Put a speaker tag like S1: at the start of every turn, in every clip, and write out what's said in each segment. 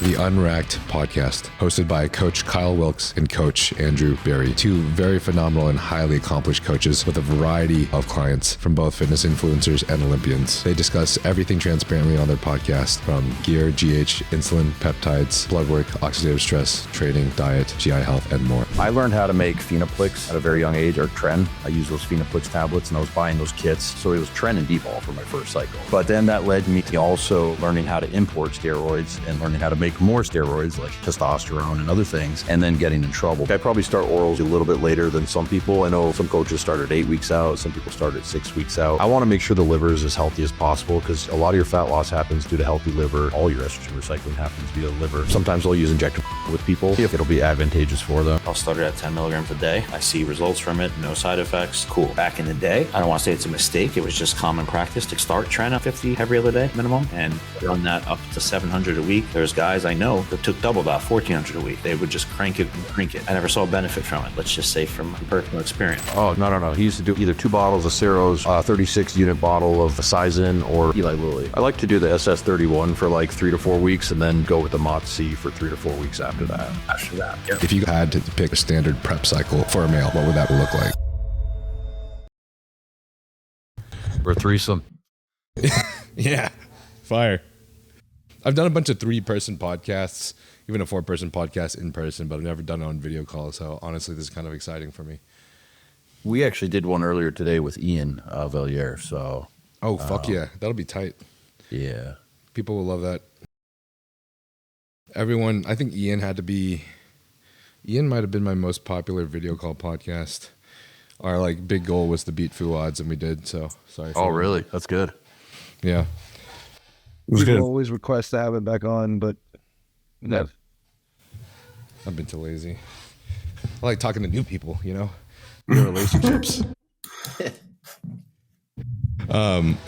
S1: the Unracked podcast, hosted by Coach Kyle Wilkes and Coach Andrew Berry, two very phenomenal and highly accomplished coaches with a variety of clients from both fitness influencers and Olympians. They discuss everything transparently on their podcast, from gear, GH, insulin, peptides, blood work, oxidative stress, training, diet, GI health, and more.
S2: I learned how to make Phenoplex at a very young age, or Tren. I used those Phenoplex tablets and I was buying those kits. So it was Tren and D-Bol for my first cycle. But then that led me to also learning how to import steroids and learning how to make more steroids like testosterone and other things, and then getting in trouble. I probably start orals a little bit later than some people. I know some coaches start at 8 weeks out. Some people start at 6 weeks out. I want to make sure the liver is as healthy as possible because a lot of your fat loss happens due to healthy liver. All your estrogen recycling happens via the liver. Sometimes I'll use injectable with people if it'll be advantageous for them.
S3: I'll start it at 10 milligrams a day. I see results from it, no side effects. Cool. Back in the day, I don't want to say it's a mistake. It was just common practice to start trying at 50 every other day minimum and run that up to 700 a week. There's guys I know that took double that, 1,400 a week. They would just crank it and crank it. I never saw a benefit from it. Let's just say from personal experience.
S2: Oh, no. He used to do either 2 bottles of Ceros, a 36 unit bottle of Sizin, or Eli Lilly. I like to do the SS31 for like 3 to 4 weeks and then go with the Mott C for 3 to 4 weeks after that.
S3: Yep.
S1: If you had to pick a standard prep cycle for a male, what would that look like?
S2: For a threesome.
S1: Yeah, fire. I've done a bunch of 3-person podcasts, even a 4-person podcast in person, but I've never done it on video call. So honestly, this is kind of exciting for me.
S2: We actually did one earlier today with Ian Vellier. So,
S1: oh fuck yeah, that'll be tight.
S2: Yeah,
S1: people will love that. Everyone, I think Ian might have been my most popular video call podcast. Our like big goal was to beat Fuad's, and we did. So sorry.
S2: Oh really? That's good.
S1: Yeah.
S4: We always request to have it back on, but no.
S1: I've been too lazy. I like talking to new people, new relationships.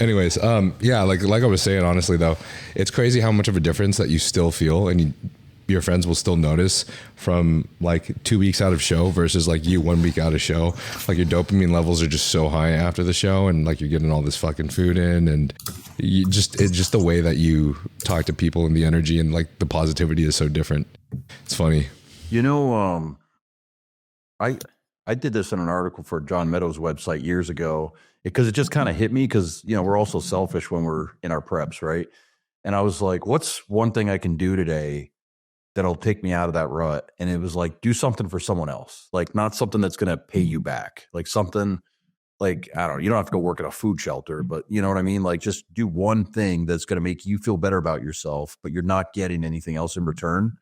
S1: Anyways, yeah, like I was saying, honestly though, it's crazy how much of a difference that you still feel and your friends will still notice from like 2 weeks out of show versus like you 1 week out of show. Like your dopamine levels are just so high after the show, and like you're getting all this fucking food in, and it's just the way that you talk to people and the energy and like the positivity is so different. It's funny.
S2: I did this in an article for John Meadows' website years ago because it just kind of hit me because, we're also selfish when we're in our preps, right? And I was like, what's one thing I can do today that'll take me out of that rut? And it was like, do something for someone else. Like not something that's going to pay you back. Like something like, I don't know, you don't have to go work at a food shelter, but you know what I mean? Like just do one thing that's going to make you feel better about yourself, but you're not getting anything else in return.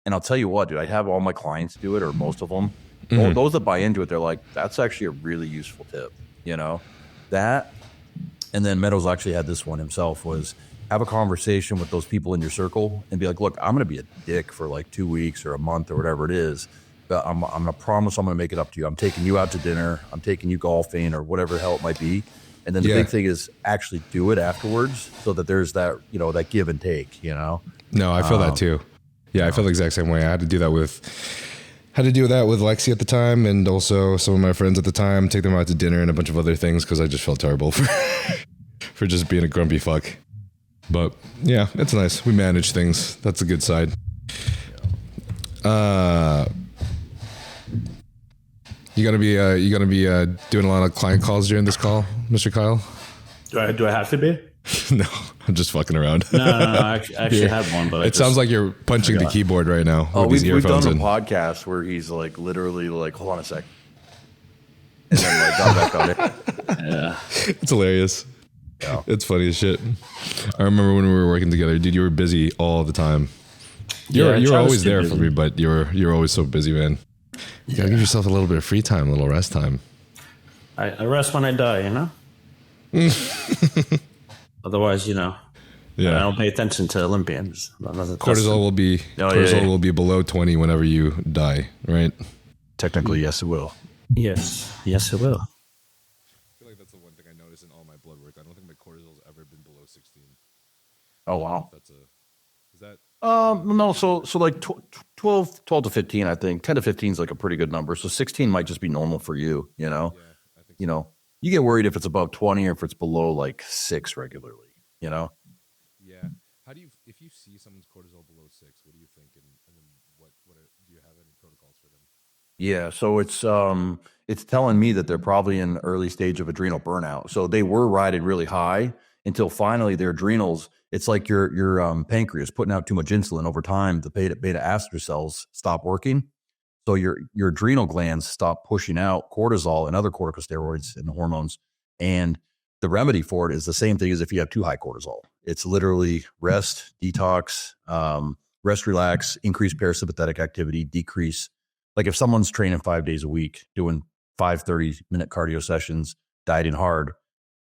S2: And I'll tell you what, dude, I have all my clients do it, or most of them. Mm-hmm. Those that buy into it, they're like, that's actually a really useful tip, that. And then Meadows actually had this one himself, was have a conversation with those people in your circle and be like, look, I'm going to be a dick for like 2 weeks or a month or whatever it is, but I'm going to promise I'm going to make it up to you. I'm taking you out to dinner. I'm taking you golfing or whatever the hell it might be. And then the big thing is actually do it afterwards so that there's that, that give and take, No,
S1: I feel that too. Yeah, I feel the exact same way. I had to do that with Lexi at the time, and also some of my friends at the time, take them out to dinner and a bunch of other things because I just felt terrible for just being a grumpy fuck. But yeah, it's nice. We manage things. That's a good side. You gonna be doing a lot of client calls during this call, Mr. Kyle?
S5: Do I have to be?
S1: No, I'm just fucking around.
S5: No. I actually had one, but
S1: sounds like you're punching the keyboard right now.
S2: Oh,
S1: with
S2: we've done a
S1: in.
S2: podcast where he's like literally like, hold on a sec, and then like got back on it.
S5: Yeah,
S1: it's hilarious. Yeah. It's funny as shit. I remember when we were working together, dude. You were busy all the time. You're always there for me, but you're always so busy, man. You gotta give yourself a little bit of free time, a little rest time.
S5: I rest when I die, Otherwise, I don't pay attention to Olympians.
S1: Cortisol will be below 20 whenever you die, right?
S2: Technically, yes, it will.
S5: Yes, it will.
S1: I feel like that's the one thing I noticed in all my blood work. I don't think my cortisol's ever been below 16.
S2: Oh wow.
S1: Is that?
S2: No. So like 12 to 15, I think 10 to 15 is like a pretty good number. So 16 might just be normal for you.
S1: Yeah, I think so.
S2: You get worried if it's above 20 or if it's below like 6 regularly,
S1: Yeah. How do you, if you see someone's cortisol below 6, 6? What do you think? And then what do you have any protocols for them?
S2: Yeah, so it's telling me that they're probably in early stage of adrenal burnout. So they were riding really high until finally their adrenals. It's like your pancreas putting out too much insulin over time. The beta aster cells stop working, so your adrenal glands stop pushing out cortisol and other corticosteroids and hormones. And the remedy for it is the same thing as if you have too high cortisol. It's literally rest, detox, rest, relax, increase parasympathetic activity, decrease. Like if someone's training 5 days a week, doing 5 30-minute cardio sessions, dieting hard,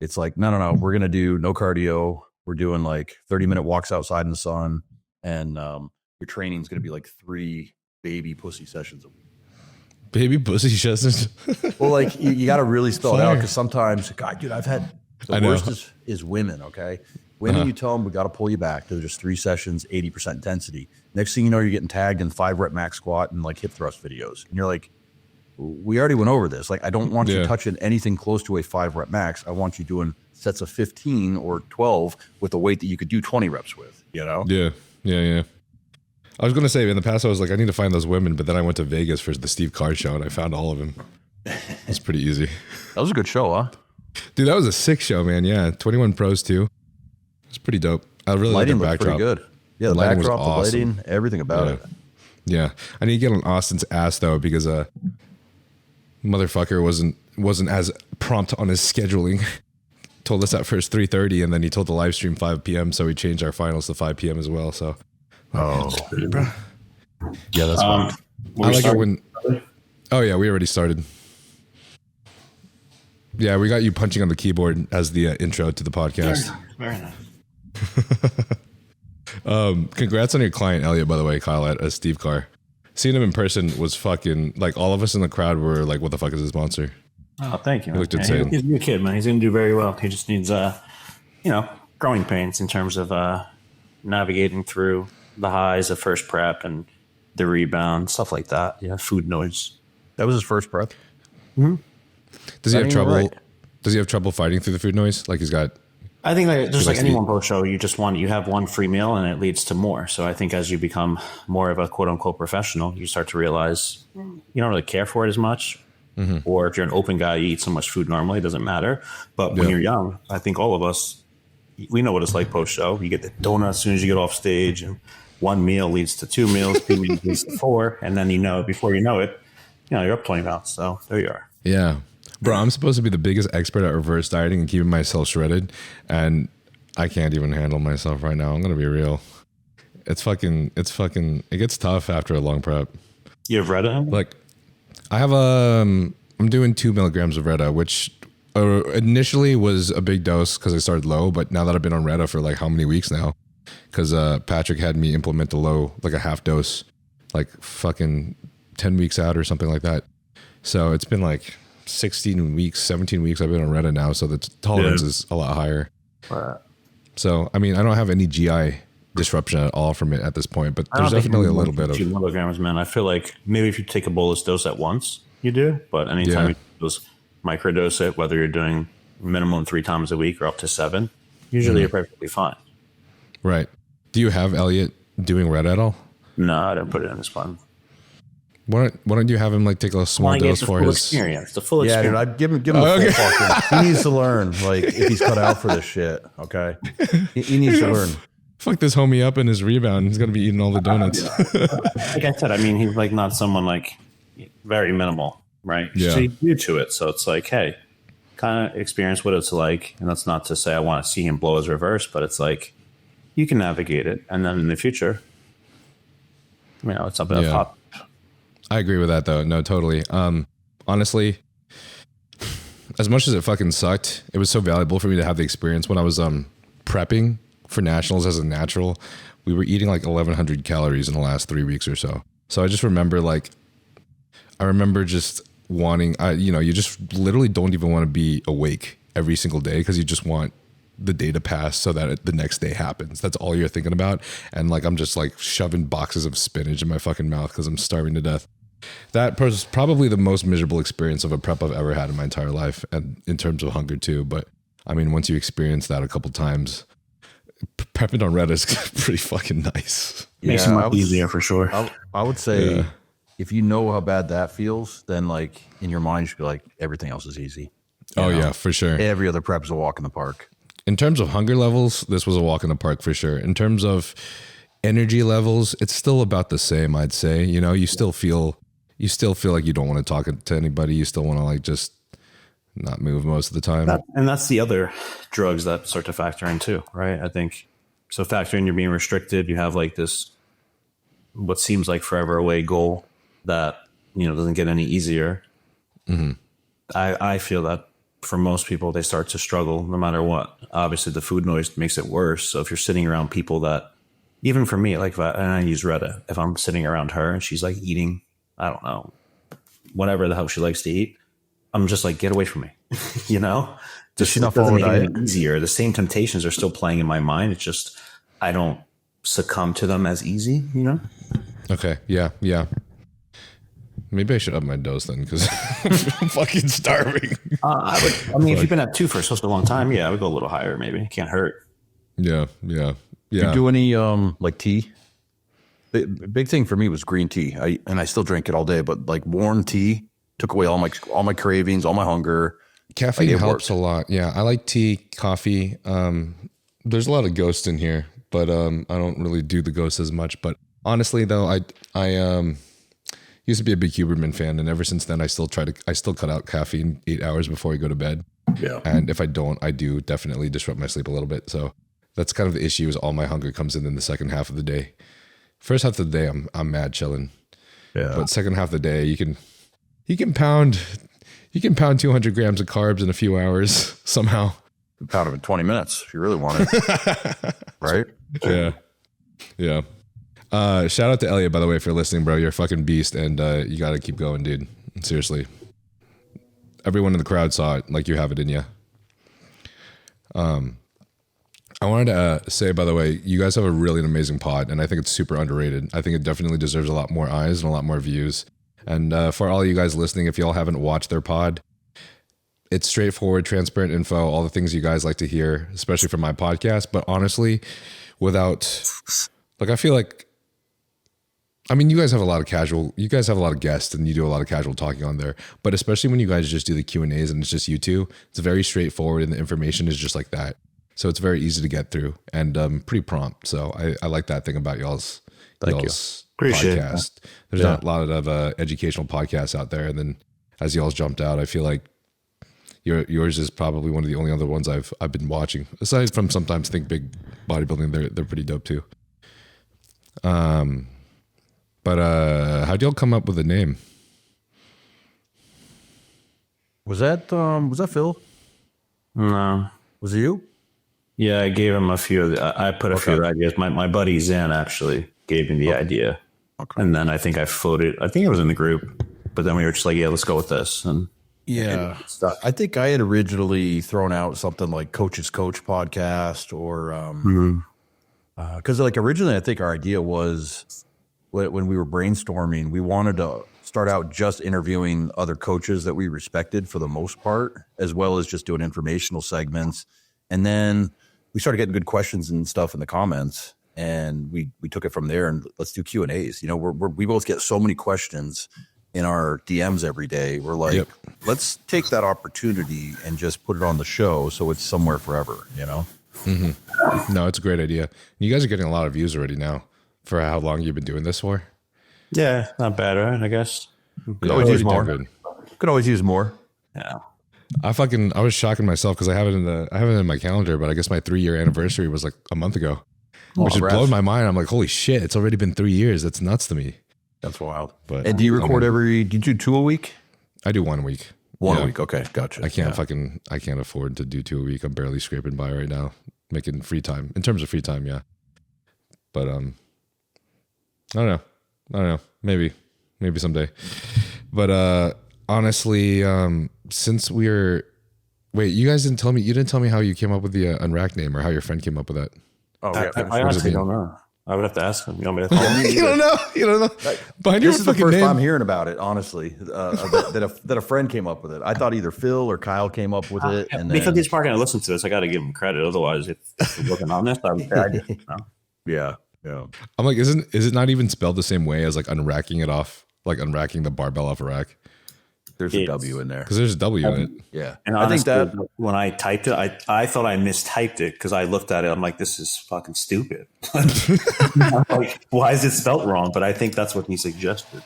S2: it's like, no, we're going to do no cardio. We're doing like 30-minute walks outside in the sun. And your training is going to be like 3 baby pussy sessions a week.
S1: Baby pussy sessions?
S2: Well, like you got to really spell it out, because sometimes, God, dude, I've had the worst is women, okay? Women, you tell them, we got to pull you back. There's just 3 sessions, 80% intensity. Next thing you know, you're getting tagged in 5-rep max squat and like hip thrust videos. And you're like, we already went over this. Like, I don't want you touching anything close to a 5-rep max. I want you doing sets of 15 or 12 with a weight that you could do 20 reps with, you know?
S1: Yeah. I was going to say, in the past, I was like, I need to find those women. But then I went to Vegas for the Steve Carr show and I found all of them. It's pretty easy.
S2: That was a good show, huh?
S1: Dude, that was a sick show, man. Yeah. 21 pros too. It's pretty dope. I really like the backdrop.
S2: Pretty good. Yeah, the backdrop, the lighting, everything about it.
S1: Yeah. I need to get on Austin's ass though, because motherfucker wasn't as prompt on his scheduling. Told us at first 3:30 and then he told the live stream 5 p.m. So we changed our finals to 5 p.m. as well. So
S2: yeah, that's
S1: fine. I like it when we already started. Yeah, we got you punching on the keyboard as the intro to the podcast.
S5: Very nice.
S1: Congrats on your client, Elliot, by the way, Kyle, at Steve Carr. Seeing him in person was fucking, like, all of us in the crowd were like, what the fuck is this monster?
S5: Oh, thank you.
S1: He looked insane.
S5: He's a good kid, man. He's going to do very well. He just needs, growing pains in terms of navigating through the highs of first prep and the rebound, stuff like that. Yeah, food noise.
S2: That was his first prep.
S5: Mm-hmm.
S1: Does he have trouble? Right. Does he have trouble fighting through the food noise? Like he's got.
S5: I think that just like any one post show, you have one free meal and it leads to more. So I think as you become more of a quote unquote professional, you start to realize you don't really care for it as much. Mm-hmm. Or if you're an open guy, you eat so much food normally, it doesn't matter. But when you're young, I think all of us, we know what it's like post show. You get the donut as soon as you get off stage, and one meal leads to 2 meals, 2 meals leads to 4, and then before you know it, you're up 20 pounds. So there you are.
S1: Yeah. Bro, I'm supposed to be the biggest expert at reverse dieting and keeping myself shredded, and I can't even handle myself right now. I'm going to be real. It gets tough after a long prep.
S5: You have Retta?
S1: Like, I have I'm doing 2 milligrams of Retta, which initially was a big dose because I started low, but now that I've been on Retta for like how many weeks now? Because Patrick had me implement the low, like a half dose, like fucking 10 weeks out or something like that. So it's been like 16 weeks, 17 weeks I've been on Retta now, so the tolerance is a lot higher.
S5: Right.
S1: So, I mean, I don't have any GI disruption at all from it at this point, but there's definitely a little bit of
S5: 2 milligrams, man. I feel like maybe if you take a bolus dose at once, you do, but anytime you just microdose it, whether you're doing minimum 3 times a week or up to 7, usually you're perfectly fine.
S1: Right. Do you have Elliot doing Retta at all?
S5: No, I didn't put it in his plan.
S1: Why don't you have him like take a small dose for his
S5: experience? The full experience.
S2: Yeah, dude, I'd give him the full fucking. He needs to learn, like, if he's cut out for this shit. Okay, he needs to learn.
S1: Fuck this homie up in his rebound. He's gonna be eating all the donuts.
S5: Like I said, I mean, he's like not someone like very minimal, right?
S1: Yeah.
S5: So he's new to it, so it's like, hey, kind of experience what it's like, and that's not to say I want to see him blow his reverse, but it's like you can navigate it, and then in the future, it's something that's hot.
S1: I agree with that though. No, totally. Honestly, as much as it fucking sucked, it was so valuable for me to have the experience when I was prepping for nationals as a natural. We were eating like 1,100 calories in the last 3 weeks or so. So I just remember just wanting, you just literally don't even want to be awake every single day because you just want the day to pass so that the next day happens. That's all you're thinking about. And like, I'm just like shoving boxes of spinach in my fucking mouth because I'm starving to death. That was probably the most miserable experience of a prep I've ever had in my entire life, and in terms of hunger too. But I mean, once you experience that a couple times, prepping on Retta is pretty fucking nice.
S5: Makes it much easier for sure.
S2: I would say if you know how bad that feels, then like in your mind, you should be like, everything else is easy. You know?
S1: Yeah, for sure.
S2: Every other prep is a walk in the park.
S1: In terms of hunger levels, this was a walk in the park for sure. In terms of energy levels, it's still about the same, I'd say. You know, you still feel like you don't want to talk to anybody. You still want to like just not move most of the time.
S5: And that's the other drugs that start to factor in too, right? I think so. Factor in, you're being restricted. You have like this, what seems like forever away goal that, you know, doesn't get any easier. Mm-hmm. I feel that for most people, they start to struggle no matter what. Obviously the food noise makes it worse. So if you're sitting around people that, even for me, like and I use Retta, if I'm sitting around her and she's like eating, I don't know, whatever the hell she likes to eat, I'm just like, get away from me, you know?
S2: Does she not follow diet?
S5: Easier. The same temptations are still playing in my mind. It's just, I don't succumb to them as easy, you know?
S1: Okay. Yeah. Maybe I should up my dose then because I'm fucking starving.
S5: If you've been at 2 for such a long time, I would go a little higher maybe. It can't hurt.
S1: Yeah.
S2: You do any like tea? The big thing for me was green tea. I still drink it all day, but like warm tea took away all my cravings, all my hunger.
S1: Caffeine helps a lot. Yeah, I like tea, coffee. There's a lot of ghost in here, but I don't really do the ghost as much. But honestly, though, I used to be a big Huberman fan, and ever since then, I still cut out caffeine 8 hours before I go to bed. Yeah, and if I don't, I do definitely disrupt my sleep a little bit. So that's kind of the issue. Is all my hunger comes in the second half of the day. First half of the day, I'm mad chilling. Yeah, but second half of the day, you can pound 200 grams of carbs in a few hours somehow.
S2: Pound them in 20 minutes if you really want it. Right?
S1: Yeah. Shout out to Elliot, by the way, for listening, bro. You're a fucking beast, and you got to keep going, dude. Seriously. Everyone in the crowd saw it, like you have it in you. I wanted to say, by the way, you guys have a really amazing pod, and I think it's super underrated. I think it definitely deserves a lot more eyes and a lot more views. And for all you guys listening, if y'all haven't watched their pod, it's straightforward, transparent info, all the things you guys like to hear, especially from my podcast. But honestly, I feel like, I mean, you guys have a lot of guests and you do a lot of casual talking on there, but especially when you guys just do the Q&As and it's just you two, it's very straightforward and the information is just like that. So it's very easy to get through and pretty prompt. So I like that thing about y'all's podcast. There's not a lot of educational podcasts out there. And then as y'all's jumped out, I feel like yours is probably one of the only other ones I've been watching. Aside from sometimes Think Big Bodybuilding, they're pretty dope too. But how'd y'all come up with the name?
S2: Was that Phil?
S5: No.
S2: Was it you?
S5: Yeah, I gave him a few. I put a few ideas. My buddy Zan actually gave me the idea. Okay. And then I think I floated. I think it was in the group. But then we were just like, yeah, let's go with this. And
S2: I think I had originally thrown out something like Coach's Coach podcast or because like originally I think our idea was when we were brainstorming, we wanted to start out just interviewing other coaches that we respected for the most part, as well as just doing informational segments. And then we started getting good questions and stuff in the comments, and we took it from there. And let's do Q&As. You know, we both get so many questions in our DMs every day. We're like, let's take that opportunity and just put it on the show so it's somewhere forever. You know?
S1: Mm-hmm. No, it's a great idea. You guys are getting a lot of views already now for how long you've been doing this for.
S5: Yeah, not bad, right? I guess.
S2: Could always use more. Could always use more.
S5: Yeah.
S1: I was shocking myself because I have it in my calendar, but I guess my 3-year anniversary was like a month ago, which is blowing my mind. I'm like, holy shit, it's already been 3 years. That's nuts to me.
S2: That's wild. But and do you record do you do 2 a week?
S1: I do 1 week.
S2: One a week. Okay. Gotcha.
S1: I can't afford to do 2 a week. I'm barely scraping by right now, making free time in terms of free time. Yeah. But, I don't know. Maybe someday. But, honestly, since you guys didn't tell me how you came up with the Unwracked name or how your friend came up with that.
S5: Oh, I honestly don't know. I would have to ask him. You want me to tell him?
S1: You don't know.
S2: This is the first time hearing about it, honestly, that a friend came up with it. I thought either Phil or Kyle came up with it. And
S5: because he's probably going to listen to this, I got to give him credit. Otherwise, if he's looking honest, I would say I did. No.
S2: Yeah.
S1: I'm like, is it not even spelled the same way as like unracking it off, like unracking the barbell off a rack?
S2: There's a W in there.
S1: Because there's a W in it.
S2: Yeah.
S5: And honestly, I think that when I typed it, I thought I mistyped it because I looked at it. I'm like, this is fucking stupid. Like, why is it spelt wrong? But I think that's what he suggested.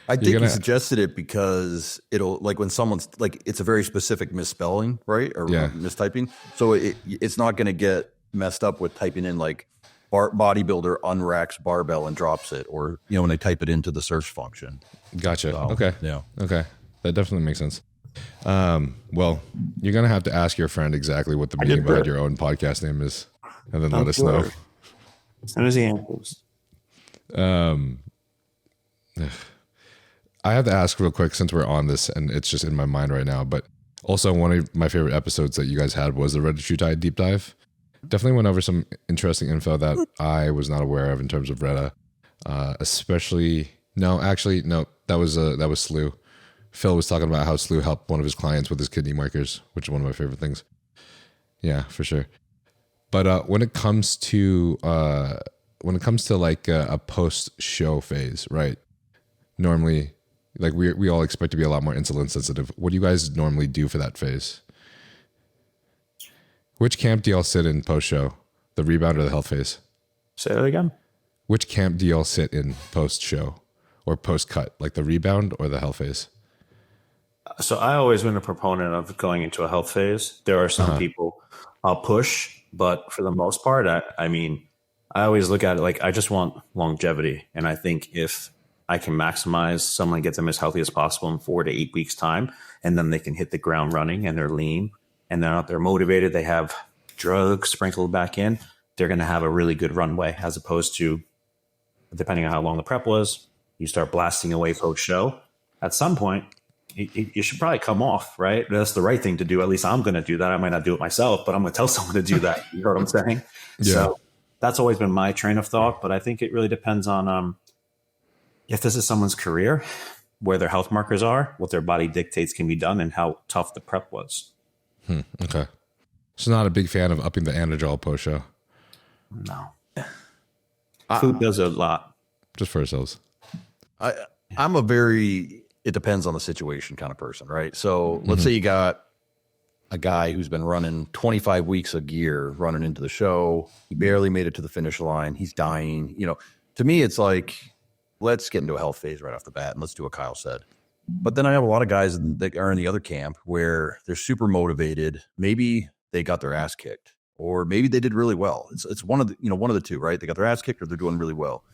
S2: I think he suggested it because it'll, like, when someone's like, it's a very specific misspelling, right? Or mistyping. So it's not going to get messed up with typing in like bodybuilder unracks barbell and drops it, or, you know, when they type it into the search function.
S1: Gotcha.
S2: So,
S1: okay.
S2: Yeah.
S1: Okay. That definitely makes sense. Well, you're going to have to ask your friend exactly what the meaning behind your own podcast name is, and then let us know.
S5: As soon as he answers.
S1: I have to ask real quick since we're on this and it's just in my mind right now, but also one of my favorite episodes that you guys had was the Retatrutide deep dive. Definitely went over some interesting info that I was not aware of in terms of Retta, especially, no, that was Slew. Phil was talking about how Slew helped one of his clients with his kidney markers, which is one of my favorite things. Yeah, for sure. But when it comes to like a post-show phase, right? Normally, like we all expect to be a lot more insulin sensitive. What do you guys normally do for that phase? Which camp do y'all sit in post-show? The rebound or the health phase?
S5: Say that again.
S1: Which camp do y'all sit in post-show or post-cut? Like the rebound or the health phase?
S5: So I always been a proponent of going into a health phase. There are some people I'll push, but for the most part, I mean, I always look at it like I just want longevity. And I think if I can maximize someone, get them as healthy as possible in 4 to 8 weeks time, and then they can hit the ground running and they're lean and they're motivated, they have drugs sprinkled back in, they're going to have a really good runway, as opposed to, depending on how long the prep was, you start blasting away post-show. At some point, you should probably come off, right? That's the right thing to do. At least I'm going to do that. I might not do it myself, but I'm going to tell someone to do that. You know what I'm saying? Yeah. So that's always been my train of thought, but I think it really depends on if this is someone's career, where their health markers are, what their body dictates can be done, and how tough the prep was.
S1: Okay. So not a big fan of upping the anadrol post-show?
S5: No. Food does a lot.
S1: Just for ourselves.
S2: I'm a very, it depends on the situation kind of person, right? So let's say you got a guy who's been running 25 weeks a year, running into the show. He barely made it to the finish line. He's dying. You know, to me, it's like, let's get into a health phase right off the bat and let's do what Kyle said. But then I have a lot of guys that are in the other camp where they're super motivated. Maybe they got their ass kicked, or maybe they did really well. It's one of the two, right? They got their ass kicked or they're doing really well.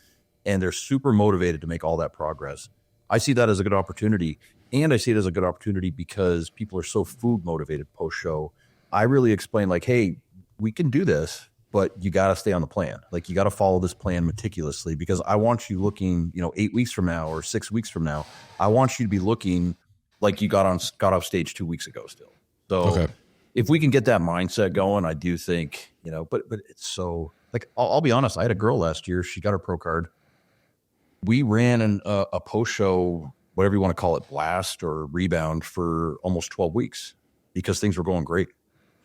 S2: And they're super motivated to make all that progress. I see that as a good opportunity. And I see it as a good opportunity because people are so food motivated post-show. I really explain like, hey, we can do this, but you got to stay on the plan. Like, you got to follow this plan meticulously, because I want you looking, 8 weeks from now or 6 weeks from now, I want you to be looking like you got off stage 2 weeks ago still. So if we can get that mindset going, I do think, but it's so, like, I'll be honest. I had a girl last year. She got her pro card. We ran a post-show, whatever you want to call it, blast or rebound, for almost 12 weeks because things were going great.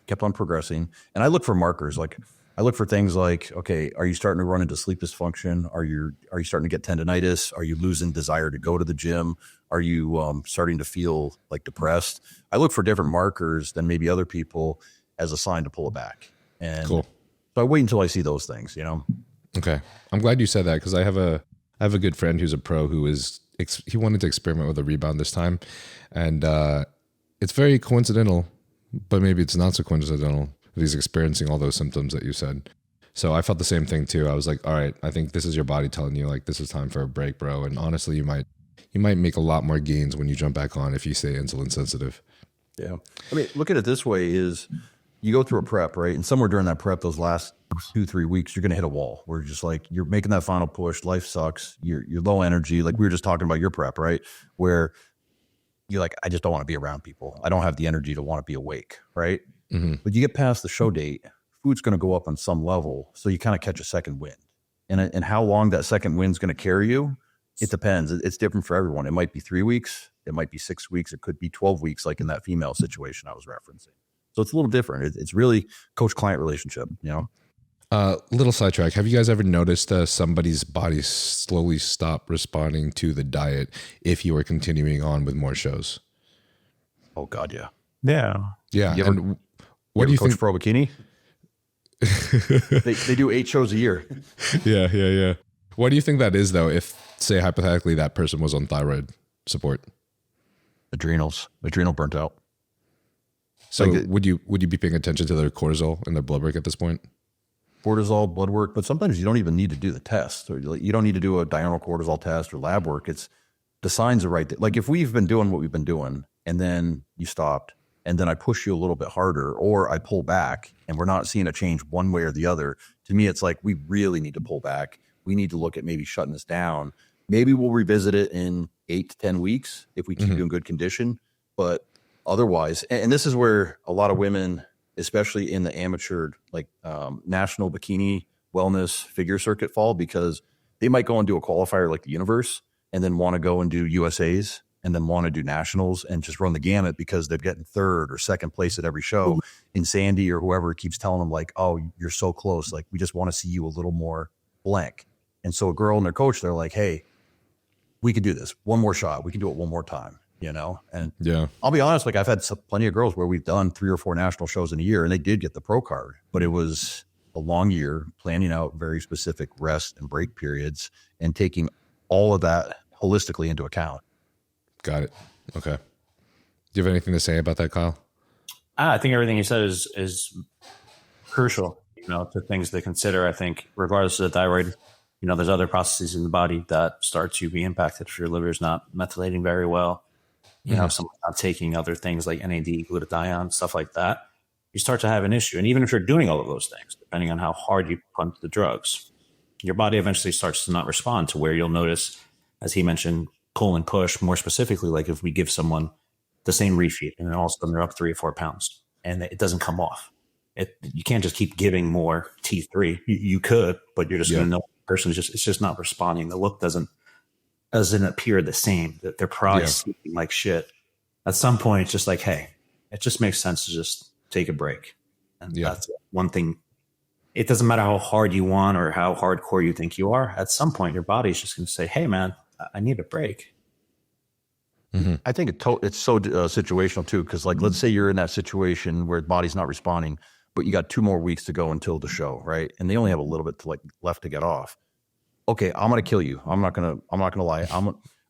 S2: Kept on progressing. And I look for markers. Like, I look for things like, okay, are you starting to run into sleep dysfunction? Are you starting to get tendinitis? Are you losing desire to go to the gym? Are you starting to feel like depressed? I look for different markers than maybe other people as a sign to pull it back. And so I wait until I see those things,
S1: Okay. I'm glad you said that, because I have a good friend who's a pro who he wanted to experiment with a rebound this time. And it's very coincidental, but maybe it's not so coincidental that he's experiencing all those symptoms that you said. So I felt the same thing too. I was like, all right, I think this is your body telling you, like, this is time for a break, bro. And honestly, you might make a lot more gains when you jump back on if you stay insulin sensitive.
S2: Yeah. I mean, look at it this way: is you go through a prep, right? And somewhere during that prep, those last 2-3 weeks, you're going to hit a wall where just like, you're making that final push. Life sucks. You're low energy. Like we were just talking about your prep, right? Where you're like, I just don't want to be around people. I don't have the energy to want to be awake. Right. Mm-hmm. But you get past the show date, food's going to go up on some level. So you kind of catch a second wind. And how long that second wind's going to carry you, it depends. It's different for everyone. It might be 3 weeks. It might be 6 weeks. It could be 12 weeks, like in that female situation I was referencing. So it's a little different. It's really coach-client relationship,
S1: Little sidetrack. Have you guys ever noticed somebody's body slowly stop responding to the diet if you are continuing on with more shows?
S2: Oh God, yeah.
S1: Yeah.
S2: And
S1: what do you
S2: Coach
S1: think?
S2: Pro Bikini? they do 8 shows a year.
S1: Yeah. What do you think that is, though, if, say, hypothetically, that person was on thyroid support?
S2: Adrenal burnt out.
S1: So would you be paying attention to their cortisol and their blood work at this point?
S2: Cortisol, blood work, but sometimes you don't even need to do the test. Or you don't need to do a diurnal cortisol test or lab work. It's the signs are right there. Like if we've been doing what we've been doing and then you stopped and then I push you a little bit harder or I pull back and we're not seeing a change one way or the other, to me, it's like we really need to pull back. We need to look at maybe shutting this down. Maybe we'll revisit it in 8 to 10 weeks if we keep you in good condition. But otherwise, and this is where a lot of women, especially in the amateur, like national bikini wellness figure circuit fall, because they might go and do a qualifier like the Universe and then want to go and do USAs and then want to do nationals and just run the gamut because they're getting third or second place at every show. And Sandy or whoever keeps telling them like, oh, you're so close. Like, we just want to see you a little more blank. And so a girl and their coach, they're like, hey, we could do this one more shot. We can do it one more time, And
S1: yeah,
S2: I'll be honest, like I've had plenty of girls where we've done 3 or 4 national shows in a year and they did get the pro card, but it was a long year planning out very specific rest and break periods and taking all of that holistically into account.
S1: Got it. Okay. Do you have anything to say about that, Kyle?
S5: I think everything you said is crucial, to things to consider. I think regardless of the thyroid, there's other processes in the body that start to be impacted if your liver is not methylating very well. If someone's not taking other things like NAD, glutathione, stuff like that, you start to have an issue. And even if you're doing all of those things, depending on how hard you pump the drugs, your body eventually starts to not respond, to where you'll notice, as he mentioned, pull and push. More specifically, like if we give someone the same refeed and then all of a sudden they're up 3 or 4 pounds and it doesn't come off. You can't just keep giving more T3. You could, but you're just going to know the person it's just not responding. The look doesn't appear the same. That they're probably sleeping like shit. At some point, it's just like, hey, it just makes sense to just take a break. And that's one thing. It doesn't matter how hard you want or how hardcore you think you are. At some point, your body's just going to say, hey, man, I need a break.
S2: I think it's so situational too, because like let's say you're in that situation where the body's not responding, but you got 2 more weeks to go until the show, right? And they only have a little bit left to get off. Okay, I'm gonna kill you. I'm not gonna lie.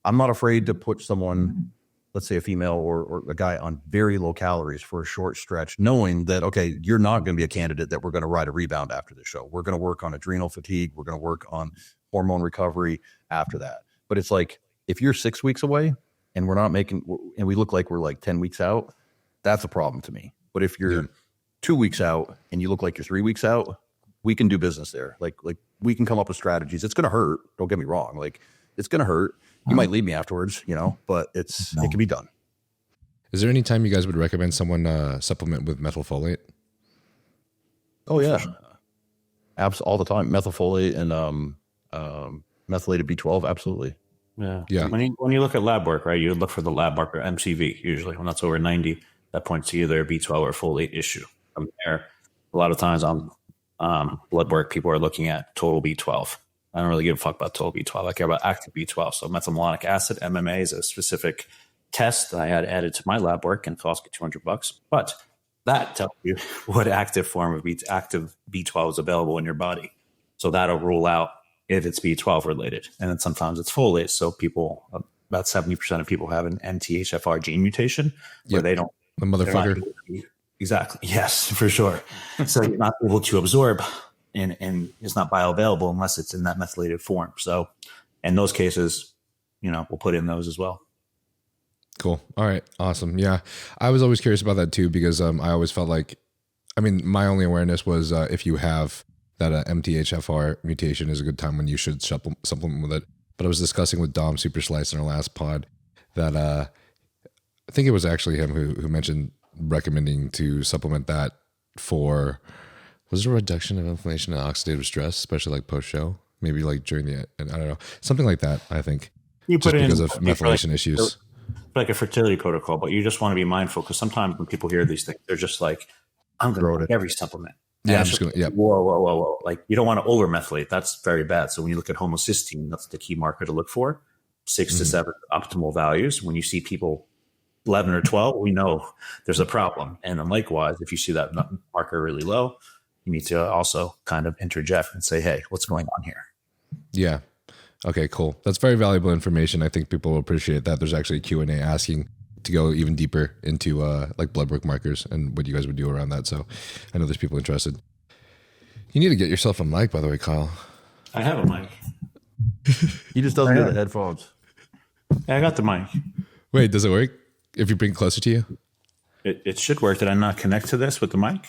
S2: I'm not afraid to put someone, let's say a female or a guy, on very low calories for a short stretch, knowing that okay, you're not gonna be a candidate that we're gonna ride a rebound after the show. We're gonna work on adrenal fatigue. We're gonna work on hormone recovery after that. But it's like if you're 6 weeks away and we're not making, and we look like we're like 10 weeks out, that's a problem to me. But if you're 2 weeks out and you look like you're 3 weeks out, we can do business there. Like we can come up with strategies. It's going to hurt. Don't get me wrong. Like it's going to hurt. You might leave me afterwards, but it can be done.
S1: Is there any time you guys would recommend someone supplement with methylfolate?
S2: Oh yeah. All the time. Methylfolate and methylated B12. Absolutely.
S5: Yeah. When you look at lab work, right, you look for the lab marker MCV usually. When that's over 90, that points to either a B12 or folate issue. From there, a lot of times on blood work, people are looking at total B12. I don't really give a fuck about total B12. I care about active B12. So methylmalonic acid, MMA, is a specific test that I had added to my lab work and cost me $200. But that tells you what active form of active B12 is available in your body. So that'll rule out if it's B12 related. And then sometimes it's folate. So people, about 70% of people have an MTHFR gene mutation where they don't.
S1: The motherfucker.
S5: Exactly. Yes, for sure. So you're not able to absorb and it's not bioavailable unless it's in that methylated form. So in those cases, we'll put in those as well.
S1: Cool. All right. Awesome. Yeah. I was always curious about that too, because I always felt like, my only awareness was if you have that MTHFR mutation is a good time when you should supplement with it. But I was discussing with Dom Super Slice in our last pod that I think it was actually him who mentioned recommending to supplement that for, was it a reduction of inflammation and oxidative stress, especially like post-show? maybe like during the, I don't know, something like that. I think
S5: You
S1: just
S5: put in
S1: because of methylation issues.
S5: like a fertility protocol, but you just want to be mindful because sometimes when people hear these things, they're just like, I'm going to take every supplement.
S1: Yeah,
S5: And
S1: I'm just going to, yeah.
S5: Whoa. Like you don't want to over methylate. That's very bad. So when you look at homocysteine, that's the key marker to look for. 6 to 7 optimal values. When you see people 11 or 12, we know there's a problem. And then likewise, if you see that marker really low, you need to also kind of interject and say, hey, what's going on here?
S1: Yeah. Okay, cool. That's very valuable information. I think people will appreciate that. There's actually a Q&A asking to go even deeper into like blood work markers and what you guys would do around that. So I know there's people interested. You need to get yourself a mic, by the way, Kyle.
S5: I have a mic.
S2: He just doesn't do the headphones.
S5: Yeah, I got the mic.
S1: Wait, does it work if you bring it closer to you?
S5: It should work. Did I not connect to this with the mic?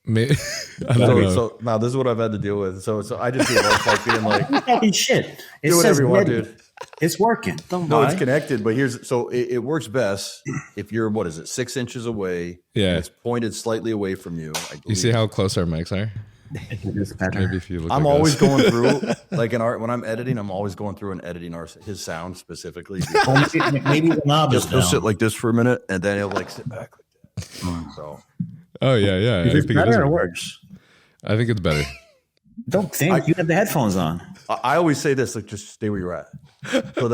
S1: I don't know.
S2: So now this is what I've had to deal with. So I just do like being like,
S5: Talking shit.
S2: do whatever you want, dude.
S5: It's working. Don't
S2: No,
S5: lie.
S2: it's connected, but it works best if you're, 6 inches away.
S1: Yeah.
S2: And it's pointed slightly away from you.
S1: You see how close our mics are?
S5: It's better.
S1: Maybe if you look
S2: I'm
S1: like
S2: always
S1: us.
S2: going through, like when I'm editing, I'm always going through and editing his sound specifically.
S5: Maybe the knob is
S2: He'll
S5: down.
S2: sit like this for a minute, and then he'll like sit back like that. So
S1: Oh, yeah. I
S5: Is it
S1: think
S5: better or
S1: it is.
S5: worse?
S1: I think it's better.
S5: Don't think. You have the headphones on.
S2: I always say this, like, just stay where you're at. So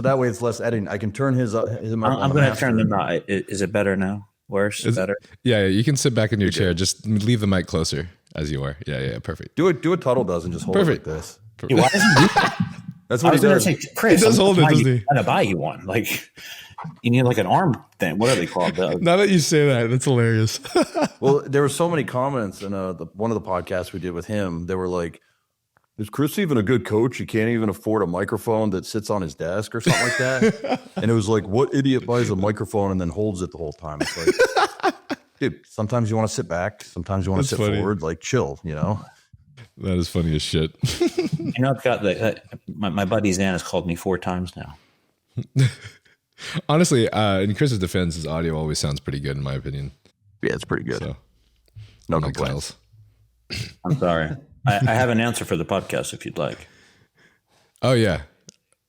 S2: that way it's less editing. I can turn his up.
S5: I'm going to turn the knob. Is it better now? Worse? Better?
S1: Yeah, you can sit back in your chair. Just leave the mic closer as you are. Yeah, perfect.
S2: Do what Tuttle does and just hold
S1: Perfect.
S2: it like this.
S5: Hey, why doesn't he do that?
S2: That's
S5: I
S2: what
S5: was
S2: he
S5: going to
S2: does.
S5: say, Chris,
S1: He does hold it, doesn't he?
S5: I'm going to buy you one. Like, you need like an arm thing. What are they called?
S1: Now that you say that, that's hilarious.
S2: Well, there were so many comments in one of the podcasts we did with him. They were like, is Chris even a good coach? He can't even afford a microphone that sits on his desk or something like that. And it was like, what idiot buys a microphone and then holds it the whole time? It's like, dude, sometimes you want to sit back. Sometimes you want to sit forward. Like, chill, you know?
S1: That is funny as shit.
S5: I've got my buddy Zan has called me 4 times now.
S1: Honestly, in Chris's defense, his audio always sounds pretty good in my opinion.
S2: Yeah, it's pretty good.
S1: So,
S2: No
S1: like
S2: complaints.
S1: Kyle's.
S5: I'm sorry. I have an answer for the podcast if you'd like.
S1: Oh yeah,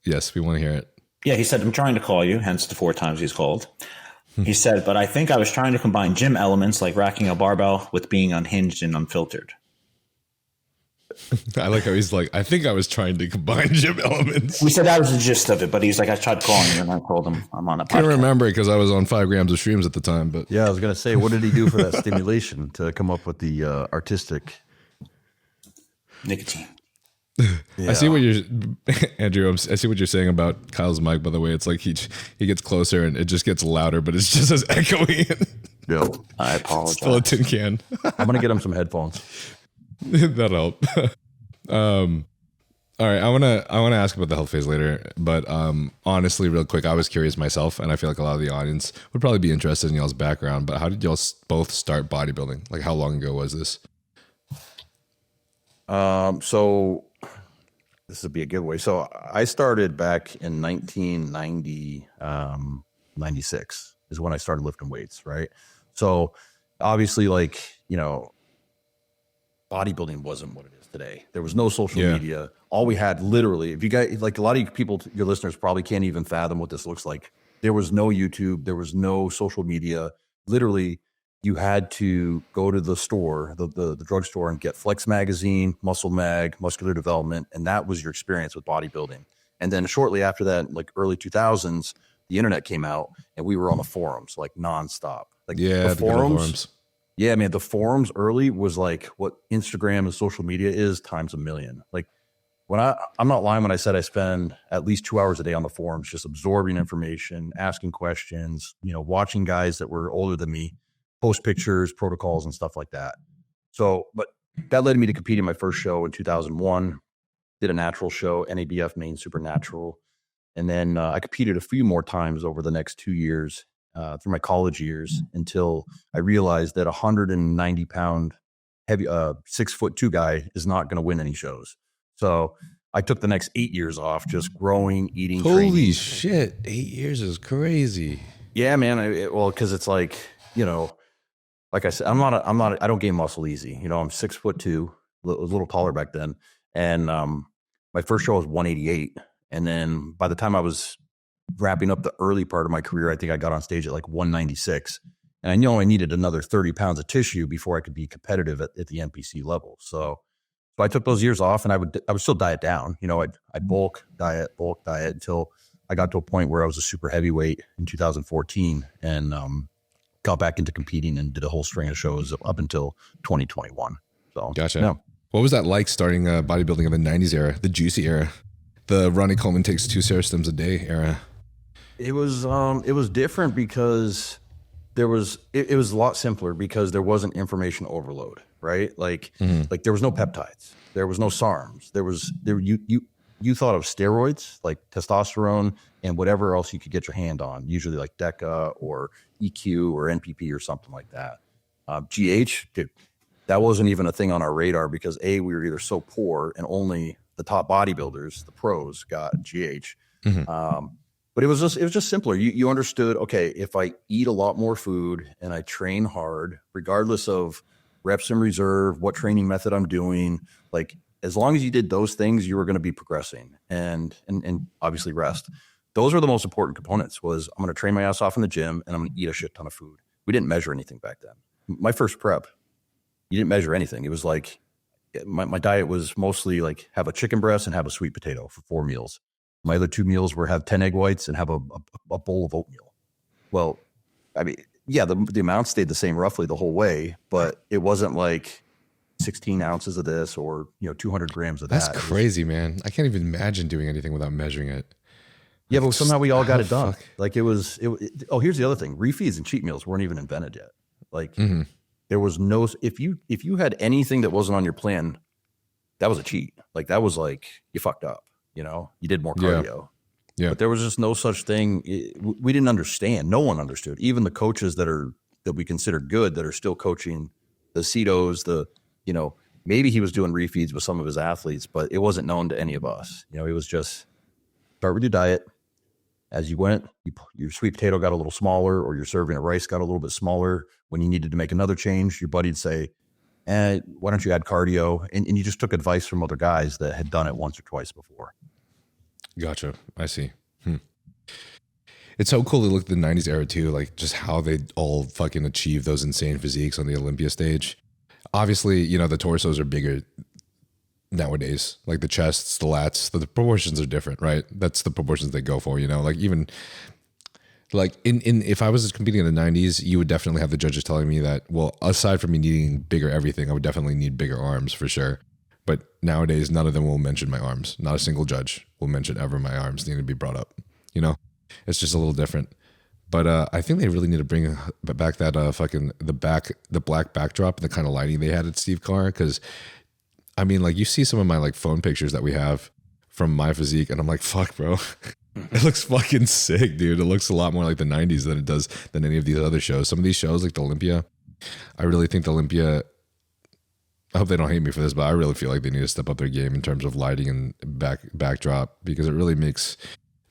S1: yes, we want to hear it.
S5: Yeah, he said, I'm trying to call you, hence the 4 times he's called. He said, but I think I was trying to combine gym elements like racking a barbell with being unhinged and unfiltered.
S1: I like how he's like, I think I was trying to combine gym elements.
S5: We said that was the gist of it, but he's like, I tried calling you and I told him I'm on a podcast.
S1: Can't remember it because I was on 5 grams of shrooms at the time. But
S2: Yeah, I was going to say, what did he do for that stimulation to come up with the artistic?
S5: Nicotine.
S1: I see what you're, Andrew. I see what you're saying about Kyle's mic. By the way, it's like he gets closer and it just gets louder, but it's just as echoey.
S2: Yeah.
S5: I apologize.
S1: Still a tin can.
S2: I'm going to get him some headphones.
S1: That'll help. All right, I wanna ask about the health phase later, but honestly, real quick, I was curious myself, and I feel like a lot of the audience would probably be interested in y'all's background. But how did y'all both start bodybuilding? Like, how long ago was this?
S2: So this would be a giveaway. So I started back in 1990, 96 is when I started lifting weights, right? So obviously, like, you know, bodybuilding wasn't what it is today. There was no social media. All we had, literally, if you guys, like, a lot of you people, your listeners probably can't even fathom what this looks like. There was no YouTube. There was no social media. Literally, you had to go to the store, the drugstore, and get Flex Magazine, Muscle Mag, Muscular Development, and that was your experience with bodybuilding. And then shortly after that, like early 2000s, the internet came out, and we were on the forums like nonstop. Like,
S1: Yeah,
S2: the forums. Yeah, man, the forums early was like what Instagram and social media is times a million. Like, when I'm not lying when I said I spend at least 2 hours a day on the forums, just absorbing information, asking questions, you know, watching guys that were older than me post pictures, protocols, and stuff like that. So, but that led me to competing my first show in 2001. Did a natural show, NABF Main Supernatural, and then I competed a few more times over the next 2 years. Through my college years, until I realized that 190-pound heavy 6'2" guy is not going to win any shows. So I took the next 8 years off, just growing, eating.
S1: Holy
S2: training.
S1: shit! 8 years is crazy.
S2: Yeah, man. Well, because it's like, you know, like I said, I don't gain muscle easy. You know, I'm 6'2", was a little taller back then, and my first show was 188. And then by the time I was wrapping up the early part of my career, I think I got on stage at like 196. And I know I needed another 30 pounds of tissue before I could be competitive at the NPC level. So I took those years off, and I would still diet down. You know, I'd bulk diet until I got to a point where I was a super heavyweight in 2014 and got back into competing and did a whole string of shows up until 2021. So
S1: gotcha.
S2: Yeah.
S1: What was that like starting bodybuilding in the 90s era, the juicy era, the Ronnie Coleman takes 2 Seristims a day era?
S2: It was different because it was a lot simpler because there wasn't information overload, right? Like there was no peptides, there was no SARMs, you thought of steroids like testosterone and whatever else you could get your hand on, usually like DECA or EQ or NPP or something like that. GH, dude, that wasn't even a thing on our radar because we were either so poor and only the top bodybuilders, the pros, got GH. But it was just simpler. You understood, okay, if I eat a lot more food and I train hard, regardless of reps in reserve, what training method I'm doing, like as long as you did those things, you were going to be progressing and obviously rest. Those are the most important components. Was I'm going to train my ass off in the gym and I'm going to eat a shit ton of food. We didn't measure anything back then. My first prep, you didn't measure anything. It was like my diet was mostly like have a chicken breast and have a sweet potato for 4 meals. My other 2 meals were have 10 egg whites and have a bowl of oatmeal. Well, I mean, yeah, the amount stayed the same roughly the whole way, but it wasn't like 16 ounces of this or 200 grams of that.
S1: That's crazy, man. I can't even imagine doing anything without measuring it.
S2: Yeah, but somehow we all got it done. Like it was. Oh, here's the other thing: refeeds and cheat meals weren't even invented yet. Like there was no. If you had anything that wasn't on your plan, that was a cheat. Like that was like you fucked up. You did more cardio. Yeah. But there was just no such thing. We didn't understand. No one understood. Even the coaches that we consider good that are still coaching the CETOs, maybe he was doing refeeds with some of his athletes, but it wasn't known to any of us. It was just start with your diet. As you went, your sweet potato got a little smaller or your serving of rice got a little bit smaller. When you needed to make another change, your buddy'd say, why don't you add cardio? And you just took advice from other guys that had done it once or twice before.
S1: Gotcha. I see. It's so cool to look at the 90s era too, like just how they all fucking achieve those insane physiques on the Olympia stage. Obviously, the torsos are bigger nowadays, like the chests, the lats, the proportions are different, right? That's the proportions they go for, like even like in if I was competing in the 90s, you would definitely have the judges telling me that, well, aside from me needing bigger everything, I would definitely need bigger arms for sure. But nowadays, none of them will mention my arms. Not a single judge will mention ever my arms need to be brought up. It's just a little different. But I think they really need to bring back that the black backdrop and the kind of lighting they had at Steve Carr. Because I mean, like you see some of my like phone pictures that we have from my physique, and I'm like, fuck, bro, it looks fucking sick, dude. It looks a lot more like the 90s than it does than any of these other shows. Some of these shows, like the Olympia, I really think the Olympia. I hope they don't hate me for this, but I really feel like they need to step up their game in terms of lighting and backdrop because it really makes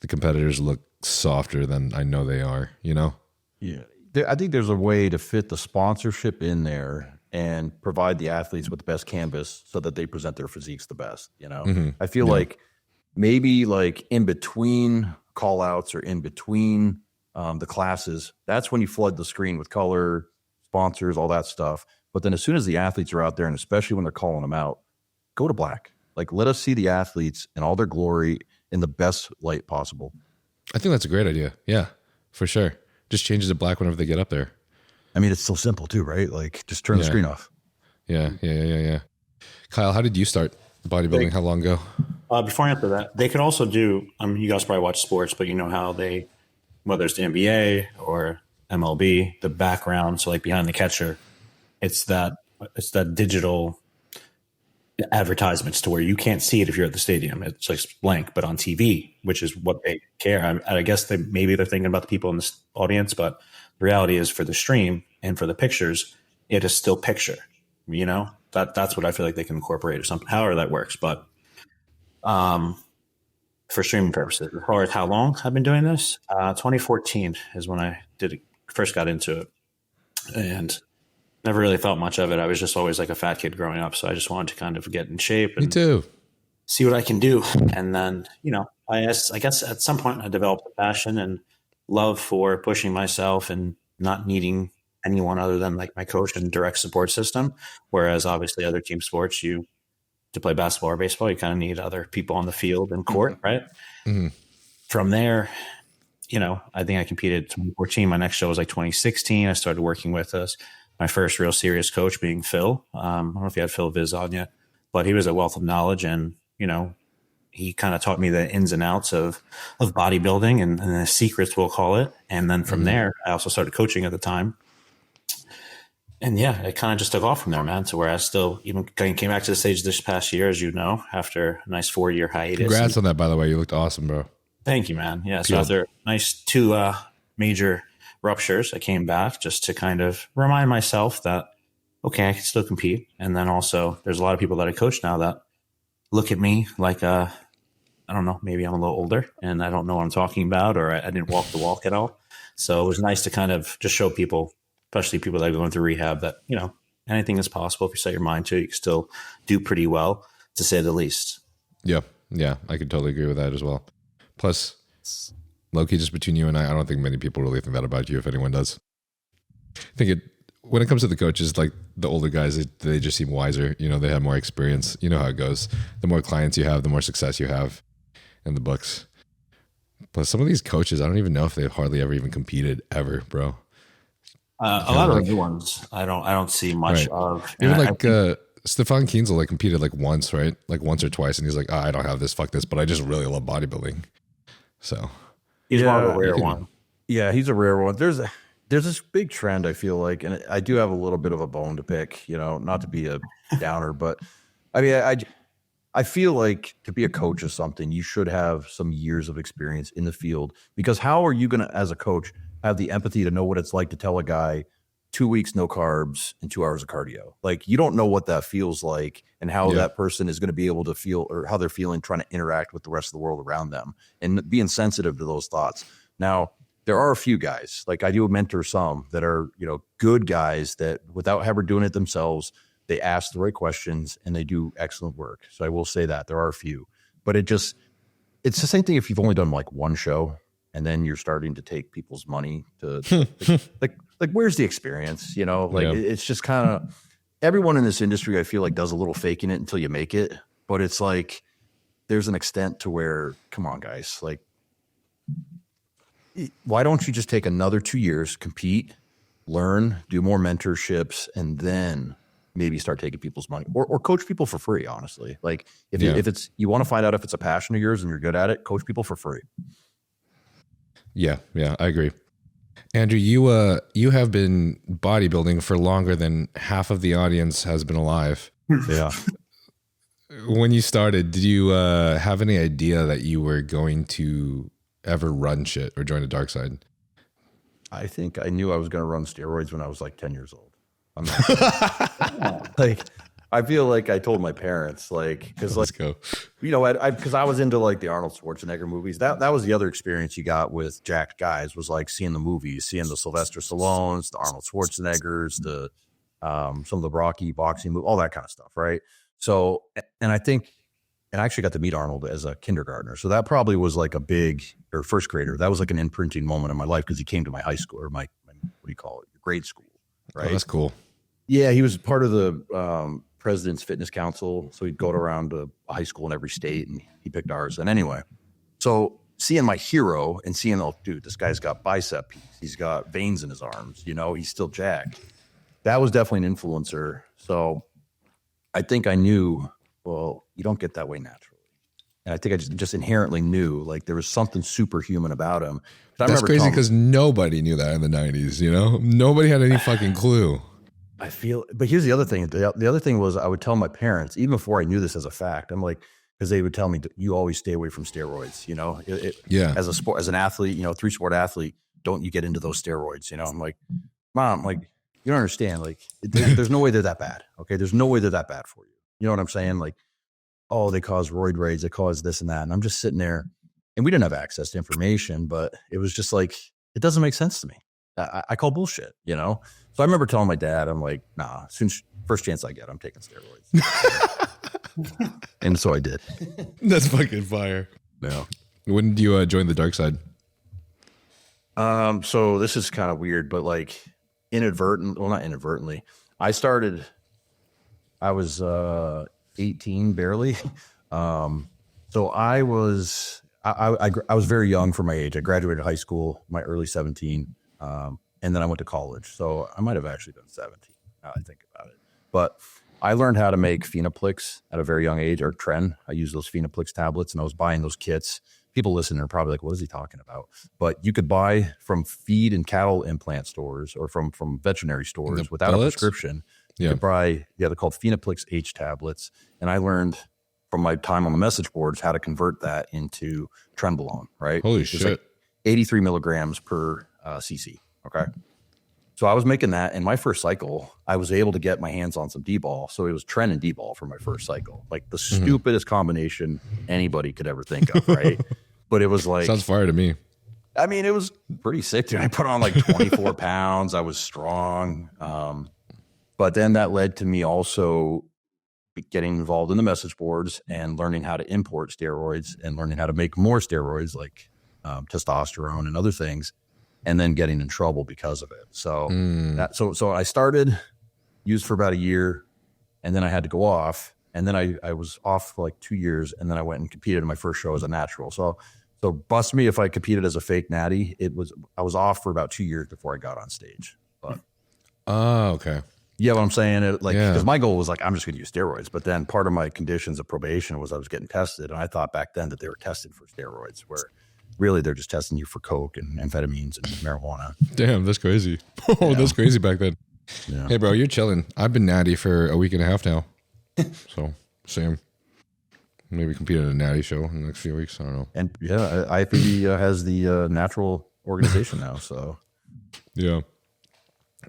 S1: the competitors look softer than I know they are, Yeah.
S2: I think there's a way to fit the sponsorship in there and provide the athletes with the best canvas so that they present their physiques the best, I feel like maybe like in between call outs or in between the classes, that's when you flood the screen with color, sponsors, all that stuff. But then as soon as the athletes are out there, and especially when they're calling them out, go to black. Like, let us see the athletes in all their glory in the best light possible.
S1: I think that's a great idea. Yeah, for sure. Just change it to black whenever they get up there.
S2: I mean, it's so simple too, right? Like, just turn the screen off.
S1: Yeah. Kyle, how did you start bodybuilding? How long ago?
S5: Before I answer that, they could also do, you guys probably watch sports, but you know how they, whether it's the NBA or MLB, the background, so like behind the catcher, it's that digital advertisements to where you can't see it if you're at the stadium. It's like blank, but on TV, which is what they care. I guess maybe they're thinking about the people in this audience, but the reality is for the stream and for the pictures, it is still picture. That's what I feel like they can incorporate or something, however that works. But for streaming purposes, as far as how long I've been doing this, 2014 is when I first got into it, and never really thought much of it. I was just always like a fat kid growing up, so I just wanted to kind of get in shape. And,
S1: Me too.
S5: see what I can do. And then, I guess at some point I developed a passion and love for pushing myself and not needing anyone other than like my coach and direct support system. Whereas obviously other team sports, to play basketball or baseball, you kind of need other people on the field and court, right?
S1: Mm-hmm.
S5: From there, I think I competed in 2014. My next show was like 2016. I started working with my first real serious coach being Phil. I don't know if you had Phil Viz on yet, but he was a wealth of knowledge, and he kind of taught me the ins and outs of bodybuilding and the secrets, we'll call it. And then from there, I also started coaching at the time. And yeah, it kind of just took off from there, man, to where I still even came back to the stage this past year, as you know, after a nice 4-year hiatus.
S1: Congrats on that, by the way. You looked awesome, bro.
S5: Thank you, man. Yeah, so after a nice 2 major ruptures, I came back just to kind of remind myself that, okay, I can still compete. And then also there's a lot of people that I coach now that look at me like, I don't know, maybe I'm a little older and I don't know what I'm talking about, or I didn't walk the walk at all. So it was nice to kind of just show people, especially people that are going through rehab, that, anything is possible. If you set your mind to it, you can still do pretty well, to say the least.
S1: Yeah. Yeah. I could totally agree with that as well. Plus, low-key, just between you and I don't think many people really think that about you, if anyone does. I think when it comes to the coaches, like the older guys, they just seem wiser. They have more experience. You know how it goes. The more clients you have, the more success you have in the books. Plus, some of these coaches, I don't even know if they've hardly ever even competed ever, bro.
S5: A lot of the new ones, I don't see much of.
S1: Even Stefan Kienzel competed once, right? Once or twice, and he's like, I don't have this, fuck this, but I just really love bodybuilding. So
S5: he's one of the rare one.
S2: Yeah, he's a rare one. There's this big trend, I feel like, and I do have a little bit of a bone to pick, not to be a downer, but I mean, I feel like to be a coach of something, you should have some years of experience in the field, because how are you going to, as a coach, have the empathy to know what it's like to tell a guy 2 weeks, no carbs and 2 hours of cardio? You don't know what that feels like and how that person is going to be able to feel, or how they're feeling trying to interact with the rest of the world around them, and being sensitive to those thoughts. Now, there are a few guys, I do mentor some that are, good guys that without ever doing it themselves, they ask the right questions and they do excellent work. So I will say that there are a few, but it's the same thing if you've only done one show and then you're starting to take people's money to where's the experience? It's just kind of, everyone in this industry, I feel does a little faking it until you make it. But it's there's an extent to where, come on, guys, why don't you just take another 2 years, compete, learn, do more mentorships, and then maybe start taking people's money, or coach people for free, honestly. If it's, you want to find out if it's a passion of yours and you're good at it, coach people for free.
S1: Yeah, I agree. Andrew, you have been bodybuilding for longer than half of the audience has been alive.
S2: Yeah.
S1: When you started, did you have any idea that you were going to ever run shit or join the dark side?
S2: I think I knew I was going to run steroids when I was 10 years old. I feel I told my parents, because
S1: let's go.
S2: Because I was into the Arnold Schwarzenegger movies. That was the other experience you got with jacked guys, was seeing the movies, seeing the Sylvester Stallones, the Arnold Schwarzeneggers, the some of the Rocky boxing movies, all that kind of stuff, right? So, and I actually got to meet Arnold as a kindergartner. So that probably was a big, or first grader. That was an imprinting moment in my life, because he came to my high school, or my what do you call it, grade school, right?
S1: Oh, that's cool.
S2: Yeah, he was part of the President's Fitness Council. So he'd go around to a high school in every state, and he picked ours. And anyway, so seeing my hero and seeing, dude, this guy's got bicep peaks. He's got veins in his arms, he's still jacked. That was definitely an influencer. So I think I knew, well, you don't get that way naturally. And I think I just inherently knew there was something superhuman about him.
S1: That's crazy, because nobody knew that in the 90s, Nobody had any fucking clue.
S2: I feel, but here's the other thing. The other thing was, I would tell my parents, even before I knew this as a fact, I'm because they would tell me, you always stay away from steroids, as a sport, as an athlete, 3-sport athlete, don't you get into those steroids, I'm Mom, you don't understand. There's no way they're that bad. Okay. There's no way they're that bad for you. You know what I'm saying? Oh, they cause roid rage. They cause this and that. And I'm just sitting there, and we didn't have access to information, but it was just it doesn't make sense to me. I call bullshit, So I remember telling my dad, I'm nah, first chance I get, I'm taking steroids. And so I did.
S1: That's fucking fire.
S2: Yeah.
S1: When did you join the dark side?
S2: So this is kind of weird, but like not inadvertently. I was 18 barely. So I was very young for my age. I graduated high school, my early 17. And then I went to college. So I might have actually been 17 now I think about it. But I learned how to make Phenoplix at a very young age, or Tren. I used those Phenoplix tablets, and I was buying those kits. People listening are probably like, what is he talking about? But you could buy from feed and cattle implant stores or from veterinary stores without a prescription. You could buy, they're called Phenoplix H tablets. And I learned from my time on the message boards how to convert that into Trenbolone, right?
S1: Holy shit.
S2: Like 83 milligrams per cc. Okay. So I was making that, and my first cycle, I was able to get my hands on some D-Bol. So it was Tren and D-Bol for my first cycle. Like the stupidest combination anybody could ever think of, right? But it was like...
S1: Sounds fire to me.
S2: I mean, it was pretty sick, dude. I put on like 24 pounds. I was strong. But then that led to me also getting involved in the message boards and learning how to import steroids and learning how to make more steroids like testosterone and other things. And then getting in trouble because of it. So so I started, used for about a year, and then I had to go off. And then I was off for like 2 years, and then I went and competed in my first show as a natural. So bust me if I competed as a fake natty. I was off for about 2 years before I got on stage. But
S1: okay.
S2: Yeah, what I'm saying, because my goal was like, I'm just going to use steroids. But then part of my conditions of probation was I was getting tested, and I thought back then that they were tested for steroids, where really they're just testing you for coke and amphetamines and marijuana.
S1: Damn, that's crazy. That's crazy back then.
S2: Yeah.
S1: Hey bro, you're chilling. I've been natty for a week and a half now. So same. Maybe compete at a natty show in the next few weeks. I don't know.
S2: And yeah, IFBB has the natural organization now. So
S1: yeah.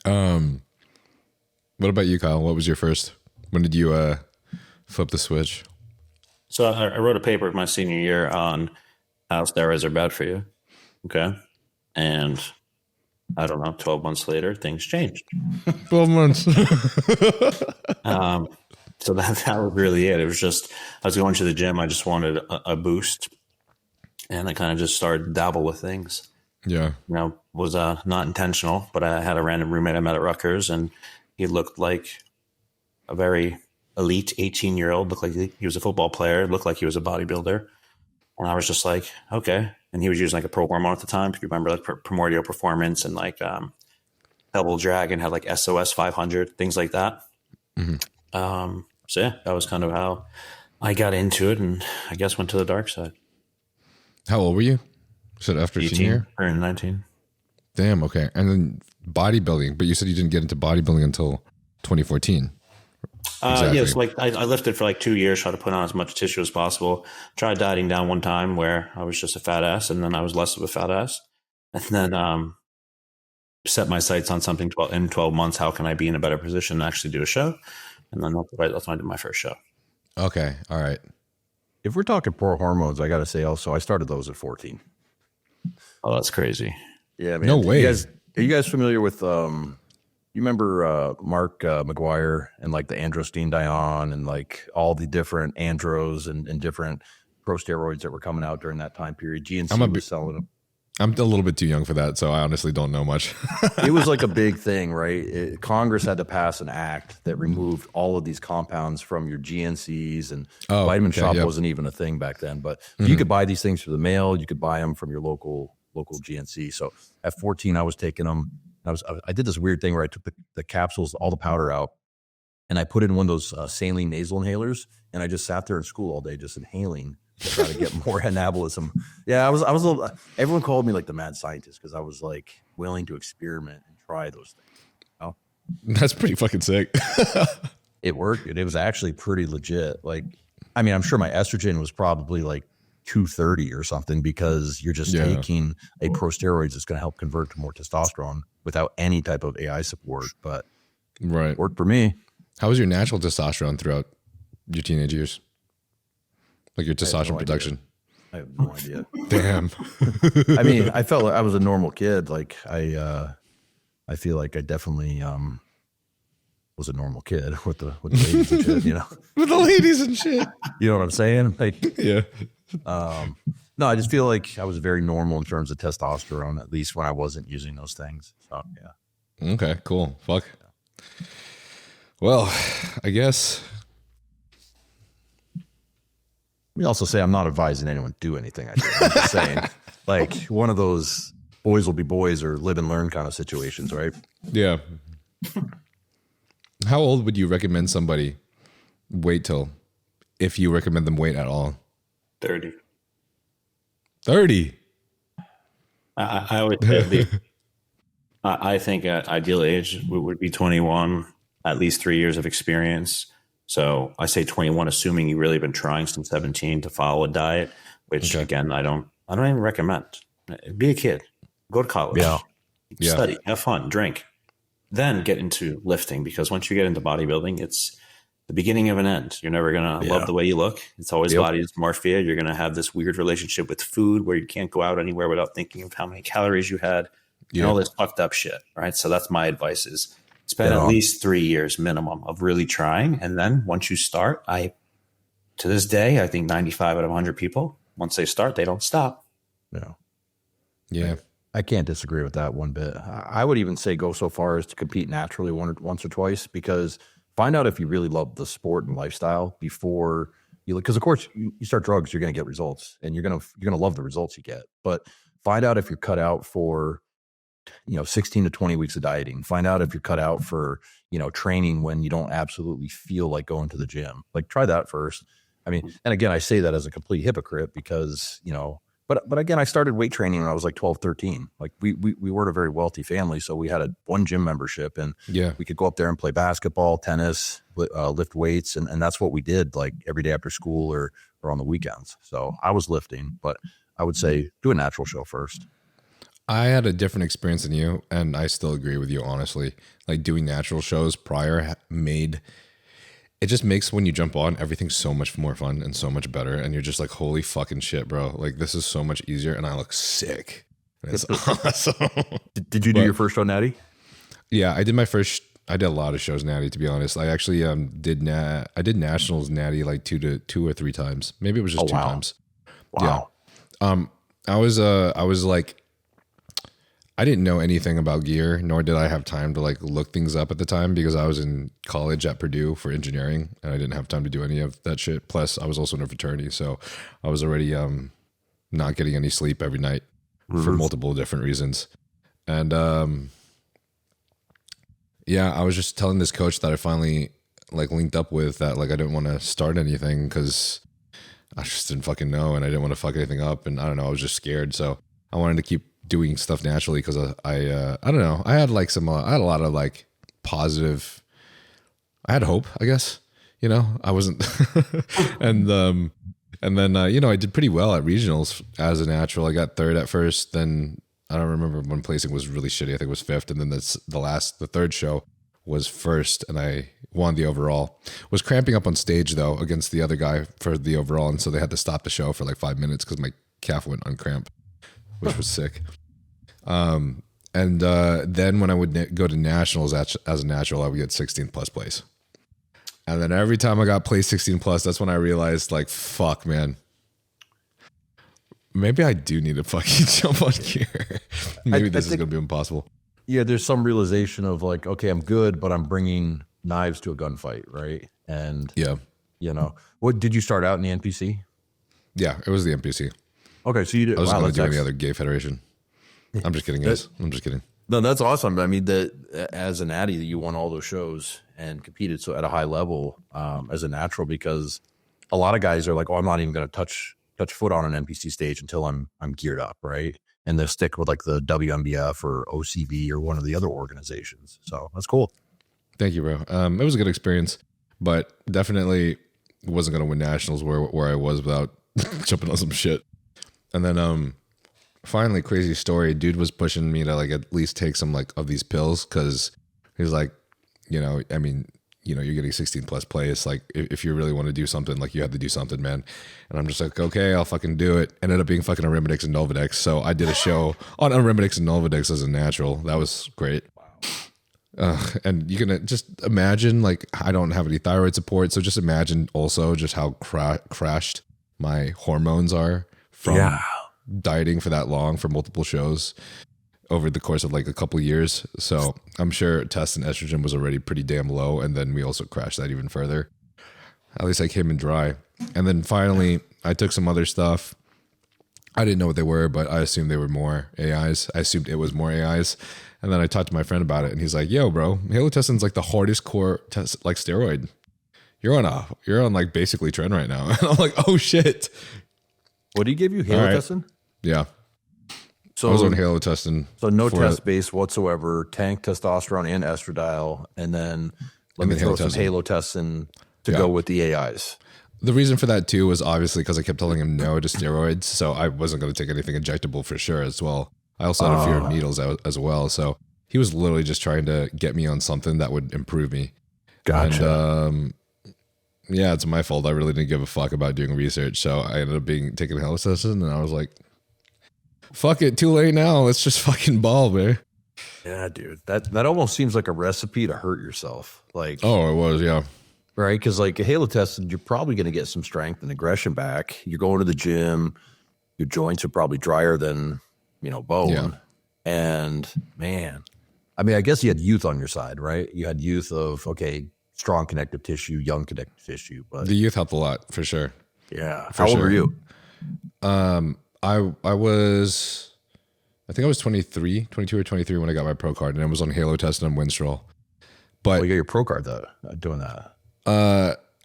S1: What about you, Kyle? What was your first? When did you flip the switch?
S5: So I wrote a paper my senior year on how steroids are bad for you. Okay. And I don't know, 12 months later, things changed.
S1: 12 months.
S5: So that was really it. It was just, I was going to the gym. I just wanted a boost. And I kind of just started to dabble with things.
S1: Yeah.
S5: You know, was not intentional, but I had a random roommate I met at Rutgers, and he looked like a very elite 18-year-old, looked like he was a football player, looked like he was a bodybuilder. And I was just like, okay. And he was using like a pro hormone at the time. If you remember, like Primordial Performance and like Double Dragon had like SOS 500, things like that. So yeah, that was kind of how I got into it, and I guess went to the dark side.
S1: How old were you? You said after
S5: 18
S1: senior?
S5: Or 19.
S1: Damn, okay. And then bodybuilding, but you said you didn't get into bodybuilding until 2014. Exactly.
S5: Yes, like I lifted for like 2 years, tried to put on as much tissue as possible. Tried dieting down one time where I was just a fat ass, and then I was less of a fat ass. And then set my sights on something in 12 months. How can I be in a better position to actually do a show? And then that's when I did my first show.
S1: Okay, all right.
S2: if we're talking pro hormones, I got to say also, I started those at 14.
S5: Oh, that's crazy.
S2: Yeah, man.
S1: No way.
S2: Are you guys familiar with you remember Mark McGuire and like the androstenedione and like all the different andros and different pro steroids that were coming out during that time period? GNC was selling them.
S1: I'm a little bit too young for that, so I honestly don't know much.
S2: It was like a big thing, right? Congress had to pass an act that removed all of these compounds from your GNCs, and Vitamin Shop wasn't even a thing back then. But you could buy these things through the mail. You could buy them from your local GNC. So at 14, I was taking them. I did this weird thing where I took the capsules, all the powder out, and I put it in one of those saline nasal inhalers, and I just sat there in school all day just inhaling to try to get more anabolism. Yeah, I was a little, everyone called me like the mad scientist because I was like willing to experiment and try those things. You know?
S1: That's pretty fucking sick.
S2: It worked. It was actually pretty legit. Like, I mean, I'm sure my estrogen was probably like 230 or something because you're just taking a pro steroids that's going to help convert to more testosterone without any type of AI support. But
S1: right,
S2: it worked for me.
S1: How was your natural testosterone throughout your teenage years? Like your testosterone production?
S2: I have no idea.
S1: Damn.
S2: I mean, I felt like I was a normal kid. Like I feel like I definitely was a normal kid with the ladies and shit, you know,
S1: with the ladies and shit.
S2: You know what I'm saying? Like,
S1: yeah.
S2: No, I just feel like I was very normal in terms of testosterone, at least when I wasn't using those things. So yeah.
S1: Okay, cool. Fuck. Well, I guess.
S2: Let me also say I'm not advising anyone to do anything I do. I'm just saying, like, one of those boys will be boys or live and learn kind of situations, right?
S1: Yeah. How old would you recommend somebody wait till, if you recommend them wait at all?
S5: 30.
S1: 30.
S5: I would say I think at ideal age would be 21, at least 3 years of experience. So I say 21, assuming you really been trying since 17 to follow a diet, which again, I don't even recommend. Be a kid, go to college, study, have fun, drink, then get into lifting, because once you get into bodybuilding, it's the beginning of an end. You're never going to love the way you look. It's always body dysmorphia. You're going to have this weird relationship with food where you can't go out anywhere without thinking of how many calories you had and all this fucked up shit. Right. So that's my advice is spend at least 3 years minimum of really trying. And then once you start, to this day, I think 95 out of 100 people, once they start, they don't stop.
S1: Yeah.
S2: I can't disagree with that one bit. I would even say go so far as to compete naturally once or twice, because find out if you really love the sport and lifestyle before you look. Because of course, you start drugs, you're going to get results, and you're going to love the results you get. But find out if you're cut out for 16 to 20 weeks of dieting. Find out if you're cut out for training when you don't absolutely feel like going to the gym. Like, try that first. I mean, and again, I say that as a complete hypocrite because But again, I started weight training when I was like 12, 13. Like we weren't a very wealthy family, so we had one gym membership, and we could go up there and play basketball, tennis, lift weights, and that's what we did like every day after school or on the weekends. So I was lifting, but I would say do a natural show first.
S1: I had a different experience than you, and I still agree with you, honestly. Like, doing natural shows prior it just makes, when you jump on, everything so much more fun and so much better. And you're just like, holy fucking shit, bro. Like, this is so much easier, and I look sick. And it's awesome.
S2: Did you do your first show, Natty?
S1: Yeah, I did a lot of shows, Natty, to be honest. I actually did nationals, Natty, like two or three times. Maybe it was just two times.
S2: Wow.
S1: Yeah. I was like, I didn't know anything about gear, nor did I have time to like look things up at the time, because I was in college at Purdue for engineering, and I didn't have time to do any of that shit. Plus, I was also in a fraternity, so I was already not getting any sleep every night for multiple different reasons. And I was just telling this coach that I finally like linked up with that like I didn't want to start anything because I just didn't fucking know, and I didn't want to fuck anything up, and I don't know, I was just scared, so I wanted to keep doing stuff naturally because I don't know, I had like I had a lot of like positive, I had hope, I guess, I wasn't and then I did pretty well at regionals as a natural. I got third at first, then I don't remember when placing was really shitty, I think it was fifth, and then the third show was first, and I won the overall. Was cramping up on stage though against the other guy for the overall, and so they had to stop the show for like 5 minutes because my calf went uncramp, which was sick. And then when I would go to nationals as a natural, I would get 16th plus place. And then every time I got placed 16 plus, that's when I realized, like, fuck, man, maybe I do need to fucking jump on gear. Maybe this is going to be impossible.
S2: Yeah, there's some realization of like, okay, I'm good, but I'm bringing knives to a gunfight, right? And what did you start out in the NPC?
S1: Yeah, it was the NPC.
S2: Okay, so you did.
S1: I wasn't going to do any other gay federation. I'm just kidding, guys. I'm just kidding.
S2: No, that's awesome. I mean, as a natty, you won all those shows and competed so at a high level as a natural, because a lot of guys are like, oh, I'm not even going to touch foot on an NPC stage until I'm geared up, right? And they'll stick with like the WMBF or OCB or one of the other organizations. So that's cool.
S1: Thank you, bro. It was a good experience, but definitely wasn't going to win nationals where I was without jumping on some shit. And then finally, crazy story, dude was pushing me to like at least take some like of these pills, because he's like, you're getting 16 plus place. Like, if you really want to do something, like, you have to do something, man. And I'm just like, okay, I'll fucking do it. Ended up being fucking Arimidex and Nolvadex. So I did a show on Arimidex and Nolvadex as a natural. That was great. Wow. And you can just imagine, like, I don't have any thyroid support. So just imagine also just how crashed my hormones are from dieting for that long, for multiple shows over the course of like a couple of years. So I'm sure test and estrogen was already pretty damn low. And then we also crashed that even further. At least I came in dry. And then finally I took some other stuff. I didn't know what they were, but I assumed they were more AIs. I assumed it was more AIs. And then I talked to my friend about it and he's like, yo, bro, halotestin's like the hardest core test, like steroid. You're on like basically Tren right now. And I'm like, oh shit.
S2: What do you give you? Halotestin?
S1: Right. Yeah.
S2: So
S1: I was on halotestin.
S2: So no test base whatsoever, tank testosterone and estradiol, and then let me throw some halotestin to go with the AIs.
S1: The reason for that too was obviously because I kept telling him no to steroids, so I wasn't going to take anything injectable for sure as well. I also had a fear of needles as well, so he was literally just trying to get me on something that would improve me.
S2: Gotcha.
S1: And, yeah, it's my fault. I really didn't give a fuck about doing research, so I ended up taking halotestin, and I was like, fuck it, too late now. Let's just fucking ball, man.
S2: Yeah, dude. That almost seems like a recipe to hurt yourself. Like,
S1: oh, it was, yeah.
S2: Right? Because like a halotestin, you're probably going to get some strength and aggression back. You're going to the gym. Your joints are probably drier than, bone.
S1: Yeah.
S2: And man, I mean, I guess you had youth on your side, right? You had youth of, strong connective tissue, young connective tissue. But
S1: the youth helped a lot, for sure.
S2: Yeah. How old were you?
S1: I think I was 22 or 23 when I got my pro card, and I was on halotestin and Winstrol. But
S2: you got your pro card though, doing that.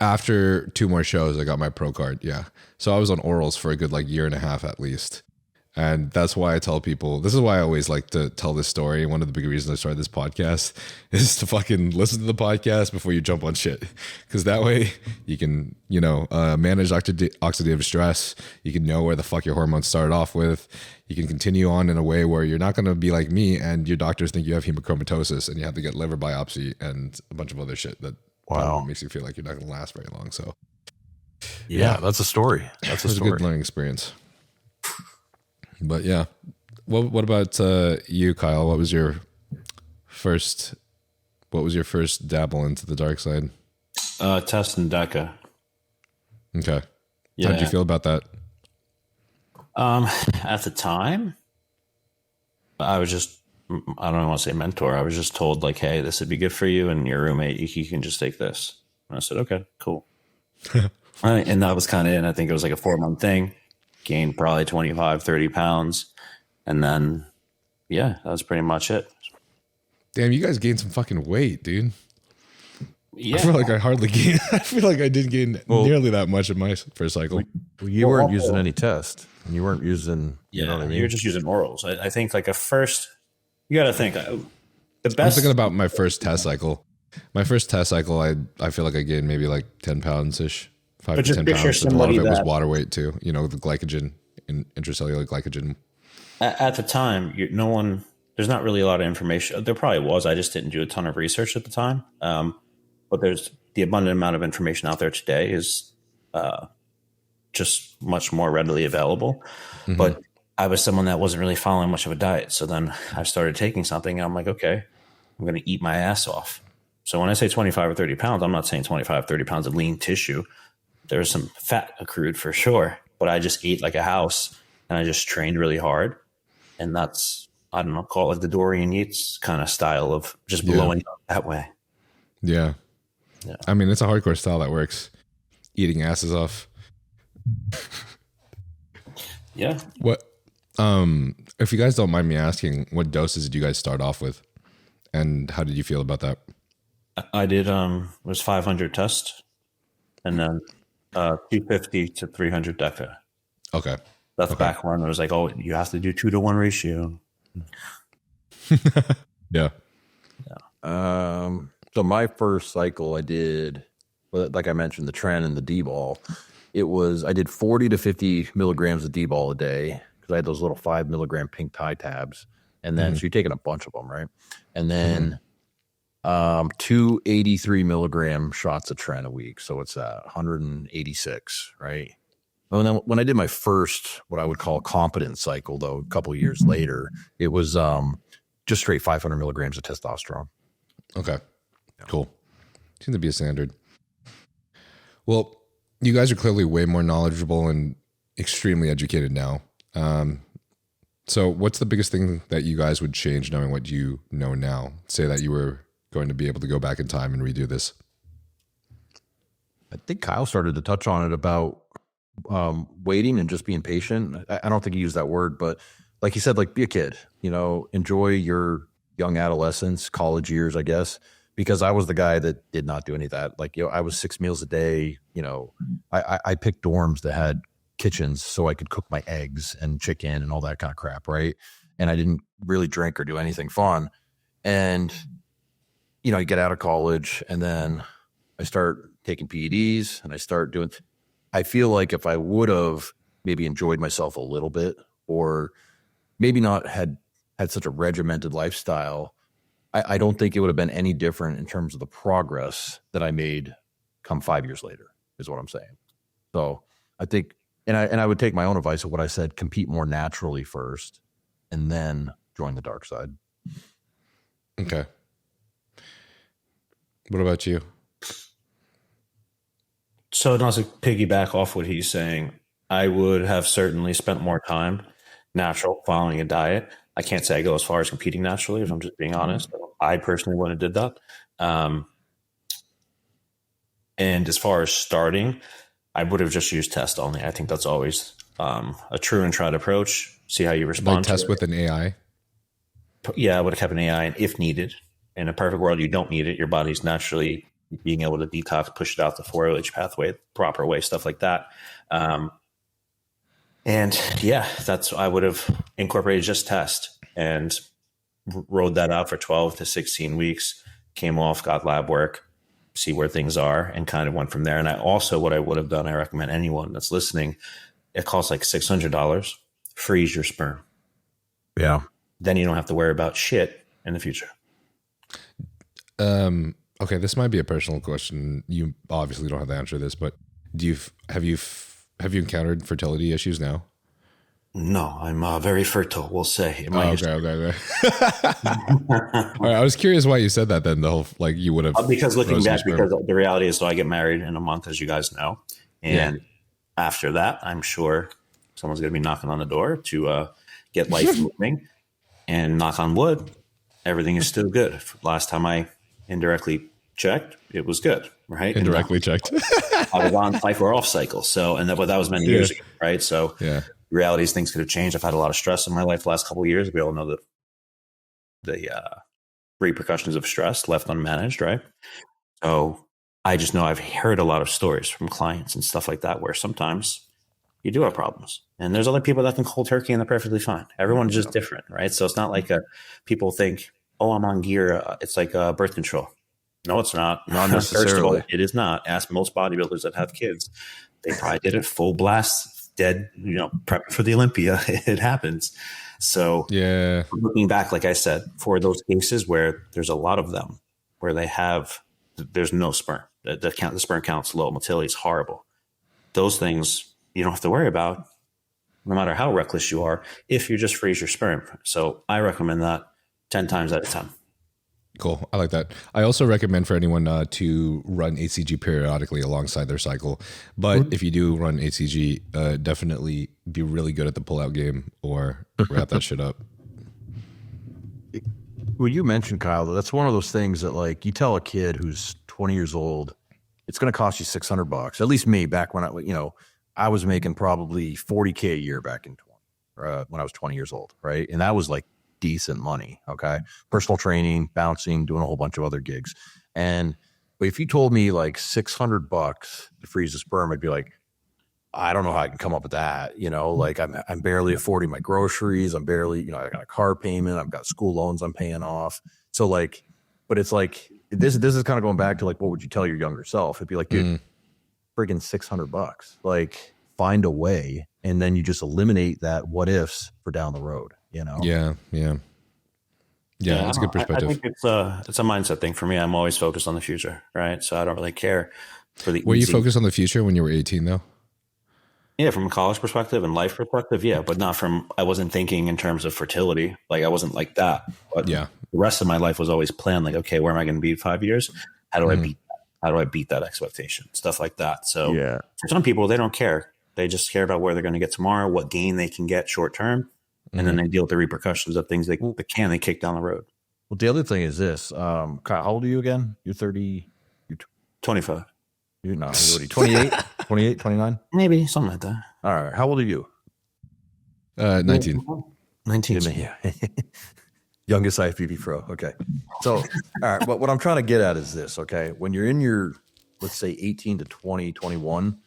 S1: After 2 more shows, I got my pro card. Yeah. So I was on orals for a good year and a half at least. And that's why I tell people, this is why I always like to tell this story. One of the big reasons I started this podcast is to fucking listen to the podcast before you jump on shit. Because that way you can, manage oxidative stress. You can know where the fuck your hormones started off with. You can continue on in a way where you're not going to be like me and your doctors think you have hemochromatosis and you have to get liver biopsy and a bunch of other shit that makes you feel like you're not going to last very long. So
S2: yeah, that's a story. That's a story.
S1: Good learning experience. But yeah, what about you, Kyle? What was your first dabble into the dark side?
S5: Test and DECA.
S1: Okay.
S5: Yeah.
S1: How did you feel about that?
S5: At the time, I was just, I don't want to say mentor. I was just told like, hey, this would be good for you and your roommate. You can just take this. And I said, okay, cool. And that was kind of it. I think it was like a 4-month thing. Gained probably 25, 30 pounds. And then, yeah, that was pretty much it.
S1: Damn, you guys gained some fucking weight, dude.
S5: Yeah.
S1: I feel like I hardly gained. I feel like I didn't gain nearly that much in my first cycle.
S2: Well, you weren't using any test. And you weren't using, you know what I mean?
S5: You're just using orals. I think like you got to think the best.
S1: I'm thinking about my first test cycle. My first test cycle, I feel like I gained maybe like 10 pounds-ish. 5 to 10 pounds. But a lot of it was water weight too. The glycogen, intracellular glycogen.
S5: At the time, there's not really a lot of information. There probably was. I just didn't do a ton of research at the time. But there's the abundant amount of information out there today is just much more readily available. Mm-hmm. But I was someone that wasn't really following much of a diet. So then I started taking something and I'm like, okay, I'm going to eat my ass off. So when I say 25 or 30 pounds, I'm not saying 25, 30 pounds of lean tissue. There's some fat accrued for sure, but I just ate like a house and I just trained really hard. And that's, I don't know, call it like the Dorian Yates kind of style of just blowing up that way.
S1: Yeah. I mean, it's a hardcore style that works. Eating asses off.
S5: Yeah.
S1: What, if you guys don't mind me asking, what doses did you guys start off with? And how did you feel about that?
S5: I did, was 500 test and then 250 to 300 DECA.
S1: Okay.
S5: That's back when it was like, oh, you have to do 2-to-1 ratio.
S1: Yeah.
S2: So my first cycle I did, like I mentioned, the Tren and the D-Bol. I did 40 to 50 milligrams of D-Bol a day because I had those little 5 milligram pink tie tabs. And then, so you're taking a bunch of them, right? And then 2 83 milligram shots of Tren a week. So it's 186, right? When I did my first, what I would call competent cycle, though, a couple of years later, it was just straight 500 milligrams of testosterone.
S1: Okay, cool. Seems to be a standard. Well, you guys are clearly way more knowledgeable and extremely educated now. So what's the biggest thing that you guys would change knowing what you know now? Say that you were going to be able to go back in time and redo this.
S2: I think Kyle started to touch on it about waiting and just being patient. I don't think he used that word, but like he said, like be a kid, enjoy your young adolescence, college years, I guess, because I was the guy that did not do any of that. Like, I was 6 meals a day. I picked dorms that had kitchens so I could cook my eggs and chicken and all that kind of crap. Right. And I didn't really drink or do anything fun. And, you get out of college and then I start taking PEDs and I start doing, I feel like if I would have maybe enjoyed myself a little bit, or maybe not had such a regimented lifestyle, I don't think it would have been any different in terms of the progress that I made come 5 years later, is what I'm saying. So I think, and I would take my own advice of what I said, compete more naturally first and then join the dark side.
S1: Okay. What about you?
S5: So not to piggyback off what he's saying, I would have certainly spent more time natural following a diet. I can't say I go as far as competing naturally, if I'm just being honest. I personally wouldn't have did that. And as far as starting, I would have just used test only. I think that's always a true and tried approach. See how you respond.
S1: Like test with an AI?
S5: Yeah, I would have kept an AI and if needed. In a perfect world, you don't need it. Your body's naturally being able to detox, push it out the 4-OH pathway, proper way, stuff like that. And yeah, I would have incorporated just test and rode that out for 12 to 16 weeks, came off, got lab work, see where things are, and kind of went from there. And what I would have done, I recommend anyone that's listening, it costs like $600, freeze your sperm.
S2: Yeah.
S5: Then you don't have to worry about shit in the future.
S1: Okay, this might be a personal question. You obviously don't have to answer this, but have you encountered fertility issues now?
S5: No, I'm very fertile, we'll say.
S1: Okay. All right, I was curious why you said that then, the whole, like you would have.
S5: Because looking back, because the reality is, so I get married in a month, as you guys know. And after that, I'm sure someone's going to be knocking on the door to get life moving. And knock on wood, everything is still good. Last time I indirectly checked, it was good, right?
S1: Indirectly checked.
S5: I was on cycle or off cycle. So, and that was many years ago, right? So,
S1: the
S5: reality is things could have changed. I've had a lot of stress in my life the last couple of years. We all know the repercussions of stress left unmanaged, right? So I just know I've heard a lot of stories from clients and stuff like that where sometimes you do have problems. And there's other people that can cold turkey and they're perfectly fine. Everyone's just different, right? So it's not like people think, oh, I'm on gear. It's like birth control. No, it's not.
S2: Not necessarily.
S5: First of all, it is not. Ask most bodybuilders that have kids. They probably did it full blast, dead, prepping for the Olympia. It happens. So looking back, like I said, for those cases where there's a lot of them, where there's no sperm. The sperm count's low. Motility is horrible. Those things you don't have to worry about, no matter how reckless you are, if you just freeze your sperm. So I recommend that 10 times out of 10.
S1: Cool. I like that. I also recommend for anyone to run HCG periodically alongside their cycle. But if you do run HCG, definitely be really good at the pullout game or wrap that shit up.
S2: Well, you mentioned, Kyle, that's one of those things that, like, you tell a kid who's 20 years old, it's going to cost you $600. At least me, back when I was making probably $40K a year back in when I was 20 years old, right? And that was like decent money. Okay. Personal training, bouncing, doing a whole bunch of other gigs. But if you told me like $600 to freeze a sperm, I'd be like, I don't know how I can come up with that. Like I'm barely affording my groceries. I'm barely, I got a car payment. I've got school loans I'm paying off. So like, but it's like, this is kind of going back to like, what would you tell your younger self? It'd be like, dude, friggin' $600. Like, find a way. And then you just eliminate that what ifs for down the road,
S1: Yeah. That's a good perspective.
S5: I think it's a mindset thing for me. I'm always focused on the future, right? So I don't really care for the.
S1: Were you focused on the future when you were 18 though?
S5: Yeah, from a college perspective and life perspective, yeah, but not from. I wasn't thinking in terms of fertility. Like I wasn't like that. But
S1: yeah,
S5: the rest of my life was always planned. Like, okay, where am I going to be in 5 years? How do I beat that expectation? Stuff like that. So for some people, they don't care. They just care about where they're going to get tomorrow, what gain they can get short term. And then they deal with the repercussions of things they kick down the road.
S2: Well, the other thing is this, Kyle, how old are you again? You're 30,
S5: 25.
S2: You're not 28, 28, 29?
S5: Maybe something like that.
S2: All right. How old are you?
S1: 19.
S5: 19.
S2: Yeah. Youngest IFBB pro. Okay. So, all right. But what I'm trying to get at is this, okay? When you're in your, let's say 18 to 20, 21,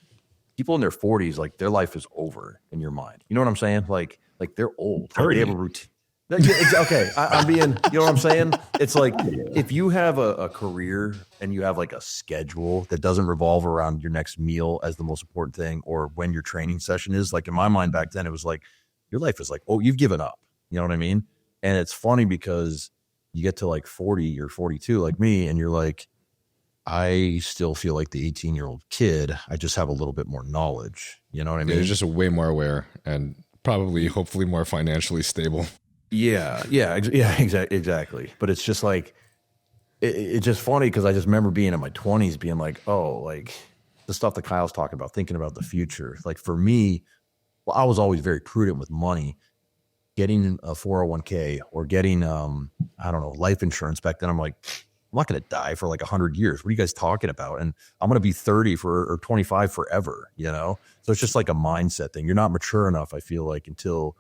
S2: people in their 40s, like their life is over in your mind. You know what I'm saying? Like they're old. Like they have a routine. Okay. I'm being, you know what I'm saying? It's like if you have a career and you have like a schedule that doesn't revolve around your next meal as the most important thing, or when your training session is, like in my mind back then, it was like, your life is like, oh, you've given up. You know what I mean? And it's funny because you get to like 40 or 42 like me, and you're like, I still feel like the 18-year-old kid. I just have a little bit more knowledge. You know what I mean?
S1: You're just way more aware and probably, hopefully, more financially stable.
S2: Yeah, exactly. But it's just like, it's just funny because I just remember being in my 20s being like, oh, like the stuff that Kyle's talking about, thinking about the future. Like for me, well, I was always very prudent with money. Getting a 401k or getting, I don't know, life insurance back then, I'm like, I'm not going to die for like 100 years. What are you guys talking about? And I'm going to be 30 or 25 forever, you know? So it's just like a mindset thing. You're not mature enough, I feel like, until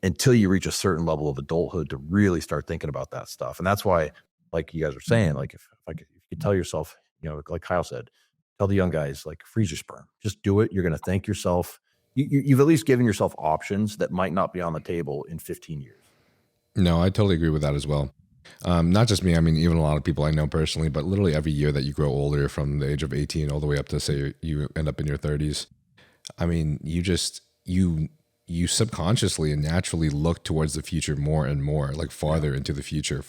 S2: you reach a certain level of adulthood to really start thinking about that stuff. And that's why, like you guys are saying, like if you tell yourself, you know, like Kyle said, tell the young guys, like freeze your sperm, just do it. You're going to thank yourself. You've at least given yourself options that might not be on the table in 15 years.
S1: No, I totally agree with that as well. Not just me. I mean, even a lot of people I know personally, but literally every year that you grow older from the age of 18 all the way up to say you end up in your 30s. I mean, you subconsciously and naturally look towards the future more and more, like farther into the future.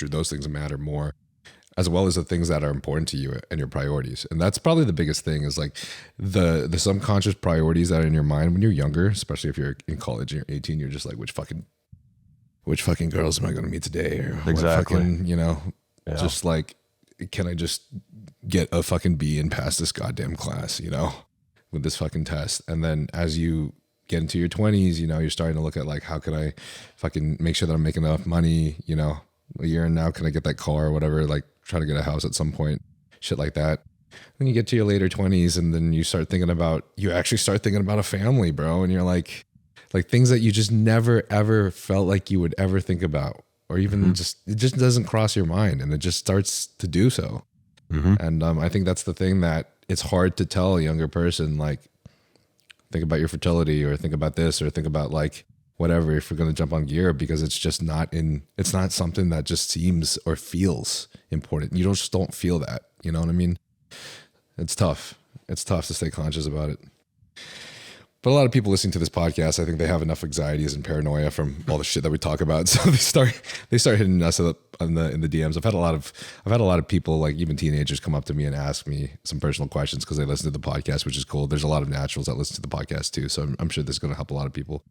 S1: Those things matter more, as well as the things that are important to you and your priorities. And that's probably the biggest thing, is like the subconscious priorities that are in your mind when you're younger, especially if you're in college and you're 18, you're just like, which fucking girls am I going to meet today? Or
S2: exactly.
S1: Fucking, you know, just like, can I just get a fucking B and pass this goddamn class, you know, with this fucking test? And then as you get into your 20s, you know, you're starting to look at like, how can I fucking make sure that I'm making enough money, you know, a year and now, can I get that car or whatever, like try to get a house at some point, shit like that. Then you get to your later 20s and then you start thinking about a family, bro. And you're like things that you just never, ever felt like you would ever think about, or even it just doesn't cross your mind, and it just starts to do so. And I think that's the thing that it's hard to tell a younger person, like, think about your fertility, or think about this, or think about like whatever, if we're going to jump on gear, because it's not something that just seems or feels important. You just don't feel that, you know what I mean? It's tough. It's tough to stay conscious about it. But a lot of people listening to this podcast, I think they have enough anxieties and paranoia from all the shit that we talk about. So they start hitting us up in the DMs. I've had a lot of people, like even teenagers, come up to me and ask me some personal questions because they listen to the podcast, which is cool. There's a lot of naturals that listen to the podcast too. So I'm sure this is going to help a lot of people.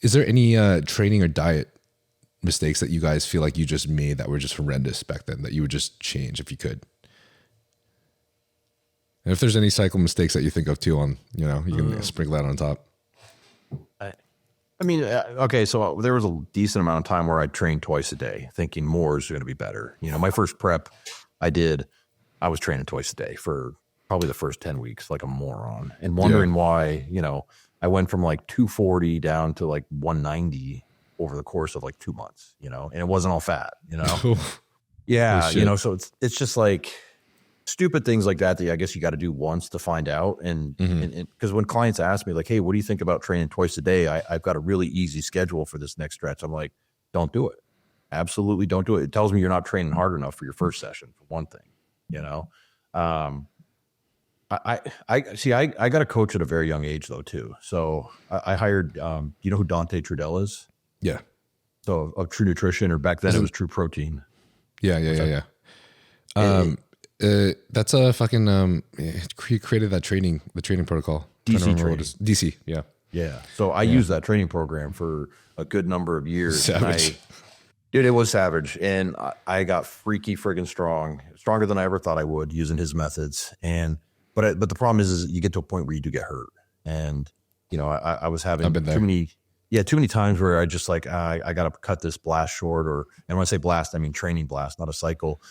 S1: Is there any training or diet mistakes that you guys feel like you just made that were just horrendous back then that you would just change if you could? And if there's any cycle mistakes that you think of too, on, you know, you can sprinkle that on top.
S2: I mean, okay, so there was a decent amount of time where I trained twice a day, thinking more is going to be better. You know, my first prep I was training twice a day for probably the first 10 weeks, like a moron, and wondering why, you know, I went from like 240 down to like 190 over the course of like 2 months, you know, and it wasn't all fat, you know? Yeah, you know, so it's just like stupid things like that I guess you got to do once to find out. And because when clients ask me like, hey, what do you think about training twice a day? I've got a really easy schedule for this next stretch. I'm like, don't do it. Absolutely don't do it. It tells me you're not training hard enough for your first session, for one thing, you know? I got a coach at a very young age though, too. So I hired, you know who Dante Trudell is?
S1: Yeah.
S2: So of True Nutrition, or back then it was True Protein.
S1: Yeah. That's a fucking, he created the training protocol.
S2: DC training.
S1: DC. Yeah.
S2: Yeah. So I used that training program for a good number of years.
S1: Savage.
S2: Dude, it was savage. And I got freaky friggin' strong, stronger than I ever thought I would using his methods. But the problem is you get to a point where you do get hurt. And, you know, I was having too many times where I just like, I got to cut this blast short, and when I say blast, I mean training blast, not a cycle,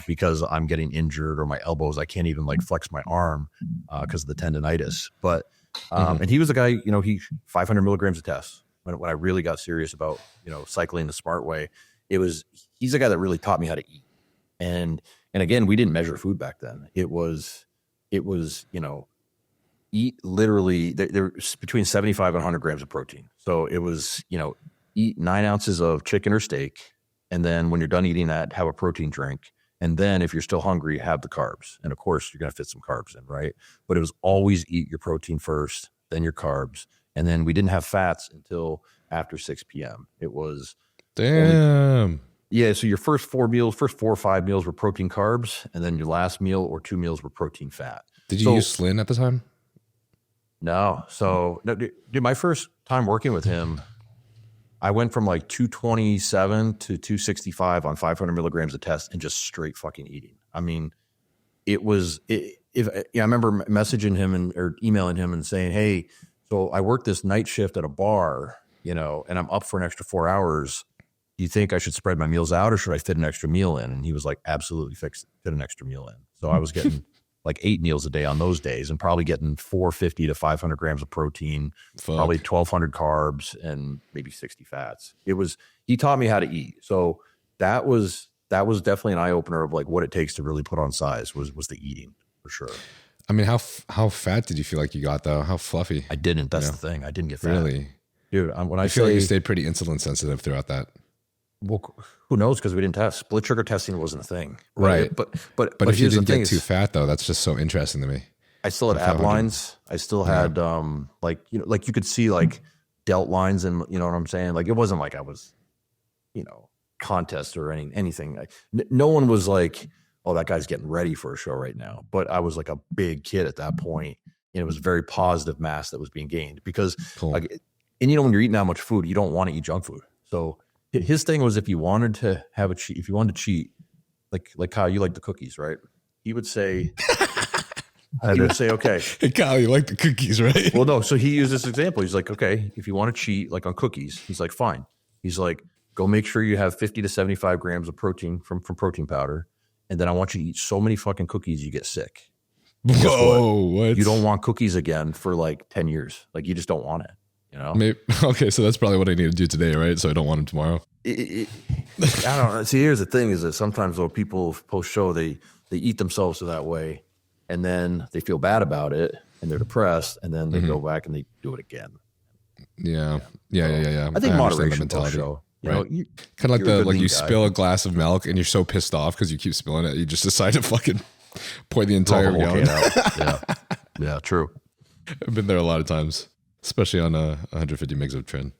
S2: because I'm getting injured or my elbows, I can't even like flex my arm because of the tendonitis. But, and he was the guy, you know, he 500 milligrams a test. When I really got serious about, you know, cycling the smart way, he's the guy that really taught me how to eat. And again, we didn't measure food back then. It was, you know, eat literally there's between 75 and 100 grams of protein. So it was, you know, eat 9 ounces of chicken or steak. And then when you're done eating that, have a protein drink. And then if you're still hungry, have the carbs. And of course you're going to fit some carbs in, right? But it was always eat your protein first, then your carbs. And then we didn't have fats until after 6 p.m. It was
S1: damn.
S2: So your first 4 or 5 meals were protein carbs. And then your last meal or 2 meals were protein fat.
S1: Did you use Slin at the time?
S2: No. So, no, dude, my first time working with him, I went from like 227 to 265 on 500 milligrams of test and just straight fucking eating. I mean, I remember messaging him or emailing him and saying, hey, so I work this night shift at a bar, you know, and I'm up for an extra 4 hours. Do you think I should spread my meals out or should I fit an extra meal in? And he was like, absolutely fit an extra meal in. So I was getting like 8 meals a day on those days and probably getting 450 to 500 grams of protein, probably 1,200 carbs and maybe 60 fats. He taught me how to eat. So that was definitely an eye opener of like what it takes to really put on size was the eating for sure.
S1: I mean, how fat did you feel like you got though? How fluffy?
S2: I didn't. That's the thing. I didn't get fat.
S1: Really?
S2: Dude,
S1: I feel like you stayed pretty insulin sensitive throughout that.
S2: Well, who knows? Because we didn't test. Blood sugar testing wasn't a thing.
S1: Right.
S2: But
S1: if you didn't get too fat though, that's just so interesting to me.
S2: I still had ab lines. I still had like you could see like delt lines, and you know what I'm saying? Like it wasn't like I was, you know, contest or anything. No one was like, oh, that guy's getting ready for a show right now. But I was like a big kid at that point, and it was very positive mass that was being gained because like, and you know, when you're eating that much food, you don't want to eat junk food. So his thing was if you wanted to have if you wanted to cheat, like Kyle, you like the cookies, right? He would say, okay.
S1: Hey, Kyle, you like the cookies, right?
S2: Well, no. So he used this example. He's like, okay, if you want to cheat, like on cookies, he's like, fine. He's like, go make sure you have 50 to 75 grams of protein from protein powder. And then I want you to eat so many fucking cookies you get sick.
S1: Whoa, what?
S2: You don't want cookies again for like 10 years. Like you just don't want it, you know?
S1: Maybe, okay, so that's probably what I need to do today, right? So I don't want them tomorrow.
S2: I don't know. See, here's the thing is that sometimes though people post-show, they eat themselves to that way and then they feel bad about it and they're depressed and then they go back and they do it again.
S1: Yeah.
S2: I think moderation post-show.
S1: Right. Kind of like you spill a glass of milk and you're so pissed off because you keep spilling it. You just decide to fucking pour the entire gallon
S2: out. Yeah, true.
S1: I've been there a lot of times, especially on 150 mgs of Tren.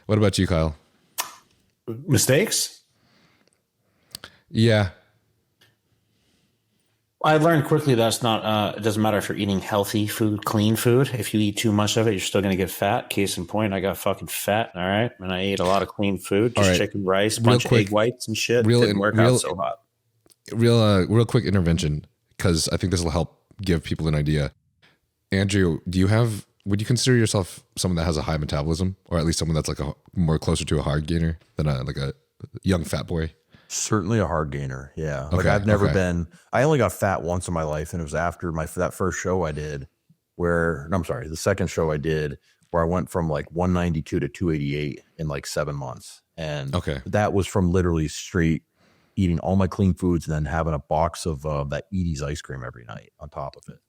S1: What about you, Kyle?
S5: Mistakes?
S1: Yeah.
S5: I learned quickly that's not, it doesn't matter if you're eating healthy food, clean food. If you eat too much of it, you're still going to get fat. Case in point, I got fucking fat, all right? And I ate a lot of clean food, just chicken, rice, bunch of egg whites and shit. Didn't work out so hot.
S1: Real quick intervention, because I think this will help give people an idea. Andrew, would you consider yourself someone that has a high metabolism, or at least someone that's like a more closer to a hard gainer than like a young fat boy?
S2: Certainly a hard gainer. Yeah. Like I've never been, I only got fat once in my life. And it was after that first show I did the second show I did where I went from like 192 to 288 in like 7 months. And that was from literally straight eating all my clean foods and then having a box of that Edie's ice cream every night on top of it.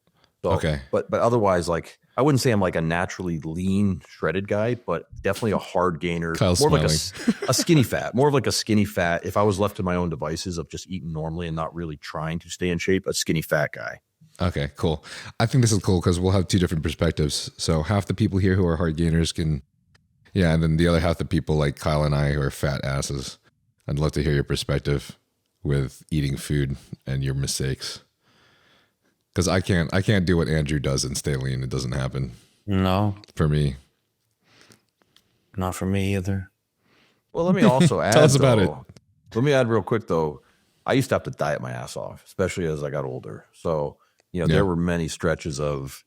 S2: So, but otherwise, like I wouldn't say I'm like a naturally lean, shredded guy, but definitely a hard gainer.
S1: Kyle's
S2: more like a skinny fat, more of like a skinny fat. If I was left to my own devices of just eating normally and not really trying to stay in shape, a skinny fat guy.
S1: Okay, cool. I think this is cool because we'll have two different perspectives. So half the people here who are hard gainers and then the other half the people like Kyle and I who are fat asses. I'd love to hear your perspective with eating food and your mistakes. Because I can't do what Andrew does and stay lean. It doesn't happen.
S5: No,
S1: for me.
S5: Not for me either.
S2: Well, let me also add.
S1: Tell us about it.
S2: Let me add real quick though. I used to have to diet my ass off, especially as I got older. So, there were many stretches of,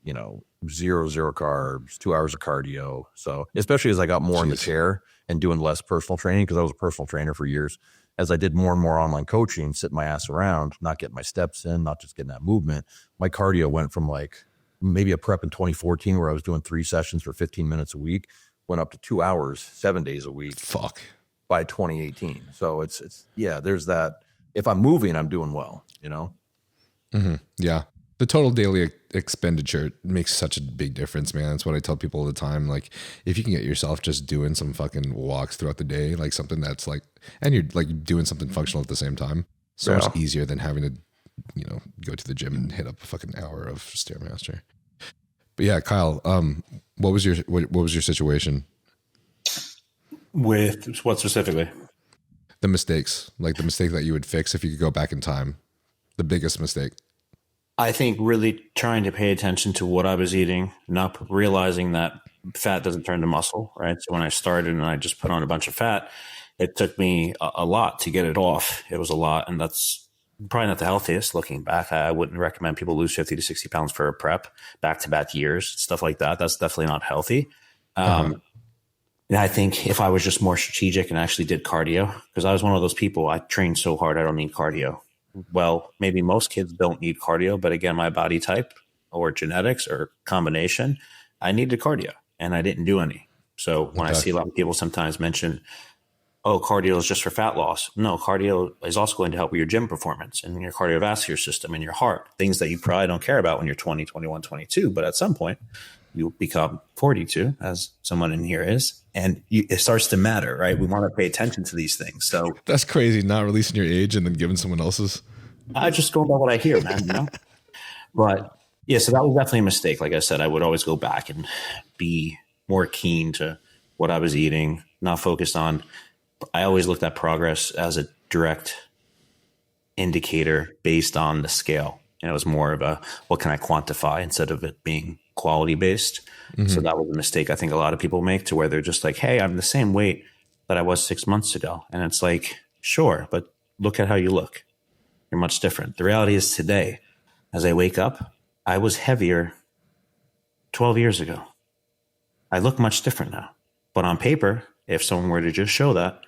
S2: zero carbs, 2 hours of cardio. So, especially as I got more in the chair and doing less personal training, because I was a personal trainer for years. As I did more and more online coaching, sitting my ass around, not getting my steps in, not just getting that movement, my cardio went from like maybe a prep in 2014 where I was doing 3 sessions for 15 minutes a week, went up to 2 hours, 7 days a week.
S1: Fuck.
S2: By 2018. So it's there's that. If I'm moving, I'm doing well,
S1: Mm-hmm. Yeah. The total daily expenditure makes such a big difference, man. That's what I tell people all the time. Like, if you can get yourself just doing some fucking walks throughout the day, like something that's like, and you're like doing something functional at the same time, so much easier than having to, go to the gym and hit up a fucking hour of Stairmaster. But yeah, Kyle, what was your situation?
S5: With what specifically?
S1: The mistakes, like the mistake that you would fix if you could go back in time. The biggest mistake.
S5: I think really trying to pay attention to what I was eating, not realizing that fat doesn't turn to muscle, right? So when I started and I just put on a bunch of fat, it took me a lot to get it off. It was a lot. And that's probably not the healthiest looking back. I wouldn't recommend people lose 50 to 60 pounds for a prep, back-to-back years, stuff like that. That's definitely not healthy. And I think if I was just more strategic and actually did cardio, because I was one of those people, I trained so hard, I don't need cardio. Well, maybe most kids don't need cardio, but again, my body type or genetics or combination, I needed cardio and I didn't do any. So when I see a lot of people sometimes mention, oh, cardio is just for fat loss. No, cardio is also going to help with your gym performance and your cardiovascular system and your heart, things that you probably don't care about when you're 20, 21, 22. But at some point, you become 42, as someone in here is, and it starts to matter, right? We want to pay attention to these things. So
S1: that's crazy, not releasing your age and then giving someone else's.
S5: I just go by what I hear, man. But yeah, so that was definitely a mistake. Like I said, I would always go back and be more keen to what I was eating, not focused on. I always looked at progress as a direct indicator based on the scale. And it was more of a, what can I quantify instead of it being quality based. Mm-hmm. So that was a mistake I think a lot of people make, to where they're just like, hey, I'm the same weight that I was 6 months ago. And it's like, sure, but look at how you look. You're much different. The reality is today, as I wake up, I was heavier 12 years ago. I look much different now. But on paper, if someone were to just show that,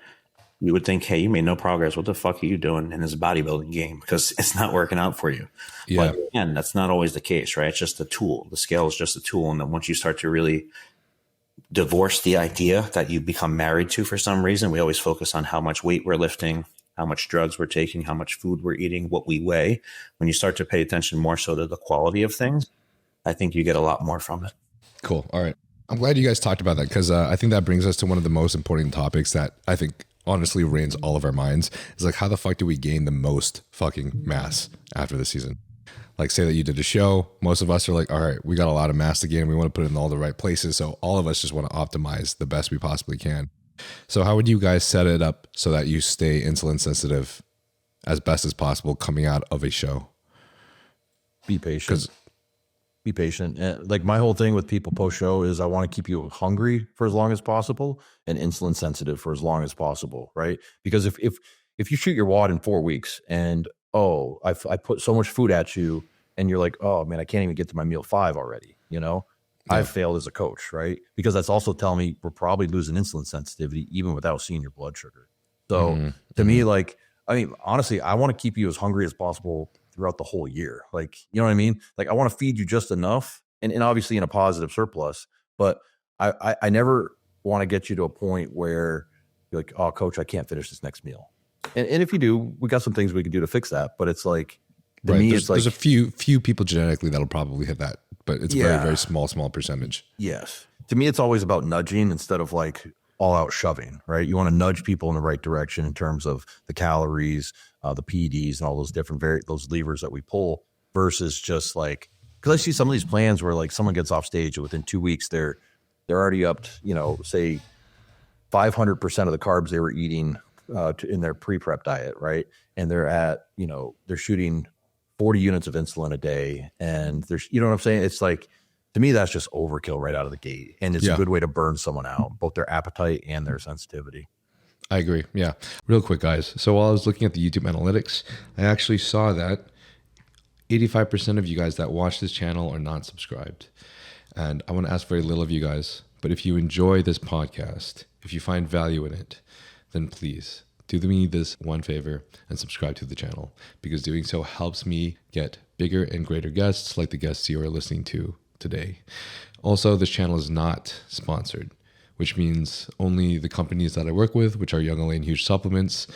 S5: you would think, hey, you made no progress. What the fuck are you doing in this bodybuilding game? Because it's not working out for you. Yeah. But again, that's not always the case, right? It's just a tool. The scale is just a tool. And then once you start to really divorce the idea that you become married to for some reason, we always focus on how much weight we're lifting, how much drugs we're taking, how much food we're eating, what we weigh. When you start to pay attention more so to the quality of things, I think you get a lot more from it.
S1: Cool. All right. I'm glad you guys talked about that, because I think that brings us to one of the most important topics that I think honestly reigns all of our minds. Is like, how the fuck do we gain the most fucking mass after the season? Like, say that you did a show, most of us are like, all right, we got a lot of mass to gain, we want to put it in all the right places, so all of us just want to optimize the best we possibly can. So how would you guys set it up so that you stay insulin sensitive as best as possible coming out of a show?
S2: Be patient. Be patient. Like, my whole thing with people post show is I want to keep you hungry for as long as possible and insulin sensitive for as long as possible, right? Because if you shoot your wad in 4 weeks and I put so much food at you and you're like, oh man, I can't even get to my meal 5 already, Yeah. I've failed as a coach, right? Because that's also telling me we're probably losing insulin sensitivity even without seeing your blood sugar. So to me, like, I mean, honestly, I want to keep you as hungry as possible throughout the whole year. Like, you know what I mean? Like, I want to feed you just enough and obviously in a positive surplus, but I never want to get you to a point where you're like, oh, coach, I can't finish this next meal. And if you do, we got some things we can do to fix that. But it's like, to me, it's like,
S1: there's a few people genetically that'll probably hit that, but it's a very, very small percentage.
S2: Yes. To me, it's always about nudging instead of like all out shoving, right? You want to nudge people in the right direction in terms of the calories, the PEDs, and all those different those levers that we pull, versus just like, because I see some of these plans where like someone gets off stage and within 2 weeks they're already up to, say 500% of the carbs they were eating in their pre-prep diet, right? And they're at, they're shooting 40 units of insulin a day. And there's, you know what I'm saying? It's like, to me, that's just overkill right out of the gate. And it's a good way to burn someone out, both their appetite and their sensitivity.
S1: I agree. Yeah. Real quick, guys. So while I was looking at the YouTube analytics, I actually saw that 85% of you guys that watch this channel are not subscribed. And I want to ask very little of you guys, but if you enjoy this podcast, if you find value in it, then please do me this one favor and subscribe to the channel, because doing so helps me get bigger and greater guests like the guests you are listening to today. Also, this channel is not sponsored, which means only the companies that I work with, which are Young LA and Huge Supplements,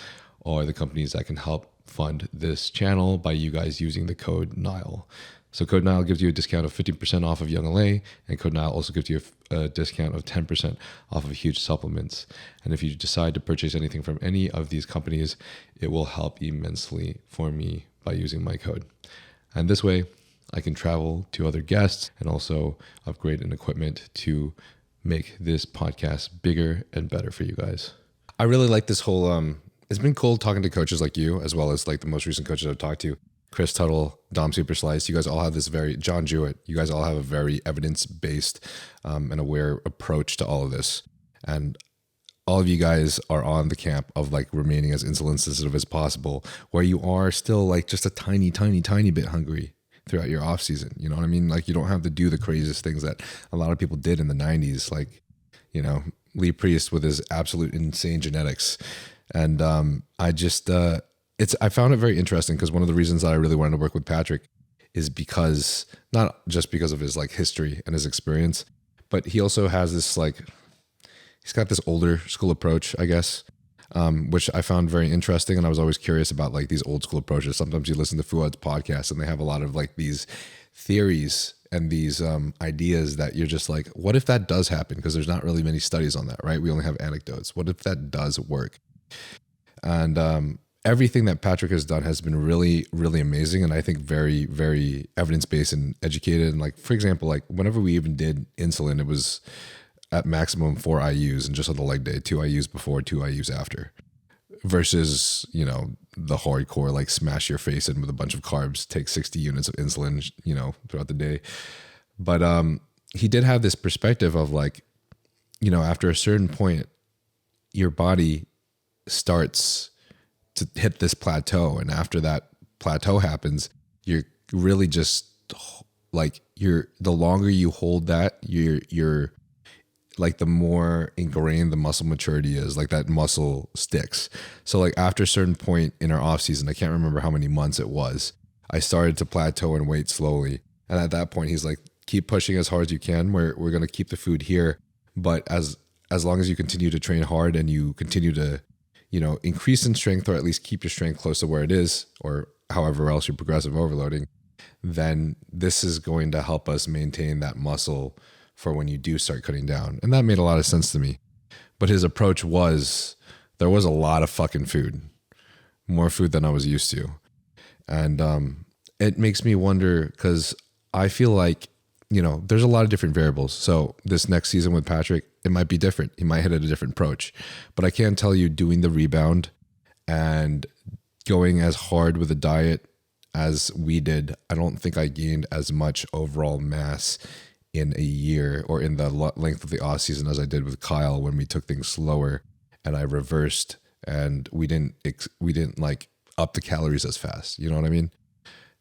S1: are the companies that can help fund this channel by you guys using the code NILE. So code NILE gives you a discount of 15% off of Young LA, and code NILE also gives you a discount of 10% off of Huge Supplements. And if you decide to purchase anything from any of these companies, it will help immensely for me by using my code. And this way, I can travel to other guests and also upgrade in equipment to make this podcast bigger and better for you guys. I really like this whole, it's been cool talking to coaches like you, as well as like the most recent coaches I've talked to. Chris Tuttle, Dom Superslice, you guys all have this John Jewett, you guys all have a very evidence-based and aware approach to all of this. And all of you guys are on the camp of like remaining as insulin sensitive as possible, where you are still like just a tiny bit hungry throughout your off season. You know what I mean? Like you don't have to do the craziest things that a lot of people did in the 90s. Like, you know, Lee Priest with his absolute insane genetics. And I found it very interesting because one of the reasons that I really wanted to work with Patrick is because, not just because of his like history and his experience, but he also has this like, he's got this older school approach, I guess, which I found very interesting. And I was always curious about like these old school approaches. Sometimes you listen to Fuad's podcast and they have a lot of like these theories and these ideas that you're just like, what if that does happen? Because there's not really many studies on that, right? We only have anecdotes. What if that does work? And everything that Patrick has done has been really, really amazing. And I think very, very evidence-based and educated. And like, for example, like whenever we even did insulin, it was at maximum 4 IUs and just on the leg day, 2 IUs before, 2 IUs after, versus, you know, the hardcore, like smash your face in with a bunch of carbs, take 60 units of insulin, you know, throughout the day. But he did have this perspective of like, you know, after a certain point, your body starts to hit this plateau. And after that plateau happens, you're really just like, the longer you hold that, you're like the more ingrained the muscle maturity is, like that muscle sticks. So like after a certain point in our off season, I can't remember how many months it was, I started to plateau and weight slowly. And at that point, he's like, keep pushing as hard as you can. We're going to keep the food here. But as long as you continue to train hard and you continue to, you know, increase in strength, or at least keep your strength close to where it is, or however else you're progressive overloading, then this is going to help us maintain that muscle for when you do start cutting down. And that made a lot of sense to me. But his approach was, there was a lot of fucking food, more food than I was used to. And it makes me wonder, because I feel like, you know, there's a lot of different variables. So this next season with Patrick, it might be different. He might hit at a different approach. But I can tell you, doing the rebound and going as hard with a diet as we did, I don't think I gained as much overall mass in a year or in the length of the off season as I did with Kyle when we took things slower and I reversed and we didn't like up the calories as fast. You know what I mean?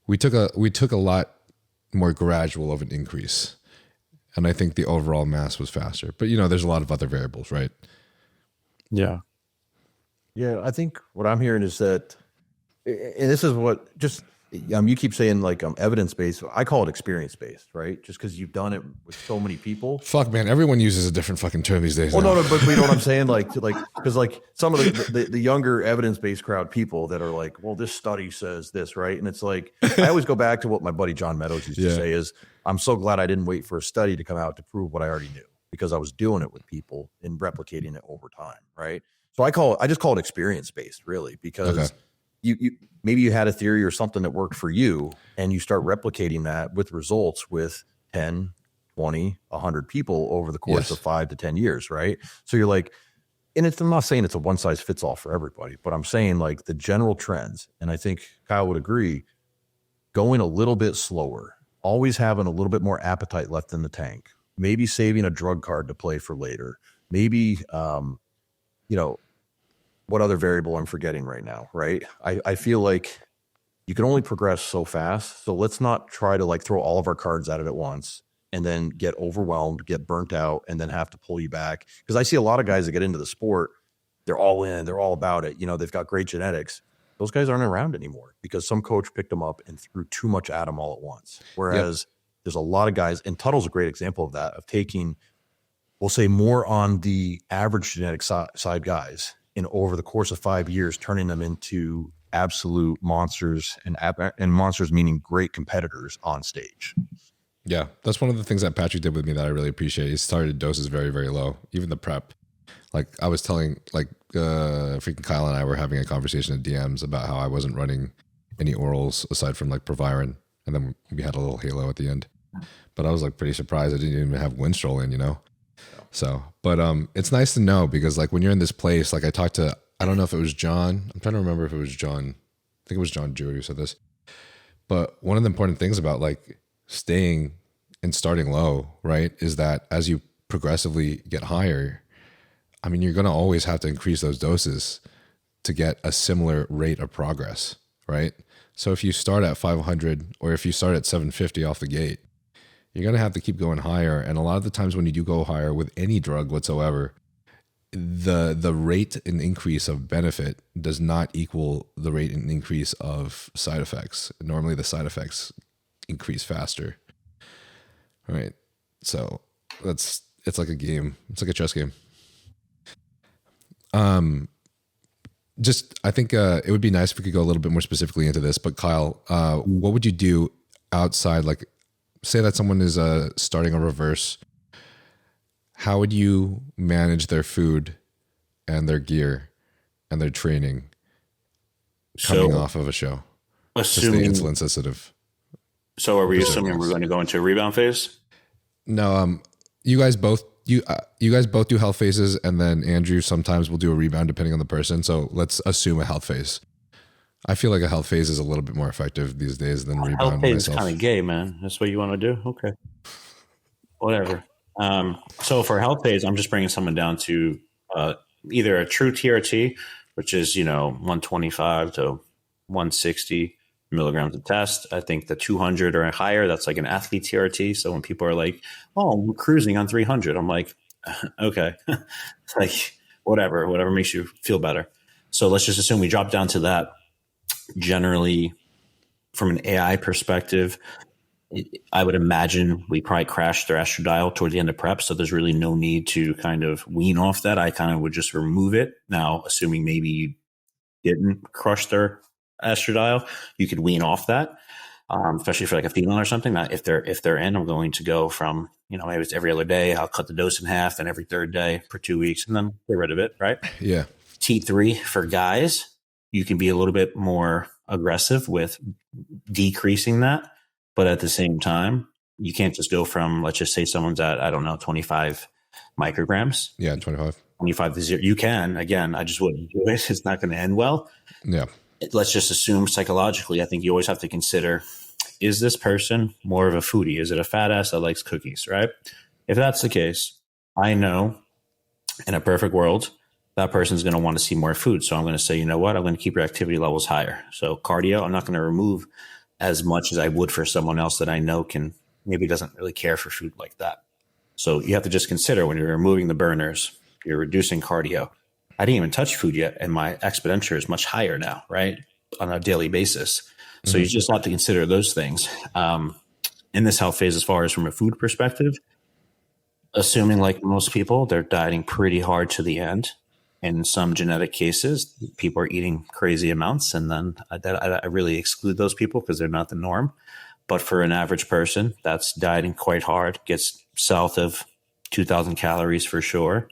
S1: We took a lot more gradual of an increase. And I think the overall mass was faster. But, you know, there's a lot of other variables, right?
S2: Yeah. Yeah, I think what I'm hearing is that, and this is what just, you keep saying like evidence-based. I call it experience-based, right? Just because you've done it with so many people.
S1: Fuck, man. Everyone uses a different fucking term these days.
S2: Well, no, but you know what I'm saying? Like, because like some of the younger evidence-based crowd people that are like, well, this study says this, right? And it's like, I always go back to what my buddy John Meadows used to say is, I'm so glad I didn't wait for a study to come out to prove what I already knew, because I was doing it with people and replicating it over time, right? So I just call it experience-based, really, because you maybe you had a theory or something that worked for you, and you start replicating that with results with 10, 20, 100 people over the course of 5 to 10 years, right? So you're like, and I'm not saying it's a one size fits all for everybody, but I'm saying like the general trends, and I think Kyle would agree, going a little bit slower, always having a little bit more appetite left in the tank, maybe saving a drug card to play for later, maybe, what other variable I'm forgetting right now, right? I feel like you can only progress so fast. So let's not try to like throw all of our cards at it at once and then get overwhelmed, get burnt out, and then have to pull you back. Because I see a lot of guys that get into the sport, they're all in, they're all about it. They've got great genetics. Those guys aren't around anymore because some coach picked them up and threw too much at them all at once. Whereas there's a lot of guys, and Tuttle's a great example of that, of taking, we'll say, more on the average genetic side guys, and over the course of 5 years, turning them into absolute monsters, and monsters meaning great competitors on stage.
S1: Yeah, that's one of the things that Patrick did with me that I really appreciate. He started doses very, very low, even the prep. Like I was telling, freaking Kyle and I were having a conversation in DMs about how I wasn't running any orals aside from like Proviron, and then we had a little halo at the end. But I was like pretty surprised I didn't even have Winstrol in, So, but it's nice to know, because like when you're in this place, like I talked to, I don't know if it was John. I'm trying to remember if it was John. I think it was John Jewett who said this. But one of the important things about like staying and starting low, right, is that as you progressively get higher, I mean, you're going to always have to increase those doses to get a similar rate of progress, right? So if you start at 500 or if you start at 750 off the gate, you're going to have to keep going higher. And a lot of the times when you do go higher with any drug whatsoever, the rate and increase of benefit does not equal the rate and increase of side effects. Normally the side effects increase faster. All right. So it's like a game. It's like a chess game. I think it would be nice if we could go a little bit more specifically into this, but Kyle, what would you do outside, like say that someone is starting a reverse, how would you manage their food and their gear and their training coming off of a show?
S5: Assuming
S1: to stay insulin sensitive.
S5: So are we assuming we're going to go into a rebound phase?
S1: No, you guys both do health phases, and then Andrew sometimes will do a rebound depending on the person. So let's assume a health phase. I feel like a health phase is a little bit more effective these days than rebound.
S5: Health phase is kind of gay, man. That's what you want to do? Okay. Whatever. So for health phase, I'm just bringing someone down to either a true TRT, which is, 125 to 160 milligrams of test. I think the 200 or higher, that's like an athlete TRT. So when people are like, oh, I'm cruising on 300, I'm like, okay, like whatever makes you feel better. So let's just assume we drop down to that. Generally, from an AI perspective, I would imagine we probably crash their estradiol toward the end of prep. So there's really no need to kind of wean off that. I kind of would just remove it. Now, assuming maybe you didn't crush their estradiol, you could wean off that, especially for like a female or something. That if they're in, I'm going to go from, maybe it's every other day. I'll cut the dose in half, and every third day for 2 weeks, and then get rid of it. Right.
S1: Yeah.
S5: T3 for guys, you can be a little bit more aggressive with decreasing that. But at the same time, you can't just go from, let's just say someone's at, 25 micrograms.
S1: Yeah, 25
S5: to 0. You can, again, I just wouldn't do it. It's not going to end well.
S1: Yeah.
S5: Let's just assume psychologically, I think you always have to consider, is this person more of a foodie? Is it a fat ass that likes cookies, right? If that's the case, I know in a perfect world, that person's going to want to see more food. So I'm going to say, you know what? I'm going to keep your activity levels higher. So cardio, I'm not going to remove as much as I would for someone else that I know maybe doesn't really care for food like that. So you have to just consider when you're removing the burners, you're reducing cardio. I didn't even touch food yet, and my exponential is much higher now, right? On a daily basis. So you just have to consider those things. In this health phase, as far as from a food perspective, assuming like most people, they're dieting pretty hard to the end. In some genetic cases, people are eating crazy amounts, and then I really exclude those people because they're not the norm. But for an average person that's dieting quite hard, gets south of 2,000 calories for sure,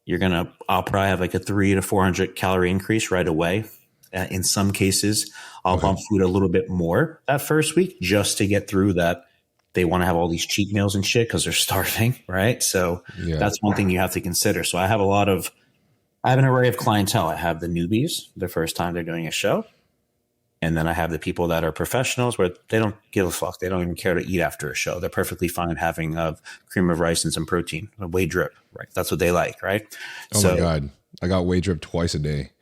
S5: I'll probably have like a 300 to 400 calorie increase right away. In some cases, I'll bump food a little bit more that first week just to get through that. They want to have all these cheat meals and shit because they're starving, right? So that's one thing you have to consider. So I have an array of clientele. I have the newbies, the first time they're doing a show. And then I have the people that are professionals where they don't give a fuck. They don't even care to eat after a show. They're perfectly fine having a cream of rice and some protein, a whey drip, right? That's what they like, right?
S1: Oh my God. I got whey drip twice a day.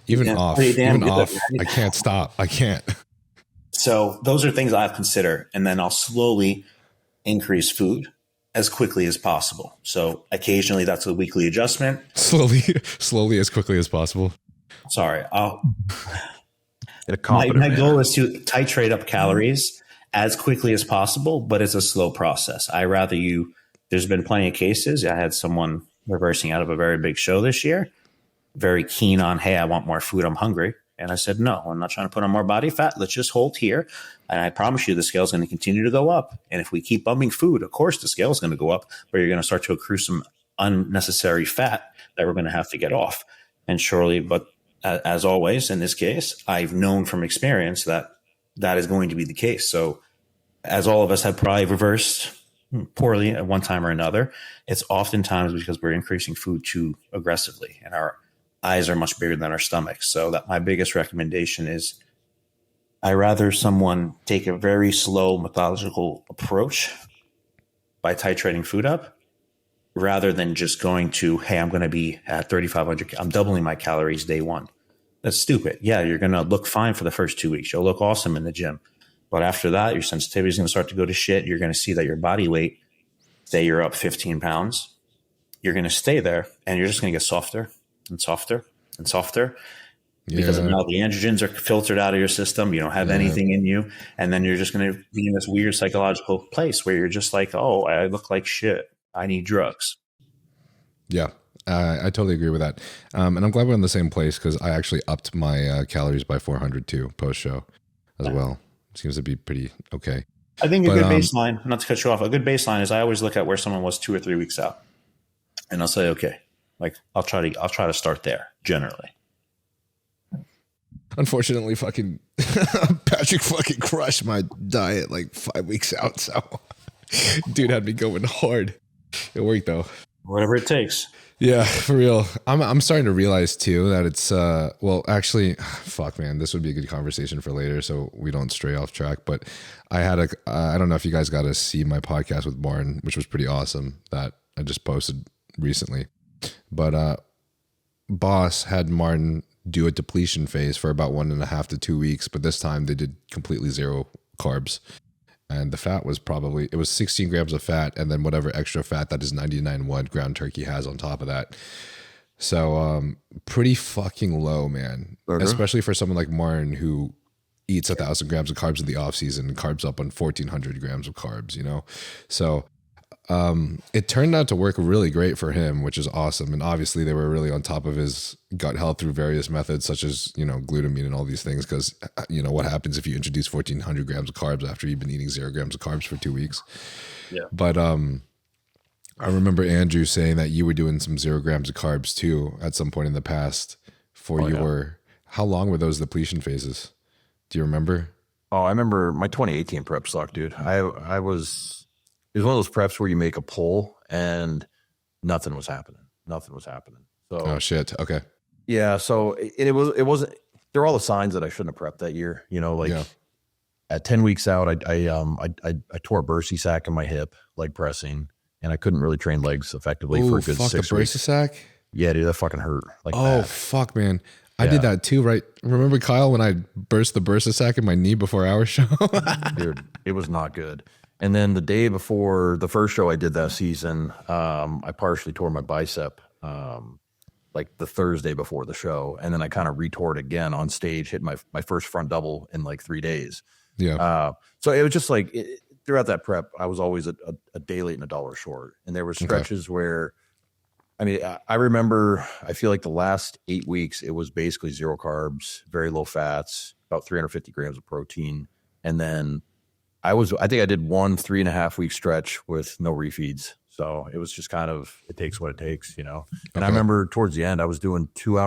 S1: Even off. I can't stop. I can't.
S5: So those are things I consider. And then I'll slowly increase food as quickly as possible. So occasionally that's a weekly adjustment.
S1: Slowly as quickly as possible.
S5: Sorry. My goal is to titrate up calories as quickly as possible, but it's a slow process. There's been plenty of cases. I had someone reversing out of a very big show this year, very keen on, hey, I want more food. I'm hungry. And I said, no, I'm not trying to put on more body fat. Let's just hold here. And I promise you the scale is going to continue to go up. And if we keep bumping food, of course, the scale is going to go up, but you're going to start to accrue some unnecessary fat that we're going to have to get off. And surely, but as always, in this case, I've known from experience that is going to be the case. So as all of us have probably reversed poorly at one time or another, it's oftentimes because we're increasing food too aggressively and our eyes are much bigger than our stomachs. So that my biggest recommendation is I rather someone take a very slow methodical approach by titrating food up rather than just going to, hey, I'm going to be at 3,500. I'm doubling my calories day one. That's stupid. Yeah, you're going to look fine for the first 2 weeks. You'll look awesome in the gym. But after that, your sensitivity is going to start to go to shit. You're going to see that your body weight, say you're up 15 pounds, you're going to stay there and you're just going to get softer and softer and softer because now the androgens are filtered out of your system. You don't have anything in you. And then you're just going to be in this weird psychological place where you're just like, oh, I look like shit. I need drugs.
S1: Yeah, I totally agree with that. And I'm glad we're in the same place because I actually upped my calories by 400 too post-show as well. Seems to be pretty okay.
S5: I think a good baseline, not to cut you off, a good baseline is I always look at where someone was 2 or 3 weeks out. And I'll say, okay, like I'll try to start there generally.
S1: Unfortunately, fucking Patrick fucking crushed my diet like 5 weeks out. So dude had me going hard. It worked though.
S5: Whatever it takes.
S1: Yeah, for real. I'm starting to realize too that it's well, actually, fuck man, this would be a good conversation for later so we don't stray off track. But I had I don't know if you guys got to see my podcast with Martin, which was pretty awesome that I just posted recently. But Boss had Martin do a depletion phase for about 1.5 to 2 weeks, but this time they did completely zero carbs. And the fat was it was 16 grams of fat and then whatever extra fat that is 99.1 ground turkey has on top of that. So pretty fucking low, man. Especially for someone like Martin who eats 1,000 grams of carbs in the off season and carbs up on 1,400 grams of carbs, you know? So it turned out to work really great for him, which is awesome. And obviously they were really on top of his gut health through various methods, such as, you know, glutamine and all these things. Cause you know, what happens if you introduce 1,400 grams of carbs after you've been eating 0 grams of carbs for 2 weeks? Yeah. But, I remember Andrew saying that you were doing some 0 grams of carbs too, at some point in the past how long were those depletion phases? Do you remember?
S2: Oh, I remember my 2018 prep sucked, dude. It was one of those preps where you make a poll and nothing was happening. So,
S1: oh shit. Okay.
S2: Yeah. So it wasn't, there are all the signs that I shouldn't have prepped that year, you know, like at 10 weeks out, I tore a bursa sac in my hip, leg pressing, and I couldn't really train legs effectively for a good 6 weeks.
S1: The bursa sac?
S2: Yeah, dude, that fucking hurt. Like,
S1: oh, fuck, man. I did that too, right? Remember, Kyle, when I burst the bursa sac in my knee before our show?
S2: Dude, it was not good. And then the day before the first show I did that season, I partially tore my bicep like the Thursday before the show. And then I kind of retore it again on stage, hit my first front double in like 3 days.
S1: Yeah.
S2: So it was just like throughout that prep, I was always a day late and $1 short. And there were stretches where, I mean, I remember, I feel like the last 8 weeks, it was basically 0 carbs, very low fats, about 350 grams of protein. And then I think I did 1 3.5 week stretch with no refeeds. So it was just kind of, it takes what it takes, you know? And I remember towards the end, I was doing 2.5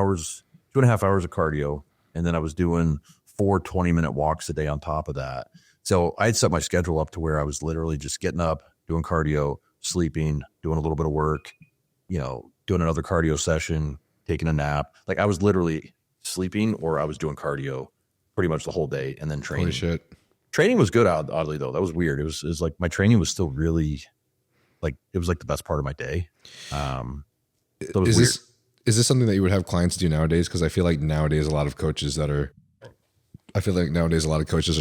S2: hours of cardio. And then I was doing 4 20-minute walks a day on top of that. So I had set my schedule up to where I was literally just getting up, doing cardio, sleeping, doing a little bit of work, you know, doing another cardio session, taking a nap. Like I was literally sleeping or I was doing cardio pretty much the whole day, and then training.
S1: Holy shit.
S2: Training was good, oddly though. That was weird. It was like my training was still really like, it was like the best part of my day. So it was weird.
S1: Is this something that you would have clients do nowadays? Because I feel like nowadays a lot of coaches are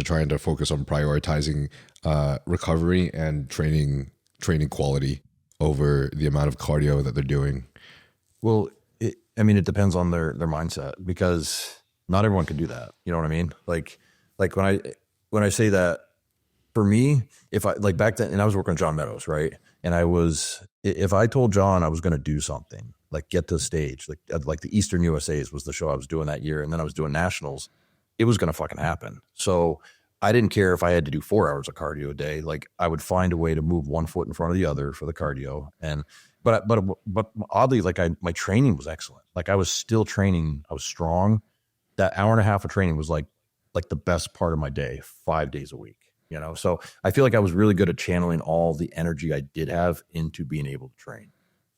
S1: trying to focus on prioritizing recovery and training quality over the amount of cardio that they're doing.
S2: Well, it depends on their mindset, because not everyone can do that. You know what I mean? Like when I say that, for me, if I like back then, and I was working with John Meadows, right? And if I told John I was going to do something, like get to the stage, like the Eastern USAs was the show I was doing that year, and then I was doing nationals, it was going to fucking happen. So I didn't care if I had to do 4 hours of cardio a day. Like I would find a way to move one foot in front of the other for the cardio. But oddly, like my training was excellent. Like I was still training. I was strong. That hour and a half of training was like the best part of my day, 5 days a week, you know? So I feel like I was really good at channeling all the energy I did have into being able to train.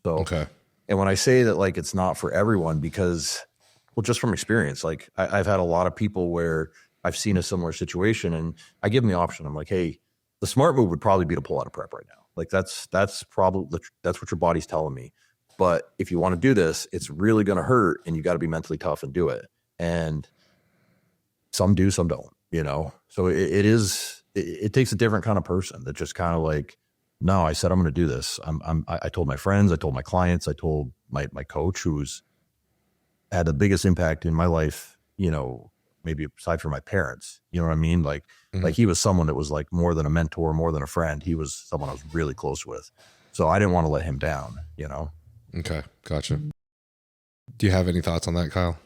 S2: So,
S1: okay.
S2: And when I say that, like, it's not for everyone, because, well, just from experience, like I've had a lot of people where I've seen a similar situation, and I give them the option. I'm like, hey, the smart move would probably be to pull out of prep right now. Like that's probably, that's what your body's telling me. But if you want to do this, it's really going to hurt, and you got to be mentally tough and do it. And some do, some don't, you know? So it takes a different kind of person that just kind of like, no, I said, I'm going to do this. I told my friends, I told my clients, I told my coach, who's had the biggest impact in my life, you know, maybe aside from my parents, you know what I mean? Like, like he was someone that was like more than a mentor, more than a friend. He was someone I was really close with. So I didn't want to let him down, you know?
S1: Okay. Gotcha. Do you have any thoughts on that, Kyle?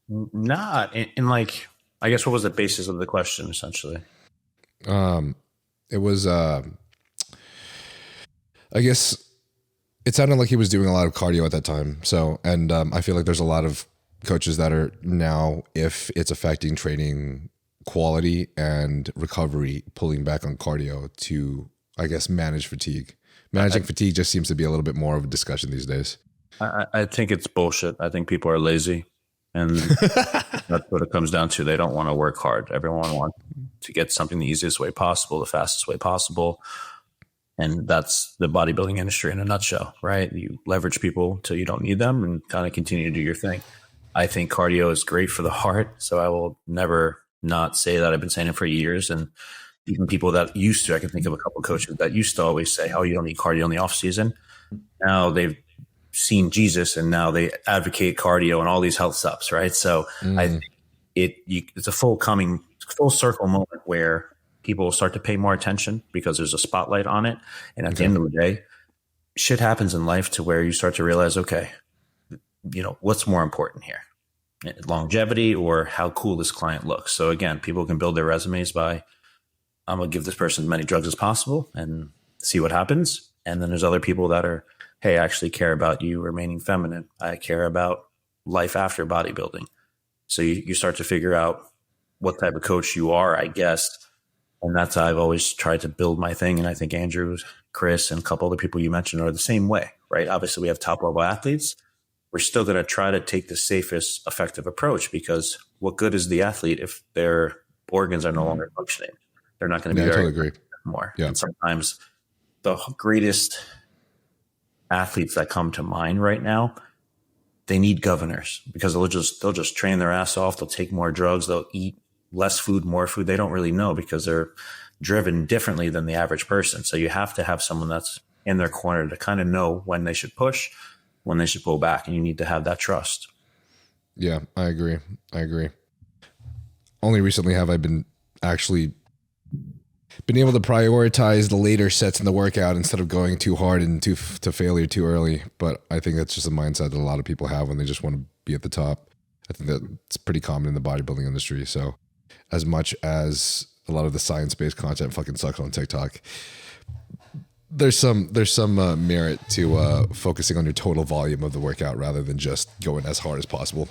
S5: Nah. And like, I guess what was the basis of the question essentially?
S1: It was, I guess it sounded like he was doing a lot of cardio at that time. So, and I feel like there's a lot of coaches that are now, if it's affecting training quality and recovery, pulling back on cardio to, I guess, manage fatigue. Managing fatigue just seems to be a little bit more of a discussion these days.
S5: I think it's bullshit. I think people are lazy, and that's what it comes down to. They don't want to work hard. Everyone wants to get something the easiest way possible, the fastest way possible. And that's the bodybuilding industry in a nutshell, right? You leverage people till you don't need them and kind of continue to do your thing. I think cardio is great for the heart, so I will never not say that. I've been saying it for years. And even people that used to, I can think of a couple of coaches that used to always say, oh, you don't need cardio in the off season. Now they've seen Jesus, and now they advocate cardio and all these health stuffs, right? So I think it's a full circle moment where people will start to pay more attention because there's a spotlight on it. And at the end of the day, shit happens in life to where you start to realize, okay, you know, what's more important here? Longevity or how cool this client looks. So again, people can build their resumes by, I'm going to give this person as many drugs as possible and see what happens. And then there's other people that are, hey, I actually care about you remaining feminine. I care about life after bodybuilding. So you start to figure out what type of coach you are, I guess. And that's how I've always tried to build my thing. And I think Andrew, Chris, and a couple other people you mentioned are the same way, right? Obviously, we have top level athletes. We're still going to try to take the safest, effective approach, because what good is the athlete if their organs are no longer functioning? They're not going to be very
S1: totally agree.
S5: More.
S1: Yeah.
S5: And sometimes the greatest athletes that come to mind right now, they need governors, because they'll just train their ass off. They'll take more drugs. They'll eat less food, more food. They don't really know, because they're driven differently than the average person. So you have to have someone that's in their corner to kind of know when they should push, when they should pull back, and you need to have that trust.
S1: Yeah, I agree. Only recently have I been able to prioritize the later sets in the workout instead of going too hard and to failure too early. But I think that's just a mindset that a lot of people have when they just want to be at the top. I think that it's pretty common in the bodybuilding industry. So as much as a lot of the science-based content fucking sucks on TikTok, there's some merit to focusing on your total volume of the workout rather than just going as hard as possible.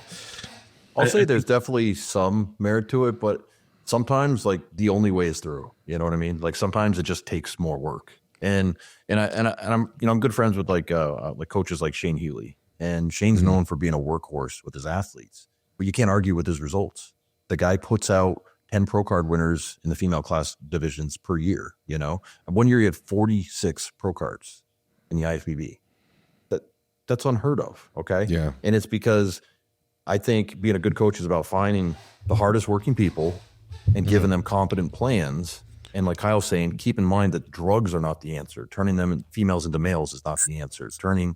S2: I'll say there's definitely some merit to it, but sometimes like the only way is through. You know what I mean? Like sometimes it just takes more work. And I'm good friends with like coaches like Shane Healy, and Shane's known for being a workhorse with his athletes. but you can't argue with his results. The guy puts out 10 pro card winners in the female class divisions per year. You know, and one year he had 46 pro cards in the IFBB. That's unheard of. Okay.
S1: Yeah.
S2: And it's because I think being a good coach is about finding the hardest working people and giving them competent plans. And like Kyle's saying, keep in mind that drugs are not the answer. Turning them females into males is not the answer. Turning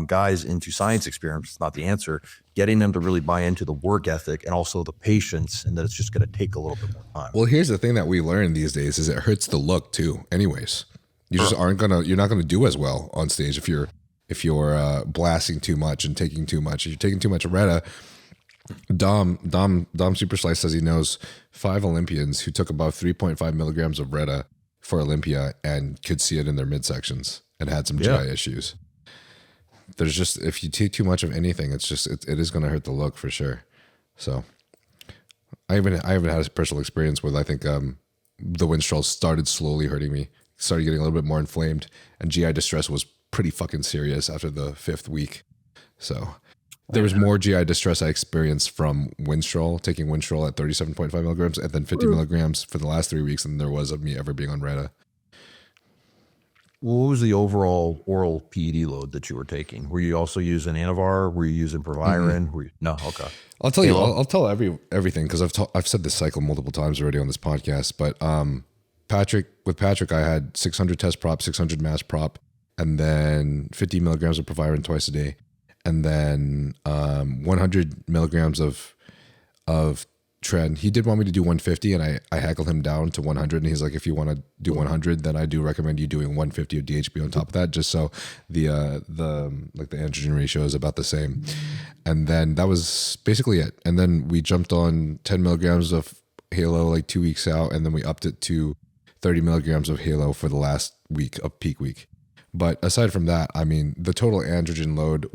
S2: guys into science experiments is not the answer. Getting them to really buy into the work ethic and also the patience, and that it's just going to take a little bit more time.
S1: Well, here's the thing that we learn these days is it hurts the look too. Anyways, you just you're not going to do as well on stage if you're blasting too much and taking too much. If you're taking too much Retta, Dom Super Slice says he knows 5 Olympians who took about 3.5 milligrams of Retta for Olympia and could see it in their midsections and had some GI issues. There's just, if you take too much of anything, it's just, it is going to hurt the look for sure. So I haven't had a personal experience with, I think, the Winstrol started slowly hurting me, started getting a little bit more inflamed, and GI distress was pretty fucking serious after the 5th week. So there was more GI distress I experienced from Winstrol, taking Winstrol at 37.5 milligrams and then 50 milligrams for the last 3 weeks than there was of me ever being on Retta.
S2: What was the overall oral PED load that you were taking? Were you also using Anavar? Were you using Proviron? No, okay.
S1: I'll tell you. I'll tell everything because I've said this cycle multiple times already on this podcast. But with Patrick, I had 600 test prop, 600 mass prop, and then 50 milligrams of Proviron twice a day, and then 100 milligrams of Tren. He did want me to do 150, and I haggled him down to 100. And he's like, if you want to do 100, then I do recommend you doing 150 of DHB on top of that, just so the androgen ratio is about the same. And then that was basically it. And then we jumped on 10 milligrams of Halo like 2 weeks out, and then we upped it to 30 milligrams of Halo for the last week of peak week. But aside from that, I mean, the total androgen load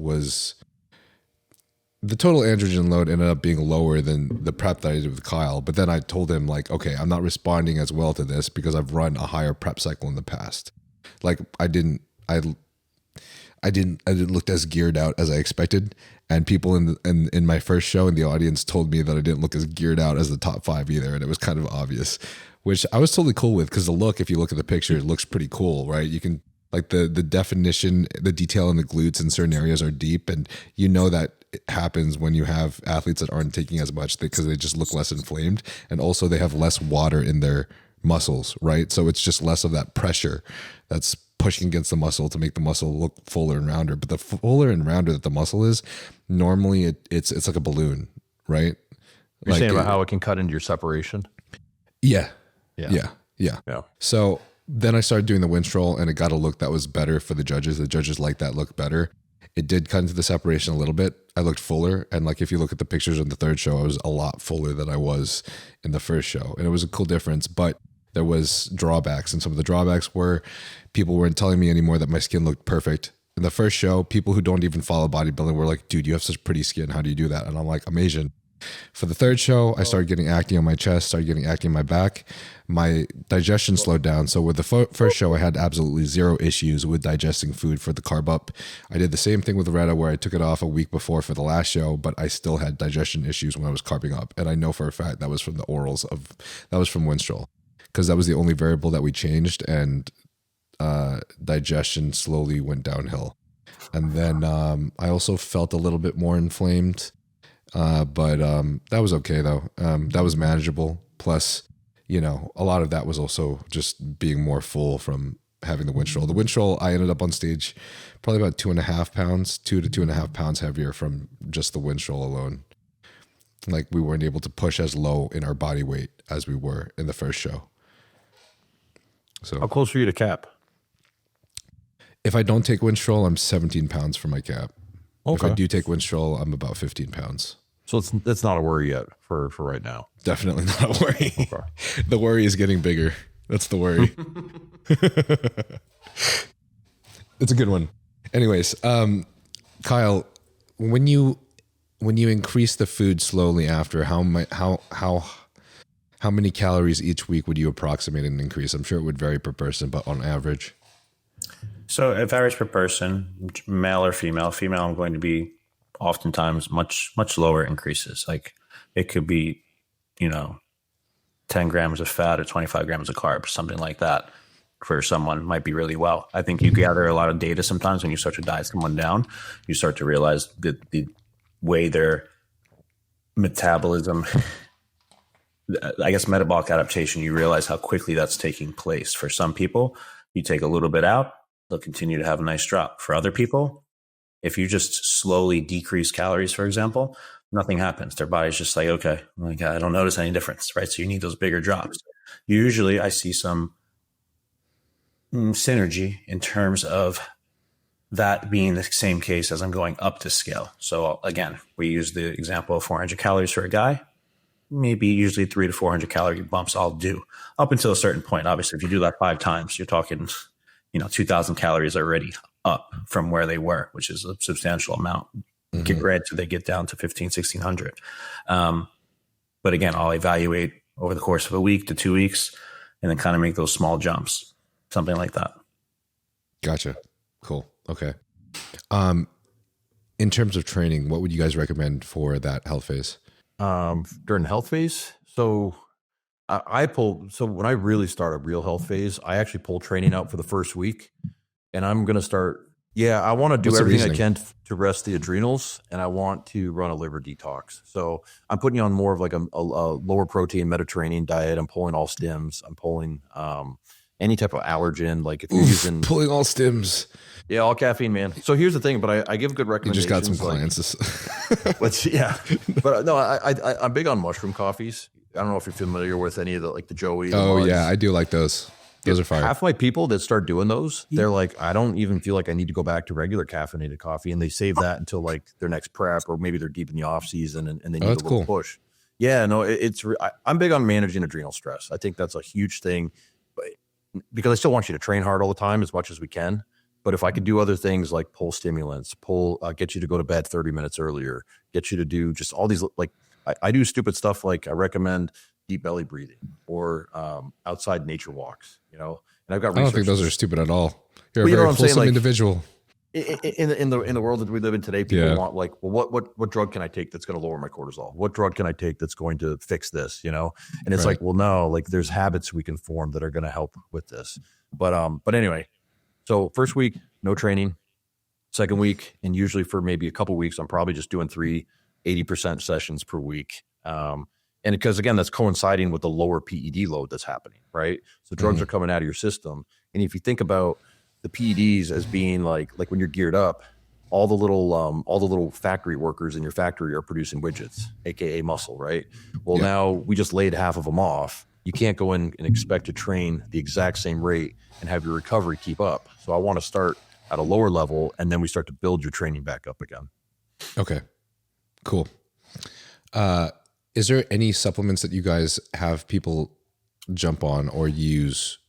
S1: ended up being lower than the prep that I did with Kyle. But then I told him, like, okay, I'm not responding as well to this because I've run a higher prep cycle in the past. Like I didn't look as geared out as I expected. And people in my first show in the audience told me that I didn't look as geared out as the top 5 either. And it was kind of obvious, which I was totally cool with because the look, if you look at the picture, it looks pretty cool, right? You can, like, the definition, the detail in the glutes in certain areas are deep. And you know that it happens when you have athletes that aren't taking as much because they just look less inflamed. And also they have less water in their muscles, right? So it's just less of that pressure that's pushing against the muscle to make the muscle look fuller and rounder. But the fuller and rounder that the muscle is, normally it's like a balloon, right?
S2: You're
S1: like
S2: saying about how it can cut into your separation?
S1: Yeah.
S2: Yeah.
S1: So then I started doing the Winstrol, and it got a look that was better for the judges. The judges liked that look better. It did cut into the separation a little bit. I looked fuller. And like, if you look at the pictures on the 3rd show, I was a lot fuller than I was in the 1st show. And it was a cool difference, but there was drawbacks. And some of the drawbacks were people weren't telling me anymore that my skin looked perfect. In the 1st show, people who don't even follow bodybuilding were like, dude, you have such pretty skin. How do you do that? And I'm like, I'm Asian. For the 3rd show, I started getting acne on my chest, started getting acne on my back. My digestion slowed down. So with the 1st show, I had absolutely 0 issues with digesting food for the carb up. I did the same thing with Retta, where I took it off a week before for the last show, but I still had digestion issues when I was carbing up. And I know for a fact that was from the orals that was from Winstrol, because that was the only variable that we changed, and digestion slowly went downhill. And then I also felt a little bit more inflamed. But that was okay though. That was manageable. Plus, you know, a lot of that was also just being more full from having the Winstrol. The Winstrol, I ended up on stage probably about 2.5 pounds, 2 to 2.5 pounds heavier from just the Winstrol alone. Like, we weren't able to push as low in our body weight as we were in the 1st show. So
S2: how close are you to cap?
S1: If I don't take Winstrol, I'm 17 pounds from my cap.
S2: Okay.
S1: If I do take Winstrol, I'm about 15 pounds.
S2: So that's not a worry yet for right now.
S1: Definitely not a worry.
S2: Okay.
S1: The worry is getting bigger. That's the worry. It's a good one. Anyways, Kyle, when you increase the food slowly after, how many calories each week would you approximate an increase? I'm sure it would vary per person, but on average.
S5: So it varies per person, male or female. Female, I'm going to be oftentimes much lower increases. Like it could be, 10 grams of fat or 25 grams of carbs, something like that for someone might be really well. I think you gather a lot of data sometimes when you start to diet someone down, you start to realize that the way their metabolism, I guess metabolic adaptation, you realize how quickly that's taking place. For some people, you take a little bit out, they'll continue to have a nice drop. For other people, if you just slowly decrease calories, for example, nothing happens. Their body's just like, okay, I don't notice any difference, right? So you need those bigger drops. Usually I see some synergy in terms of that being the same case as I'm going up the scale. So again, we use the example of 400 calories for a guy. Maybe usually 300 to 400 calorie bumps I'll do up until a certain point. Obviously, if you do that 5 times, you're talking, 2,000 calories already up from where they were, which is a substantial amount. Get ready till they get down to 1,500, 1,600. But again, I'll evaluate over the course of a week to 2 weeks and then kind of make those small jumps, something like that.
S1: Gotcha. Cool. Okay. In terms of training, what would you guys recommend for that health phase?
S2: During the health phase. So I pull, so when I really start a real health phase, I actually pull training out for the first week, and I'm going to start. Yeah. I want to do everything I can to rest the adrenals, and I want to run a liver detox. So I'm putting you on more of like a lower protein Mediterranean diet. I'm pulling all stems. I'm pulling, any type of allergen, like if you're using
S1: pulling all stems.
S2: Yeah, all caffeine, man. So here's the thing, but I give good recommendations.
S1: You just got some clients.
S2: Yeah, but no, I'm big on mushroom coffees. I don't know if you're familiar with any of the like the Joey.
S1: Oh yeah, I do like those. Those are fire.
S2: Half my people that start doing those, they're like, I don't even feel like I need to go back to regular caffeinated coffee, and they save that until like their next prep, or maybe they're deep in the off season and they need a little push. Yeah, no, I'm big on managing adrenal stress. I think that's a huge thing, because I still want you to train hard all the time as much as we can. But if I could do other things like pull stimulants, get you to go to bed 30 minutes earlier, get you to do just all these, like I do stupid stuff. Like I recommend deep belly breathing or outside nature walks, and I've got research.
S1: I don't think those are stupid at all. You're a
S2: very
S1: wholesome individual.
S2: In the world that we live in today, people want like, well, what drug can I take that's going to lower my cortisol? What drug can I take that's going to fix this? And it's like, well, no, like there's habits we can form that are going to help with this. But anyway, so first week, no training. Second week, and usually for maybe a couple weeks, I'm probably just doing 3 80% sessions per week. And because again, that's coinciding with the lower PED load that's happening, right? So drugs are coming out of your system. And if you think about the PEDs as being like when you're geared up, all the little factory workers in your factory are producing widgets, AKA muscle, right? Well, now we just laid half of them off. You can't go in and expect to train the exact same rate and have your recovery keep up. So I want to start at a lower level, and then we start to build your training back up again.
S1: Okay, cool. Is there any supplements that you guys have people jump on or use,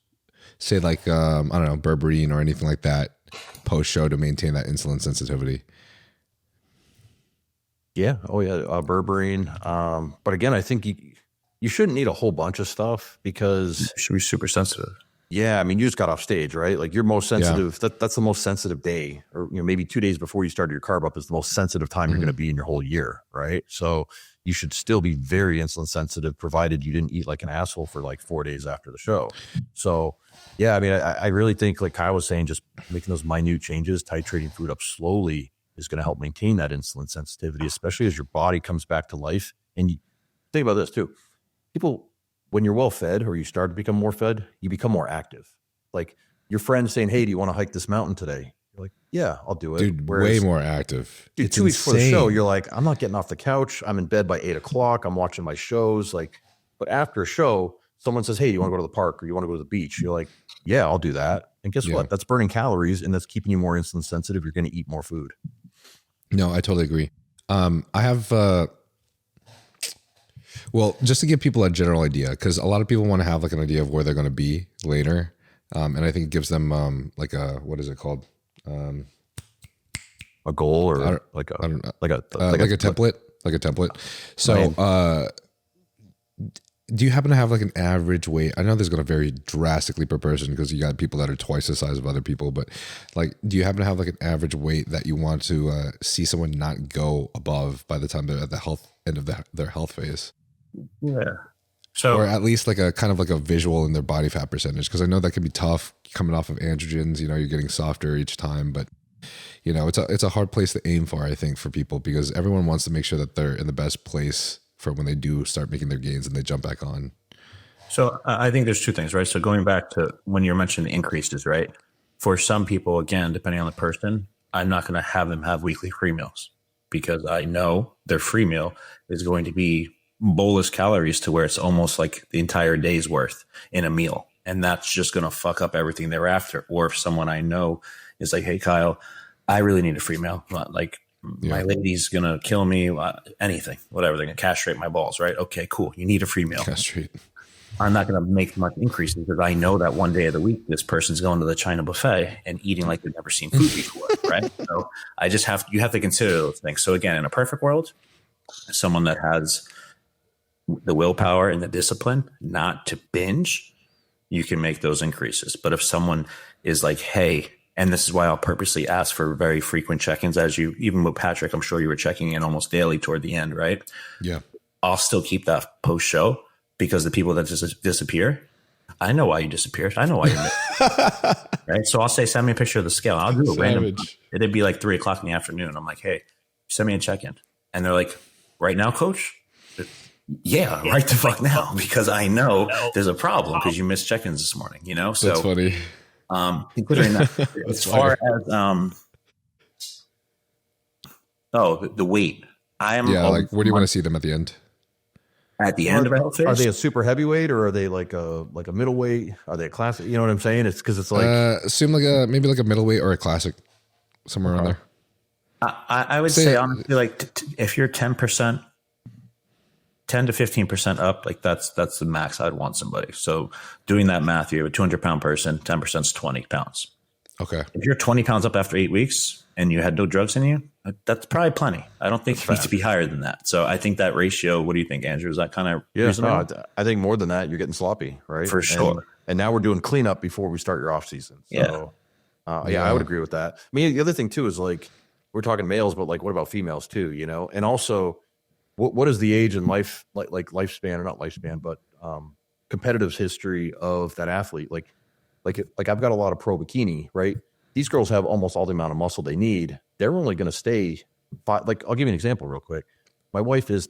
S1: say like, I don't know, berberine or anything like that post show to maintain that insulin sensitivity?
S2: Yeah. Oh yeah. Berberine. But again, I think you shouldn't need a whole bunch of stuff because
S5: you should be super sensitive.
S2: Yeah. I mean, you just got off stage, right? Like you're most sensitive. Yeah. That's the most sensitive day, or maybe 2 days before you started your carb up is the most sensitive time you're going to be in your whole year. Right. So you should still be very insulin sensitive, provided you didn't eat like an asshole for like 4 days after the show. So yeah, I mean, I really think like Kyle was saying, just making those minute changes, titrating food up slowly is going to help maintain that insulin sensitivity, especially as your body comes back to life. And you think about this too. People, when you're well fed or you start to become more fed, you become more active. Like your friend saying, hey, do you want to hike this mountain today? You're like, yeah, I'll do it.
S1: Dude, way more active.
S2: Dude, 2 weeks before the show, you're like, I'm not getting off the couch. I'm in bed by 8 o'clock. I'm watching my shows. But after a show, someone says, hey, you want to go to the park or you want to go to the beach? You're like, yeah, I'll do that. And guess what? That's burning calories and that's keeping you more insulin sensitive. You're going to eat more food.
S1: No, I totally agree. I have, well, just to give people a general idea, because a lot of people want to have like an idea of where they're going to be later. And I think it gives them like a, what is it called?
S2: A goal or like a template.
S1: So do you happen to have like an average weight? I know there's going to vary drastically per person because you got people that are twice the size of other people, but like, do you happen to have like an average weight that you want to see someone not go above by the time they're at the end of their health phase?
S5: Yeah. So, or
S1: at least like a kind of like a visual in their body fat percentage. Cause I know that can be tough coming off of androgens, you know, you're getting softer each time, but you know, it's a hard place to aim for, I think, for people, because everyone wants to make sure that they're in the best place for when they do start making their gains and they jump back on.
S5: So I think there's two things, right? So going back to when you're mentioning the increases, right? For some people, again, depending on the person, I'm not going to have them have weekly free meals because I know their free meal is going to be bolus calories to where it's almost like the entire day's worth in a meal. And that's just going to fuck up everything thereafter. Or if someone I know is like, hey, Kyle, I really need a free meal. Like my lady's going to kill me, anything, whatever. They're going to castrate my balls, right? Okay, cool. You need a free meal.
S1: Castrate.
S5: I'm not going to make much increases because I know that one day of the week, this person's going to the China buffet and eating like they've never seen food before, right? So you have to consider those things. So again, in a perfect world, someone that has the willpower and the discipline not to binge, you can make those increases. But if someone is like, hey, and this is why I'll purposely ask for very frequent check-ins, as you, even with Patrick, I'm sure you were checking in almost daily toward the end, right?
S1: Yeah.
S5: I'll still keep that post-show because the people that just disappear, I know why you disappeared. I know why you missed. Right? So I'll say, send me a picture of the scale. I'll do a random. It'd be like 3:00 in the afternoon. I'm like, hey, send me a check-in. And they're like, right now, coach? Yeah, right the fuck now, because I know there's a problem because you missed check-ins this morning, you know? So
S1: that's funny.
S5: Considering that, as far as the weight,
S1: like where do you want to see them at the end?
S5: At the end of a health phase?
S2: Are they a super heavyweight or are they like a middleweight? Are they a classic? You know what I'm saying? It's because it's like
S1: assume like maybe like a middleweight or a classic, somewhere around there.
S5: I would say honestly, like if you're 10%. 10 to 15% up, like that's the max I'd want somebody. So doing that math, you have a 200-pound person, 10% is 20 pounds.
S1: Okay.
S5: If you're 20 pounds up after 8 weeks and you had no drugs in you, that's probably plenty. I don't think you need to be higher than that. So I think that ratio, what do you think, Andrew? Is that kind of reasonable?
S2: No, I think more than that, you're getting sloppy, right?
S5: For sure.
S2: And now we're doing cleanup before we start your off season. So I would agree with that. I mean, the other thing too is like, we're talking males, but like, what about females too, you know? And also, what is the age and life like lifespan, or not lifespan, but competitive history of that athlete? Like I've got a lot of pro bikini, right? These girls have almost all the amount of muscle they need. They're only going to stay like, I'll give you an example real quick. My wife is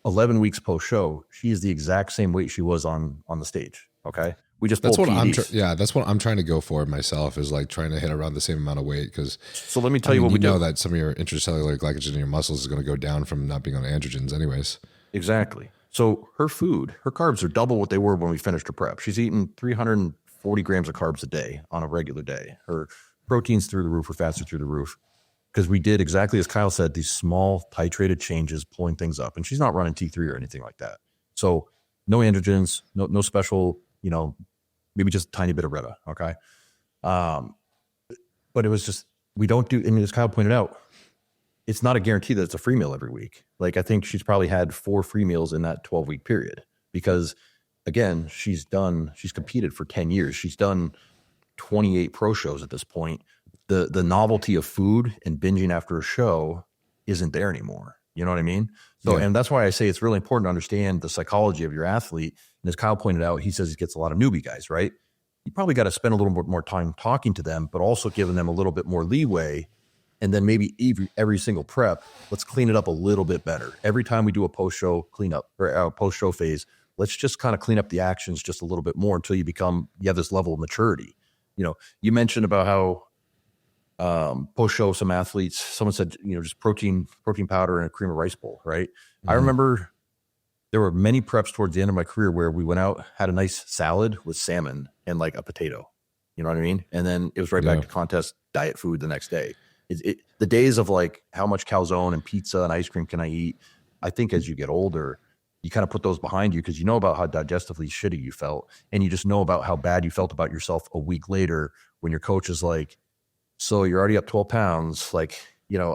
S2: 11 weeks post show. She is the exact same weight she was on the stage. Okay. We just
S1: that's what that's what I'm trying to go for myself, is like trying to hit around the same amount of weight. Because
S2: so let me tell you what we
S1: know
S2: do.
S1: that some of your intracellular glycogen in your muscles is going to go down from not being on androgens anyways.
S2: Exactly. So her carbs are double what they were when we finished her prep. She's eating 340 grams of carbs a day on a regular day. Her protein's through the roof, her fats are through the roof, because we did exactly as Kyle said, these small titrated changes, pulling things up. And she's not running T3 or anything like that. So no androgens, no special, you know, maybe just a tiny bit of Retta. Okay. But it was just, we don't do, and as Kyle pointed out, it's not a guarantee that it's a free meal every week. Like I think she's probably had 4 free meals in that 12-week period, because again, she's competed for 10 years. She's done 28 pro shows at this point. The novelty of food and binging after a show isn't there anymore. You know what I mean? So, and that's why I say it's really important to understand the psychology of your athlete. And as Kyle pointed out, he says he gets a lot of newbie guys, right? You probably got to spend a little bit more time talking to them, but also giving them a little bit more leeway. And then maybe every single prep, let's clean it up a little bit better. Every time we do a post-show cleanup or a post-show phase, let's just kind of clean up the actions just a little bit more until you have this level of maturity. You know, you mentioned about how post-show, some athletes, someone said, you know, just protein powder and a cream of rice bowl, right? Mm-hmm. I remember there were many preps towards the end of my career where we went out, had a nice salad with salmon and like a potato, you know what I mean? And then it was right back to contest diet food the next day. The days of like, how much calzone and pizza and ice cream can I eat? I think as you get older, you kind of put those behind you, because you know about how digestively shitty you felt. And you just know about how bad you felt about yourself a week later when your coach is like, so you're already up 12 pounds. Like,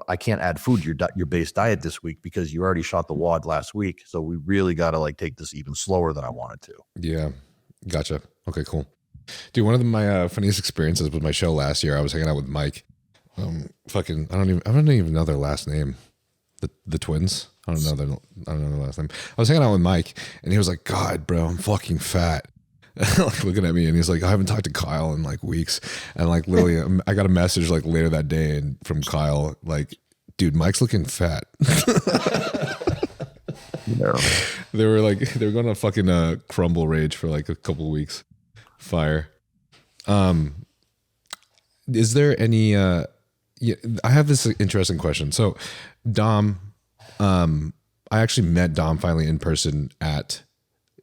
S2: I can't add food to your base diet this week because you already shot the wad last week. So we really got to like take this even slower than I wanted to.
S1: Yeah. Gotcha. Okay, cool. Dude, one of my funniest experiences with my show last year, I was hanging out with Mike. I don't even know their last name. The twins. I don't know their last name. I was hanging out with Mike, and he was like, "God, bro, I'm fucking fat." Like looking at me, and he's like, "I haven't talked to Kyle in like weeks." And like literally, I got a message like later that day, and from Kyle, like, "Dude, Mike's looking fat."
S2: No.
S1: They were going to fucking crumble rage for like a couple of weeks. Fire. Is there any? I have this interesting question. So, Dom, I actually met Dom finally in person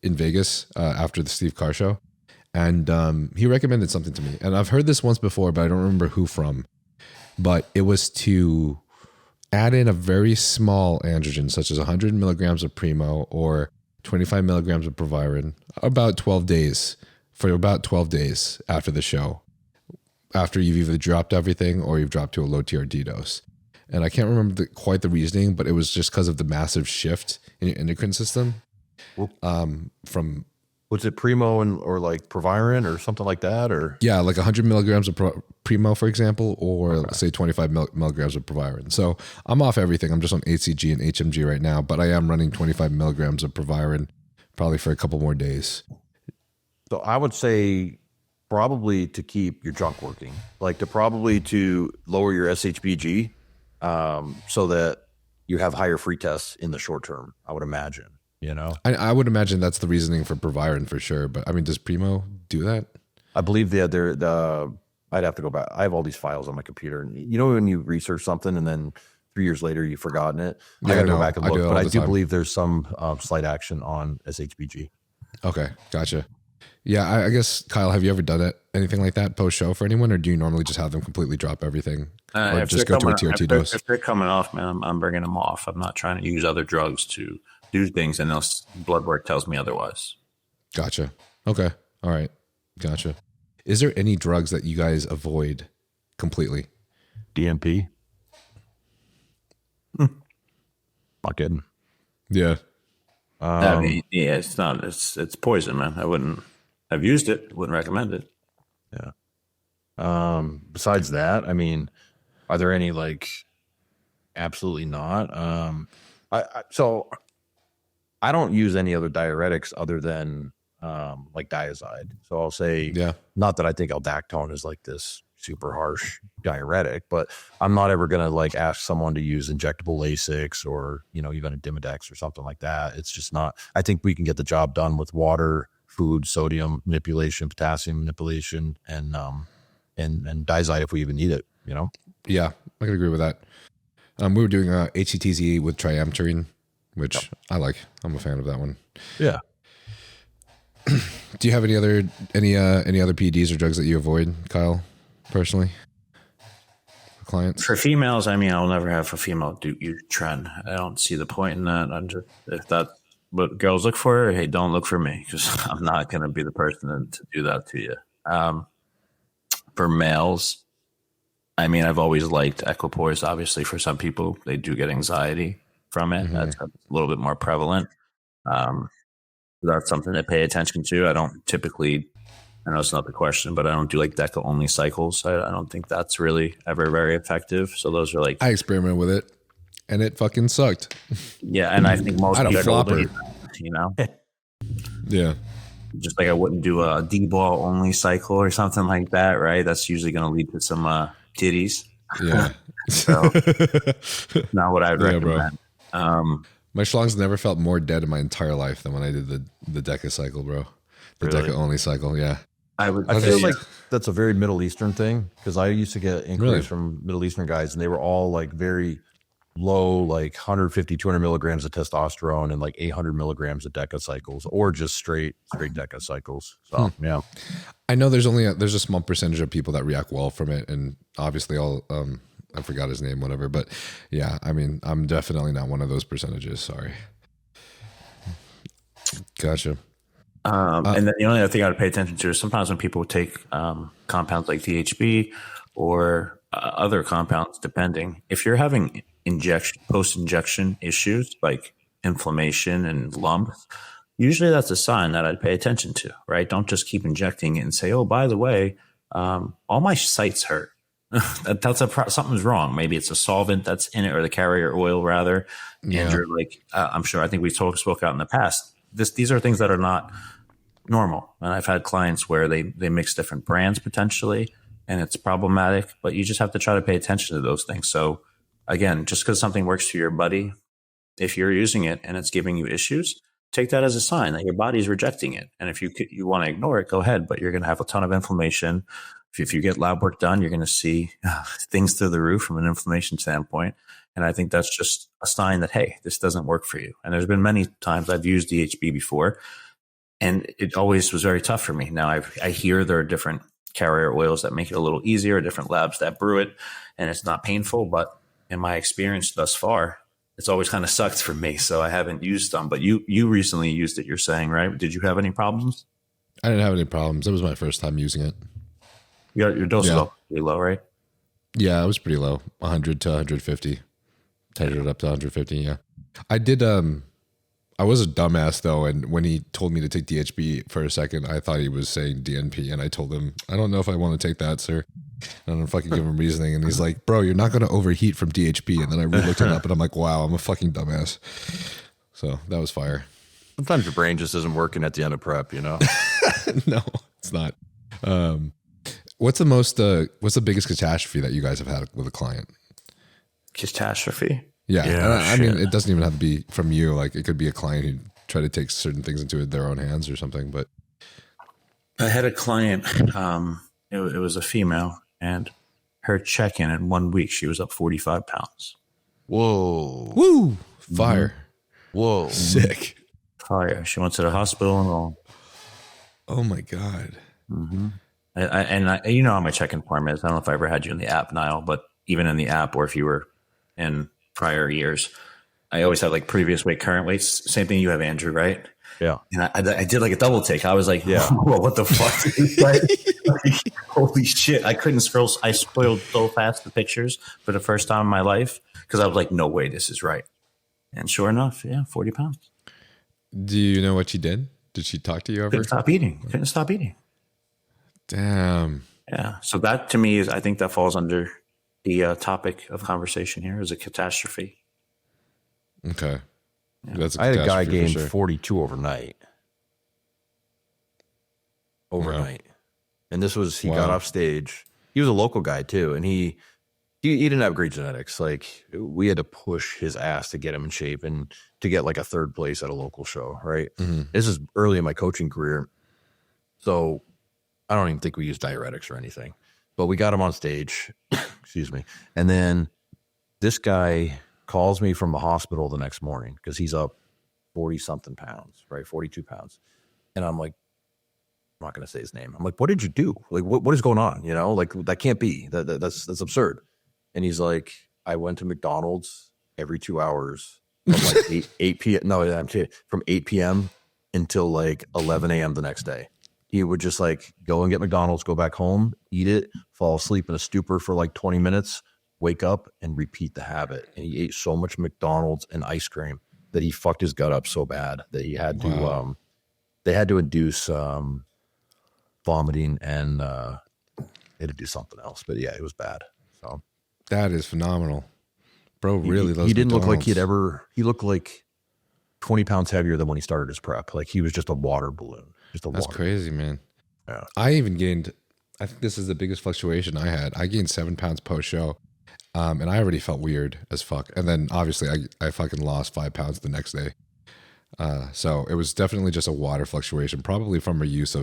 S1: in Vegas after the Steve Carr show, and he recommended something to me, and I've heard this once before, but I don't remember who from. But it was to add in a very small androgen, such as 100 milligrams of Primo or 25 milligrams of Proviron, about 12 days after the show, after you've either dropped everything or you've dropped to a low TRD dose. And I can't remember quite the reasoning, but it was just because of the massive shift in your endocrine system. From
S2: Was it Primo or like Proviron or something like that? Or
S1: like 100 milligrams of Primo, for example, or let's say 25 milligrams of Proviron. So I'm off everything. I'm just on HCG and HMG right now, but I am running 25 milligrams of Proviron probably for a couple more days.
S2: So I would say probably to keep your junk working, like to lower your SHBG, so that you have higher free tests in the short term, I would imagine.
S1: I would imagine that's the reasoning for Proviron for sure. But I mean, does Primo do that?
S2: I believe I'd have to go back. I have all these files on my computer, and when you research something and then 3 years later you've forgotten it, I got to go back and look. But I do believe there's some slight action on SHBG.
S1: Okay, gotcha. Yeah, I guess, Kyle, have you ever done anything like that post show for anyone, or do you normally just have them completely drop everything, or just go to a TRT dose?
S5: If they're coming off, man, I'm bringing them off. I'm not trying to use other drugs to do things, and blood work tells me otherwise. Gotcha.
S1: Okay. All right. Gotcha. Is there any drugs that you guys avoid completely?
S2: DMP. Not kidding.
S1: Yeah.
S5: It's not. It's poison, man. I've used it. Wouldn't recommend it.
S2: Yeah. Besides that, I mean, are there any like? Absolutely not. I don't use any other diuretics other than like Diazide. So I'll say, not that I think Aldactone is like this super harsh diuretic, but I'm not ever going to like ask someone to use injectable Lasix or, even a Dimidex or something like that. It's just not, I think we can get the job done with water, food, sodium manipulation, potassium manipulation, and Diazide if we even need it,
S1: Yeah, I can agree with that. We were doing HCTZ with Triamterene, which I like. I'm a fan of that one.
S2: Yeah.
S1: Do you have any other PEDs or drugs that you avoid, Kyle, personally? For clients?
S5: For females, I mean, I'll never have a female use Tren. I don't see the point in that. If that's what girls look for, hey, don't look for me, because I'm not going to be the person to do that to you. For males, I mean, I've always liked Equipoise. Obviously, for some people, they do get anxiety from it. Mm-hmm. That's a little bit more prevalent. That's something to pay attention to. I don't typically, I know it's not the question, but I don't do like DECA only cycles. I don't think that's really ever very effective. So those are like,
S1: I experimented with it and it fucking sucked.
S5: Yeah. And I think most people,
S1: flopper. Yeah.
S5: Just like I wouldn't do a D-Bol only cycle or something like that, right? That's usually going to lead to some titties.
S1: Yeah.
S5: So not what I would recommend.
S1: My schlongs never felt more dead in my entire life than when I did the DECA cycle, bro. The really? DECA only cycle, yeah.
S2: I feel like that's a very Middle Eastern thing, because I used to get inquiries from Middle Eastern guys, and they were all like very low, like 150, 200 milligrams of testosterone and like 800 milligrams of DECA cycles, or just straight DECA cycles. So yeah,
S1: I know there's a small percentage of people that react well from it, and obviously all I forgot his name, whatever. But yeah, I mean, I'm definitely not one of those percentages. Sorry. Gotcha.
S5: And then the only other thing I would pay attention to is sometimes when people take compounds like DHB or other compounds, depending. If you're having post-injection issues like inflammation and lumps, usually that's a sign that I'd pay attention to, right? Don't just keep injecting it and say, oh, by the way, all my sites hurt. Something's wrong. Maybe it's a solvent that's in it, or the carrier oil rather. Yeah. And you're like, I'm sure, I think we spoke out in the past. These are things that are not normal. And I've had clients where they mix different brands potentially, and it's problematic, but you just have to try to pay attention to those things. So again, just because something works for your buddy, if you're using it and it's giving you issues, take that as a sign that your body's rejecting it. And if you want to ignore it, go ahead, but you're going to have a ton of inflammation. If you get lab work done, you're going to see things through the roof from an inflammation standpoint. And I think that's just a sign that, hey, this doesn't work for you. And there's been many times I've used DHB before, and it always was very tough for me. Now I hear there are different carrier oils that make it a little easier, different labs that brew it, and it's not painful. But in my experience thus far, it's always kind of sucked for me. So I haven't used them. But you recently used it, you're saying, right? Did you have any problems?
S1: I didn't have any problems. It was my first time using it.
S5: Your dose was pretty low, right?
S1: Yeah, it was pretty low, 100 to 150. Tightened it up to 150, yeah. I did, I was a dumbass though, and when he told me to take DHB for a second, I thought he was saying DNP, and I told him, I don't know if I want to take that, sir. And I'm fucking give him reasoning, and he's like, bro, you're not going to overheat from DHB. And then I re-looked it up, and I'm like, wow, I'm a fucking dumbass. So that was fire.
S2: Sometimes your brain just isn't working at the end of prep, you know?
S1: No, it's not. What's the biggest catastrophe that you guys have had with a client?
S5: Catastrophe?
S1: Yeah. I mean, it doesn't even have to be from you. Like, it could be a client who tried to take certain things into their own hands or something. But
S5: I had a client, it was a female, and her check-in in 1 week, she was up 45 pounds.
S2: Whoa.
S1: Woo. Fire.
S2: Mm-hmm. Whoa.
S1: Sick.
S5: Fire. She went to the hospital and all.
S1: Oh my God.
S5: Mm-hmm. And you know how my check-in form is. I don't know if I ever had you in the app, Niall, but even in the app, or if you were in prior years, I always have like previous weight, current weights. Same thing you have, Andrew, right?
S2: Yeah.
S5: And I did like a double take. I was like, yeah, whoa, what the fuck? like, holy shit. I couldn't scroll. I spoiled so fast the pictures for the first time in my life because I was like, no way, this is right. And sure enough, 40 pounds.
S1: Do you know what she did? Did she talk to you ever?
S5: Couldn't stop eating.
S1: Damn.
S5: Yeah. So that to me I think that falls under the topic of conversation here is a catastrophe.
S1: Okay.
S5: Yeah.
S1: That's
S2: I had a guy gain 42 overnight. Wow. And this was, he got off stage. He was a local guy too. And he didn't have great genetics. Like, we had to push his ass to get him in shape and to get like a third place at a local show. Right. Mm-hmm. This is early in my coaching career. So I don't even think we used diuretics or anything, but we got him on stage. Excuse me. And then this guy calls me from the hospital the next morning because he's up 40 something pounds, right? 42 pounds. And I'm like, I'm not going to say his name. I'm like, what did you do? Like, what is going on? You know, like that can't be, that's absurd. And he's like, I went to McDonald's every 2 hours from like 8 p.m. No, I'm kidding. From 8 p.m. until like 11 a.m. the next day. He would just like go and get McDonald's, go back home, eat it, fall asleep in a stupor for like 20 minutes, wake up and repeat the habit. And he ate so much McDonald's and ice cream that he fucked his gut up so bad that he had to, they had to induce vomiting and they had to do something else. But yeah, it was bad. So
S1: that is phenomenal. Bro really loves
S2: He didn't
S1: McDonald's.
S2: look like he looked like 20 pounds heavier than when he started his prep. Like, he was just a water balloon.
S1: That's crazy, man.
S2: Yeah.
S1: I even gained, I think this is the biggest fluctuation I had. I gained 7 pounds post show. And I already felt weird as fuck. And then obviously I fucking lost 5 pounds the next day. So it was definitely just a water fluctuation, probably from a use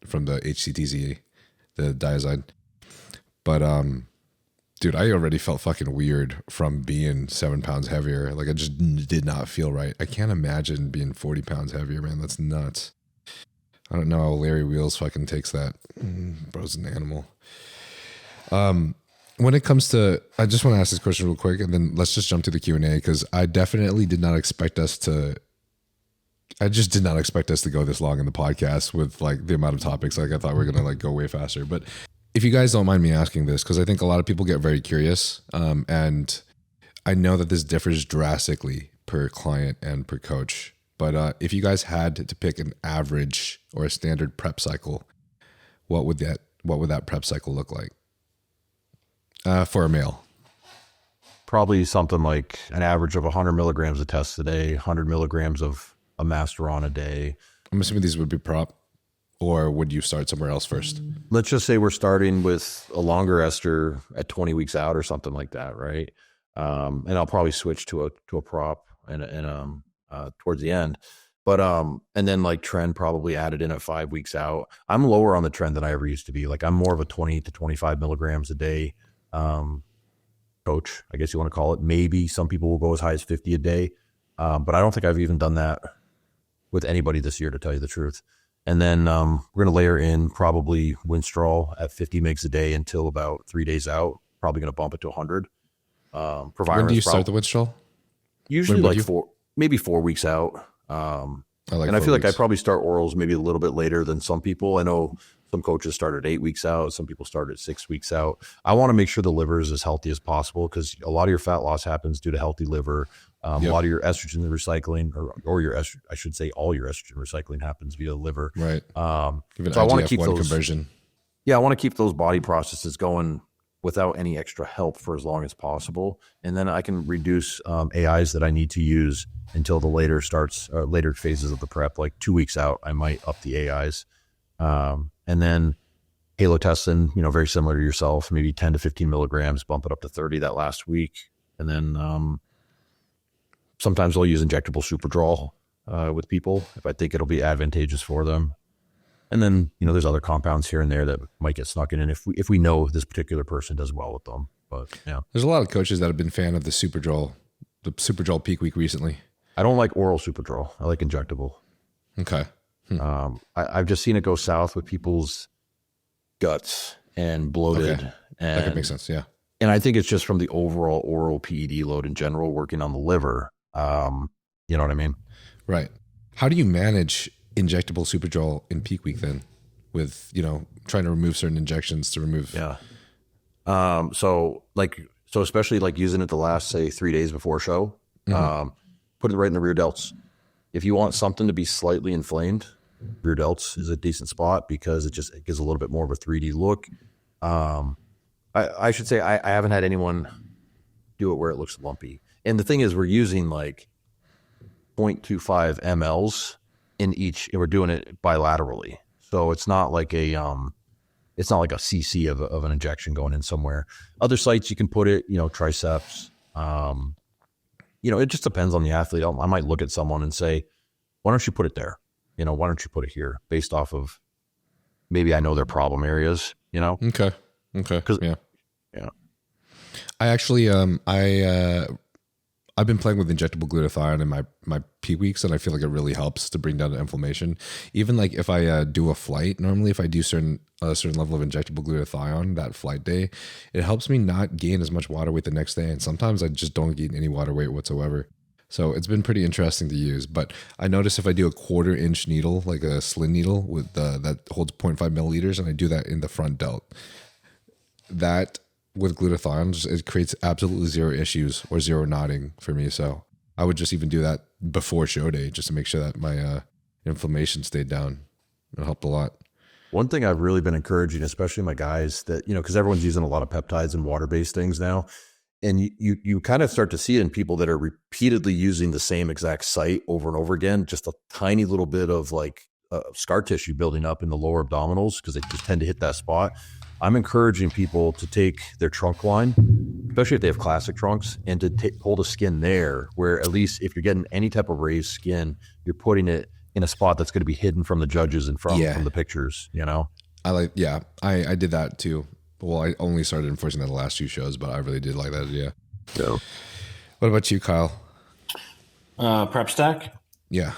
S1: from the HCTZ, the diazide. But, dude, I already felt fucking weird from being 7 pounds heavier. Like, I just did not feel right. I can't imagine being 40 pounds heavier, man. That's nuts. I don't know how Larry Wheels fucking takes that. Bro's an animal. When it comes to, I just want to ask this question real quick, and then let's just jump to the Q&A, because I definitely did not expect us to, I just did not expect us to go this long in the podcast with like the amount of topics. Like, I thought we were going to like go way faster. But if you guys don't mind me asking this, because I think a lot of people get very curious, and I know that this differs drastically per client and per coach. But if you guys had to pick an average or a standard prep cycle, what would that prep cycle look like for a male?
S2: Probably something like an average of 100 milligrams of test a day, 100 milligrams of a Masteron a day.
S1: I'm assuming these would be prop, or would you start somewhere else first?
S2: Let's just say we're starting with a longer ester at 20 weeks out or something like that, right? And I'll probably switch to a prop and towards the end. But and then like Tren probably added in at 5 weeks out. I'm lower on the Tren than I ever used to be. Like I'm more of a 20 to 25 milligrams a day coach, I guess you want to call it. Maybe some people will go as high as 50 a day. But I don't think I've even done that with anybody this year, to tell you the truth. And then we're going to layer in probably Winstrol at 50 mgs a day until about 3 days out. Probably going to bump it to 100.
S1: When do you start the Winstrol?
S2: Usually like 4 weeks out. I feel like I probably start orals maybe a little bit later than some people. I know some coaches start at 8 weeks out. Some people start at 6 weeks out. I want to make sure the liver is as healthy as possible, because a lot of your fat loss happens due to healthy liver. A lot of your estrogen recycling, or your estrogen, I should say all your estrogen recycling happens via the liver.
S1: Right.
S2: So I want to keep those
S1: conversion.
S2: Yeah, I want to keep those body processes going without any extra help for as long as possible. And then I can reduce AIs that I need to use until the later phases of the prep, like 2 weeks out, I might up the AIs. And then halotestin, very similar to yourself, maybe 10 to 15 milligrams, bump it up to 30 that last week. And then sometimes I'll use injectable Superdrol with people if I think it'll be advantageous for them. And then, there's other compounds here and there that might get snuck in if we know this particular person does well with them. But yeah. There's
S1: a lot of coaches that have been fan of the Superdrol peak week recently.
S2: I don't like oral Superdrol. I like injectable.
S1: Okay.
S2: I've just seen it go south with people's guts and bloated.
S1: Okay. That could make sense, yeah.
S2: And I think it's just from the overall oral PED load in general, working on the liver. You know what I mean? Right.
S1: How do you manage injectable Superdrol in peak week then, with trying to remove certain injections to remove?
S2: Yeah. So especially like using it the last, say, 3 days before show, put it right in the rear delts. If you want something to be slightly inflamed, rear delts is a decent spot because it gives a little bit more of a 3D look. I should say I haven't had anyone do it where it looks lumpy. And the thing is, we're using like 0.25 mLs in each, and we're doing it bilaterally. So it's not like a cc of an injection going in somewhere. Other sites you can put it, triceps. It just depends on the athlete. I might look at someone and say, why don't you put it there? Why don't you put it here, based off of maybe I know their problem areas,
S1: Okay. Yeah. I actually, I've been playing with injectable glutathione in my peak weeks, and I feel like it really helps to bring down the inflammation. Even like if I do a flight, normally if I do a certain level of injectable glutathione that flight day, it helps me not gain as much water weight the next day. And sometimes I just don't gain any water weight whatsoever. So it's been pretty interesting to use. But I notice if I do a 1/4 inch needle, like a Slin needle with that holds 0.5 milliliters, and I do that in the front delt, that with glutathione, it creates absolutely zero issues or zero knotting for me. So I would just even do that before show day just to make sure that my inflammation stayed down. It helped a lot.
S2: One thing I've really been encouraging, especially my guys, that, because everyone's using a lot of peptides and water-based things now. And you kind of start to see it in people that are repeatedly using the same exact site over and over again, just a tiny little bit of like scar tissue building up in the lower abdominals because they just tend to hit that spot. I'm encouraging people to take their trunk line, especially if they have classic trunks, and to hold a skin there where at least if you're getting any type of raised skin, you're putting it in a spot that's going to be hidden from the judges and from the pictures,
S1: I did that too. Well, I only started enforcing that the last few shows, but I really did like that idea.
S2: So,
S1: what about you, Kyle?
S5: Prep stack?
S1: Yeah.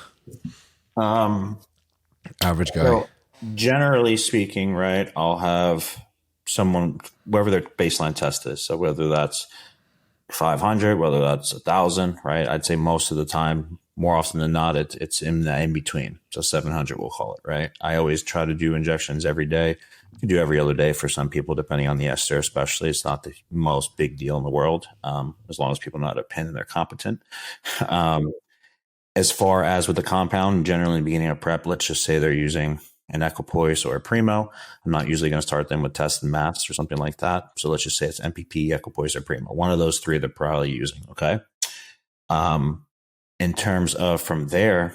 S1: Average guy.
S5: So generally speaking, right, I'll have someone, wherever their baseline test is. So whether that's 500, whether that's 1,000, right? I'd say most of the time, more often than not, it's in the in between. So 700, we'll call it, right? I always try to do injections every day. You do every other day for some people, depending on the ester, especially. It's not the most big deal in the world, as long as people know how to pin and they're competent. As far as with the compound, generally in the beginning of prep, let's just say they're using an equipoise or a primo. I'm not usually going to start them with test and mass or something like that. So let's just say it's MPP, equipoise, or primo. One of those three they're probably using, okay? In terms of from there,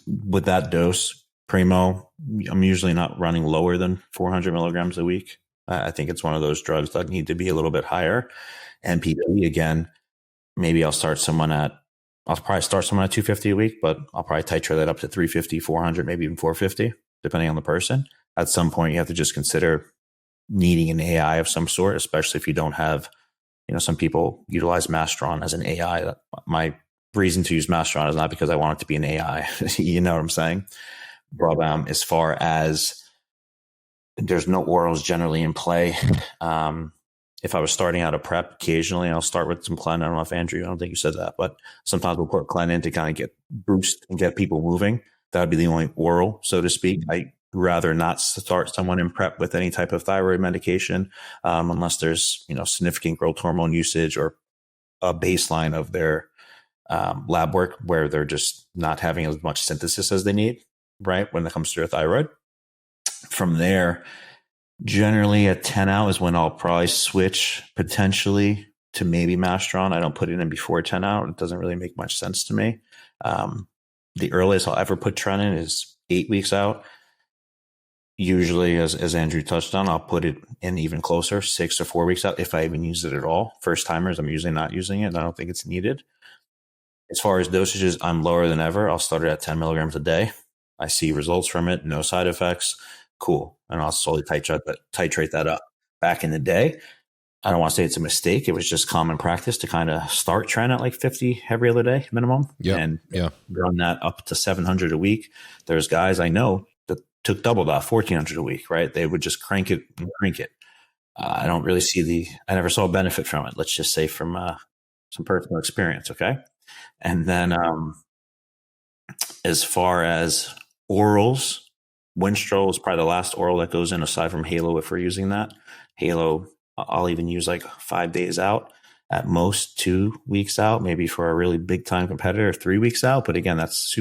S5: with that dose, primo, I'm usually not running lower than 400 milligrams a week. I think it's one of those drugs that need to be a little bit higher. MPP, again, maybe I'll probably start someone at 250 a week, but I'll probably titrate that up to 350, 400, maybe even 450, depending on the person. At some point, you have to just consider needing an AI of some sort, especially if you don't have, some people utilize Mastron as an AI. My reason to use Mastron is not because I want it to be an AI. You know what I'm saying? But as far as there's no orals generally in play. If I was starting out a prep, occasionally I'll start with some Clen. I don't know if Andrew, I don't think you said that, but sometimes we'll put Clen in to kind of get boost and get people moving. That would be the only oral, so to speak. I rather not start someone in prep with any type of thyroid medication, unless there's, significant growth hormone usage or a baseline of their lab work where they're just not having as much synthesis as they need, right? When it comes to their thyroid. From there, generally at 10 out is when I'll probably switch potentially to maybe Mastron. I don't put it in before 10 out. It doesn't really make much sense to me. The earliest I'll ever put Tren in is 8 weeks out. Usually, as Andrew touched on, I'll put it in even closer, 6 or 4 weeks out, if I even use it at all. First timers, I'm usually not using it, and I don't think it's needed. As far as dosages, I'm lower than ever. I'll start it at 10 milligrams a day. I see results from it, no side effects. Cool. And I'll slowly titrate that up. Back in the day, I don't want to say it's a mistake. It was just common practice to kind of start Tren at like 50 every other day minimum. And run that up to 700 a week. There's guys I know that took double that, 1400 a week, right? They would just crank it and crank it. I don't really I never saw a benefit from it. Let's just say from some personal experience. Okay. And then as far as orals, Winstrol is probably the last oral that goes in aside from Halo if we're using that. Halo, I'll even use like 5 days out, at most 2 weeks out, maybe for a really big time competitor, 3 weeks out. But again, that's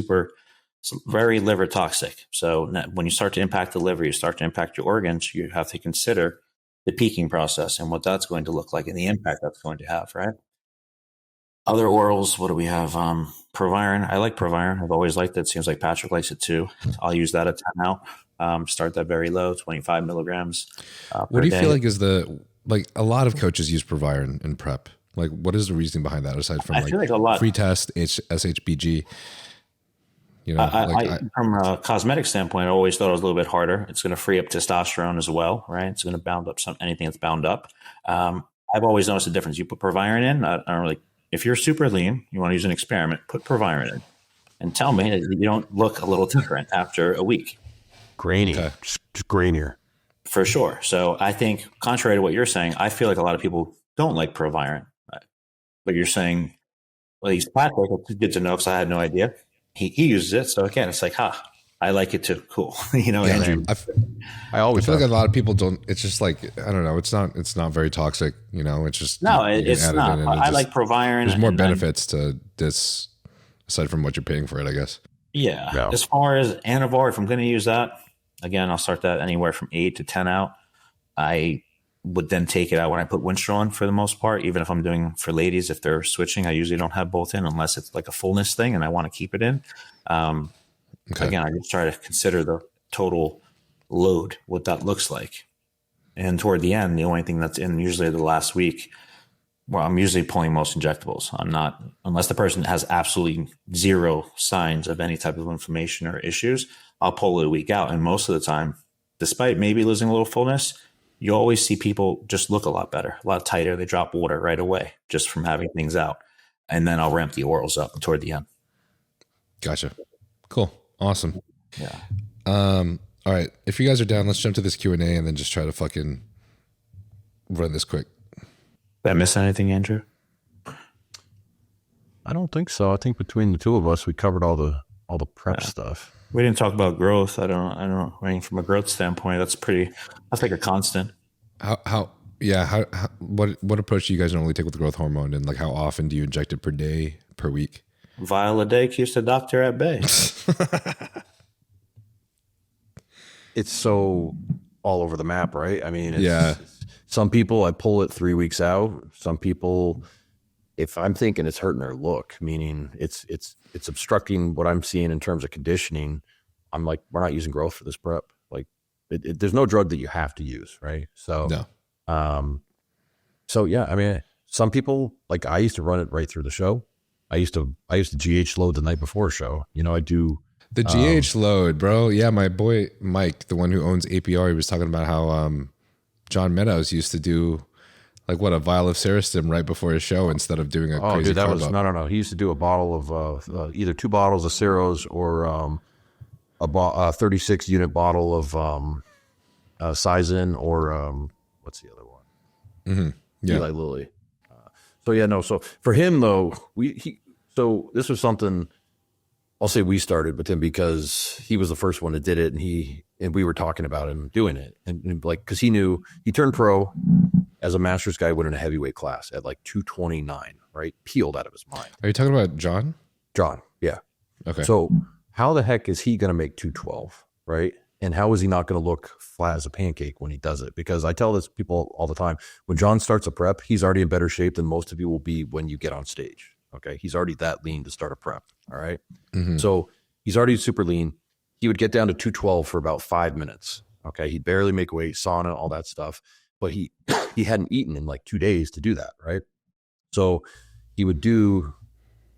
S5: very liver toxic. So when you start to impact the liver, you start to impact your organs, you have to consider the peaking process and what that's going to look like and the impact that's going to have, right? Other orals, what do we have? Proviron. I like Proviron. I've always liked it. Seems like Patrick likes it too. I'll use that at 10 out. Start that very low, 25 milligrams.
S1: What do you feel like is a lot of coaches use Proviron in prep? Like, what is the reasoning behind that aside from
S5: feel like a lot.
S1: Free test, SHBG?
S5: From a cosmetic standpoint, I always thought it was a little bit harder. It's going to free up testosterone as well, right? It's going to bound up anything that's bound up. I've always noticed a difference. You put Proviron in, I don't really. If you're super lean, you want to use an experiment, put Proviron in and tell me that you don't look a little different after a week.
S2: Grainy, just grainier.
S5: For sure. So I think contrary to what you're saying, I feel like a lot of people don't like Proviron. But you're saying, well, he's Patrick. It's good to know because I had no idea. He uses it. So again, it's like, I like it too. Cool. Andrew.
S1: I always feel like a lot of people don't. It's just like, I don't know. It's not very toxic. It's just
S5: it's not. I like Proviron.
S1: There's more benefits to this aside from what you're paying for it, I guess.
S5: Yeah. As far as Anavar, if I'm going to use that, again, I'll start that anywhere from 8 to 10 out. I would then take it out when I put Winstrol in for the most part. Even if I'm doing for ladies, if they're switching, I usually don't have both in unless it's like a fullness thing and I want to keep it in. Again, I just try to consider the total load, what that looks like. And toward the end, the only thing that's in usually the last week, well, I'm usually pulling most injectables. I'm not, unless the person has absolutely zero signs of any type of inflammation or issues, I'll pull it a week out. And most of the time, despite maybe losing a little fullness, you always see people just look a lot better, a lot tighter. They drop water right away just from having things out. And then I'll ramp the orals up toward the end.
S1: Gotcha. Cool. Awesome.
S5: Yeah.
S1: All right. If you guys are down, let's jump to this Q&A and then just try to fucking run this quick.
S5: Did I miss anything, Andrew?
S2: I don't think so. I think between the two of us, we covered all the prep stuff.
S5: We didn't talk about growth. I don't. I mean, from a growth standpoint, that's like a constant.
S1: What approach do you guys normally take with the growth hormone, and like how often do you inject it per day, per week?
S5: Vial a day keeps the doctor at bay.
S2: It's so all over the map, right? I mean,
S1: Yeah.
S2: Some people I pull it 3 weeks out. Some people, if I'm thinking it's hurting their look, meaning it's obstructing what I'm seeing in terms of conditioning, I'm like, we're not using growth for this prep. Like, there's no drug that you have to use, right? So,
S1: no.
S2: So yeah, I mean, some people, like, I used to run it right through the show. I used to GH load the night before a show. You know, I do
S1: the GH load, bro. Yeah, my boy Mike, the one who owns APR, he was talking about how John Meadows used to do like a vial of Serostim right before his show instead of doing a crazy.
S2: Oh, dude, that was no. He used to do a bottle of either 2 bottles of Ceros or a 36 unit bottle of Sizin or what's the other one?
S1: Mm-hmm. Yeah,
S2: Eli Lilly. So for him though, so this was something. I'll say we started with him because he was the first one that did it, and we were talking about him doing it, and like, because he knew he turned pro as a master's guy, winning a heavyweight class at like 229, right? Peeled out of his mind.
S1: Are you talking about John?
S2: John, yeah.
S1: Okay.
S2: So how the heck is he going to make 212, right? And how is he not going to look flat as a pancake when he does it? Because I tell this people all the time, when John starts a prep, he's already in better shape than most of you will be when you get on stage. Okay. He's already that lean to start a prep. All right.
S1: Mm-hmm.
S2: So he's already super lean. He would get down to 212 for about 5 minutes. Okay. He'd barely make weight, sauna, all that stuff. But he hadn't eaten in like 2 days to do that. Right. So he would do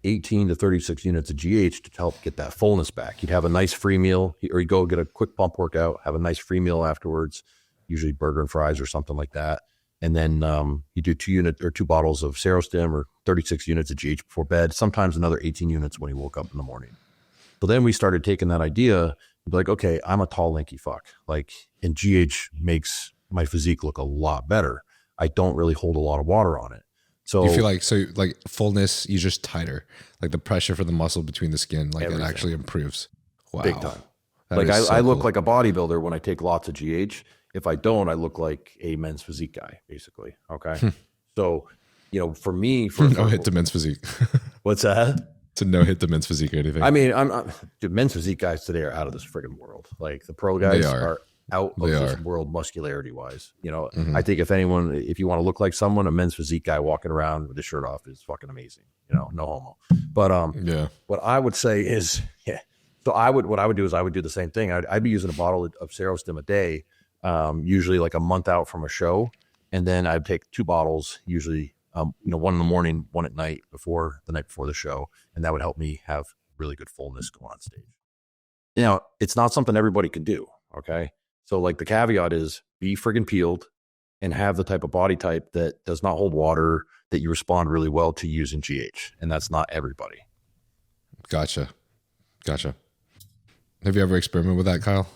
S2: 18 to 36 units of GH to help get that fullness back. He'd have a nice free meal, or he'd go get a quick pump workout, have a nice free meal afterwards, usually burger and fries or something like that. And then you do 2 bottles of Serostim or 36 units of GH before bed, sometimes another 18 units when he woke up in the morning. So then we started taking that idea and be like, okay, I'm a tall, lanky fuck. Like, and GH makes my physique look a lot better. I don't really hold a lot of water on it. So
S1: you feel like fullness, you're just tighter. Like the pressure for the muscle between the skin, like
S2: everything.
S1: It actually improves. Wow.
S2: Big time.
S1: That
S2: like
S1: is
S2: I
S1: so
S2: look
S1: cool.
S2: like a bodybuilder when I take lots of GH. If I don't, I look like a men's physique guy, basically. Okay. So, for me,
S1: no hit to men's physique.
S2: What's that?
S1: It's a no hit to men's physique or anything.
S2: I mean, dude, men's physique guys today are out of this friggin' world. Like the pro guys are out of this world muscularity wise.
S1: Mm-hmm.
S2: I think if you want to look like someone, a men's physique guy walking around with his shirt off is fucking amazing. No homo. But what I would say is, yeah. So what I would do is I would do the same thing. I'd be using a bottle of Serostim a day, usually like a month out from a show, and then I'd take 2 bottles, usually one in the morning, one at night the night before the show, and that would help me have really good fullness going on stage. It's not something everybody can do. Okay. So like the caveat is be friggin' peeled and have the type of body type that does not hold water, that you respond really well to using GH. And that's not everybody.
S1: Gotcha. Have you ever experimented with that, Kyle?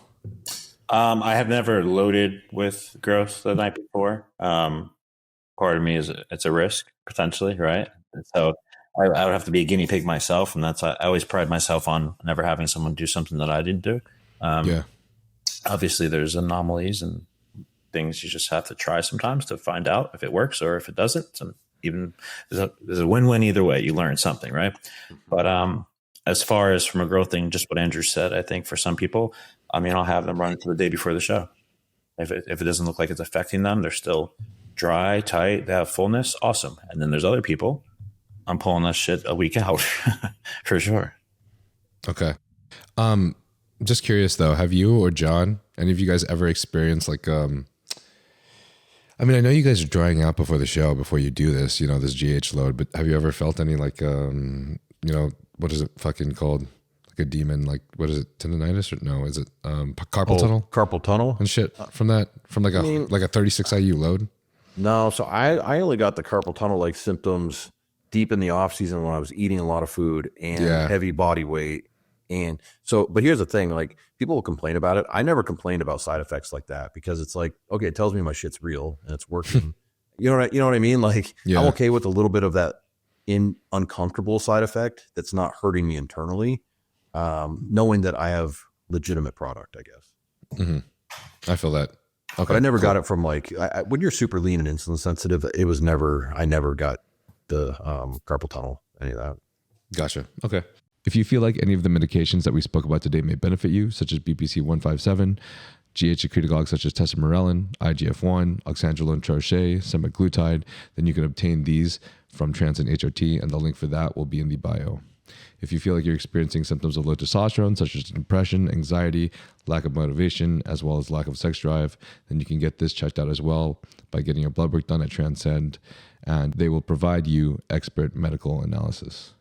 S5: I have never loaded with growth the night before. Part of me is it's a risk potentially, right? So I would have to be a guinea pig myself, and I always pride myself on never having someone do something that I didn't do. Obviously, there's anomalies and things you just have to try sometimes to find out if it works or if it doesn't. And even there's a win-win either way. You learn something, right? But as far as from a growth thing, just what Andrew said, I think for some people, I'll have them run it the day before the show. If it doesn't look like it's affecting them, they're still dry, tight, they have fullness, awesome. And then there's other people, I'm pulling that shit a week out for sure.
S1: Okay. Just curious though, have you or John, any of you guys ever experienced like, I know you guys are drying out before the show, before you do this, this GH load, but have you ever felt any like, what is it fucking called? Like a demon, like what is it? Tendonitis or no? Is it carpal tunnel?
S2: Carpal tunnel
S1: and shit from a 36 IU load? No,
S2: so I only got the carpal tunnel like symptoms deep in the off season when I was eating a lot of food and heavy body weight. And so, but here's the thing, like people will complain about it. I never complained about side effects like that because it's like, okay, it tells me my shit's real and it's working. You know what I mean? Like I'm okay with a little bit of that uncomfortable side effect that's not hurting me internally. Knowing that I have legitimate product, I guess.
S1: I feel that. Okay,
S2: but I never got it from like when you're super lean and insulin sensitive. I never got the carpal tunnel, any of that.
S1: Gotcha. Okay. If you feel like any of the medications that we spoke about today may benefit you, such as BPC 157, GH secretagogues such as Tesamorelin, IGF1, oxandrolone troche, Semaglutide, then you can obtain these from Tren and HRT, and the link for that will be in the bio. If you feel like you're experiencing symptoms of low testosterone, such as depression, anxiety, lack of motivation, as well as lack of sex drive, then you can get this checked out as well by getting your blood work done at Transcend, and they will provide you expert medical analysis.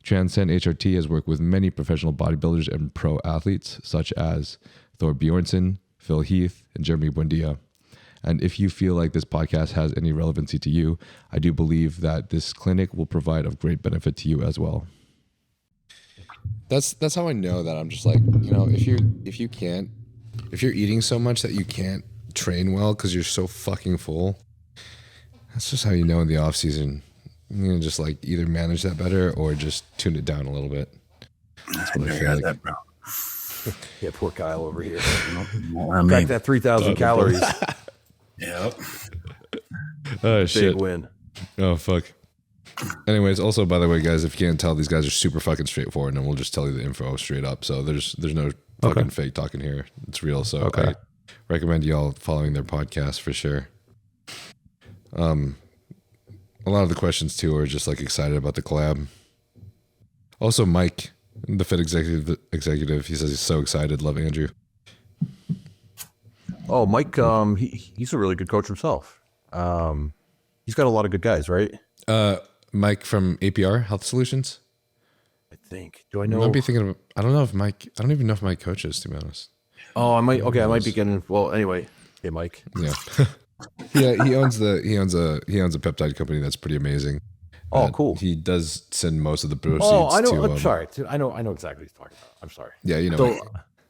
S1: Transcend HRT has worked with many professional bodybuilders and pro athletes, such as Thor Bjornsson, Phil Heath, and Jeremy Buendia. And if you feel like this podcast has any relevancy to you, I do believe that this clinic will provide of great benefit to you as well. That's how I know that I'm just like, if you're eating so much that you can't train well because you're so fucking full, that's just how you know in the off season. I'm going to just like either manage that better or just tune it down a little bit.
S5: That's what I feel like. That, bro.
S2: Yeah, poor Kyle over here. Crack that 3,000 calories.
S5: Yep.
S1: Oh, shit.
S2: Big win.
S1: Oh, fuck. Anyways, also, by the way, guys, if you can't tell, these guys are super fucking straightforward, and we'll just tell you the info straight up. So there's no fucking fake talking here. It's real. So I recommend y'all following their podcast for sure. A lot of the questions, too, are just like excited about the collab. Also, Mike, the Fit executive, he says he's so excited. Love Andrew.
S2: Oh, Mike, he's a really good coach himself. He's got a lot of good guys, right?
S1: Mike from APR Health Solutions.
S2: I think. Do I know?
S1: I might be thinking of. I don't even know if Mike coaches, to be honest.
S2: Oh, I might. Okay, I might be getting. Well, anyway. Hey, Mike.
S1: Yeah. Yeah, he owns a peptide company that's pretty amazing.
S2: Oh, cool.
S1: He does send most of the proceeds.
S2: Oh, I know.
S1: To,
S2: I'm sorry. I know exactly what he's talking about. I'm sorry.
S1: Yeah, you know.
S2: So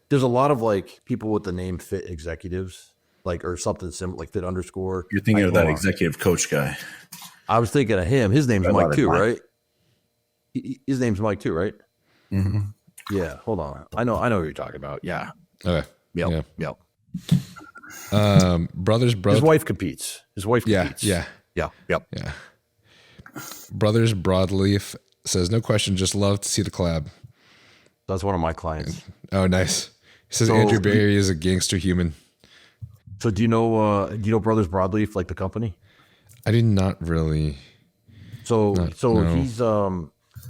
S2: there's a lot of like people with the name Fit executives, like or something similar, like Fit underscore.
S5: You're thinking of that executive coach guy.
S2: I was thinking of him. His name's Mike too, right? His name's Mike too, right? Mm-hmm. Yeah. Hold on. I know what you're talking about. Yeah.
S1: Okay.
S2: Yep.
S1: Yeah. Brothers.
S2: His wife competes.
S1: Yeah.
S2: Yep.
S1: Yeah. Brothers Broadleaf says, no question, just love to see the collab.
S2: That's one of my clients.
S1: Oh, nice. He says Andrew Barry is a gangster human.
S2: So do you know Brothers Broadleaf, like the company?
S1: I did not really.
S2: He's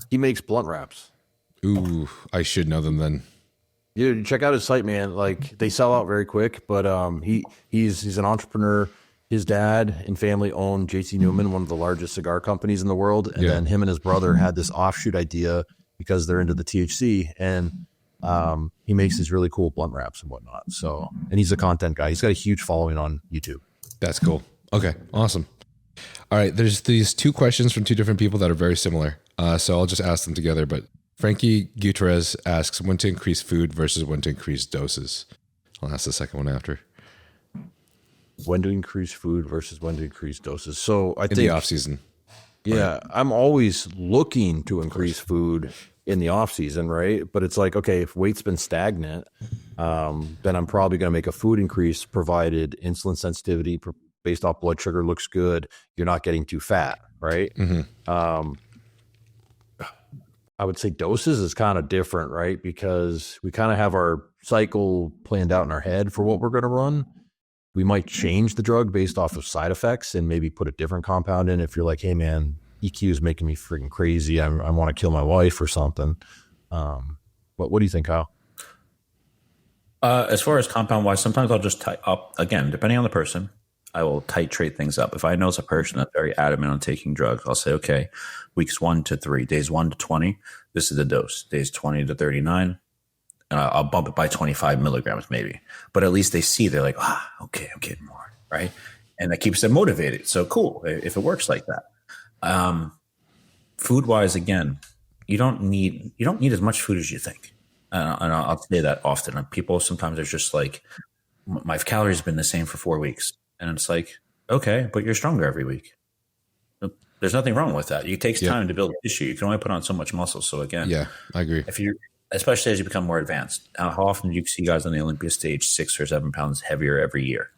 S2: he makes blunt wraps.
S1: Ooh, I should know them then.
S2: Dude, check out his site, man. Like they sell out very quick, but he's an entrepreneur. His dad and family own JC Newman, one of the largest cigar companies in the world. And then him and his brother had this offshoot idea because they're into the THC, and he makes these really cool blunt wraps and whatnot. So, and he's a content guy. He's got a huge following on YouTube.
S1: That's cool. Okay, awesome. All right, there's these two questions from two different people that are very similar. So I'll just ask them together. But Frankie Gutierrez asks when to increase food versus when to increase doses. I'll ask the second one after.
S2: When to increase food versus when to increase doses. So I think
S1: in the off season.
S2: Yeah, right. I'm always looking to increase food in the off season, right? But it's like, okay, if weight's been stagnant, then I'm probably going to make a food increase provided insulin sensitivity based off blood sugar looks good. You're not getting too fat, right? Mm-hmm. I would say doses is kind of different, right? Because we kind of have our cycle planned out in our head for what we're going to run. We might change the drug based off of side effects and maybe put a different compound in if you're like, hey, man, EQ is making me freaking crazy. I want to kill my wife or something. What do you think, Kyle?
S5: As far as compound-wise, sometimes I'll just up, again, depending on the person, I will titrate things up. If I know it's a person that's very adamant on taking drugs, I'll say, okay, weeks 1 to 3, days 1 to 20, this is the dose. Days 20 to 39, I'll bump it by 25 milligrams maybe. But at least they see, they're like, okay, I'm getting more, right? And that keeps them motivated. So cool, if it works like that. Food-wise, again, you don't need as much food as you think. And I'll say that often. And people sometimes are just like, my calories have been the same for 4 weeks. And it's like, okay, but you're stronger every week. There's nothing wrong with that. It takes time to build tissue. You can only put on so much muscle. So again,
S1: yeah, I agree.
S5: If you're especially as you become more advanced. How often do you see guys on the Olympia stage 6 or 7 pounds heavier every year?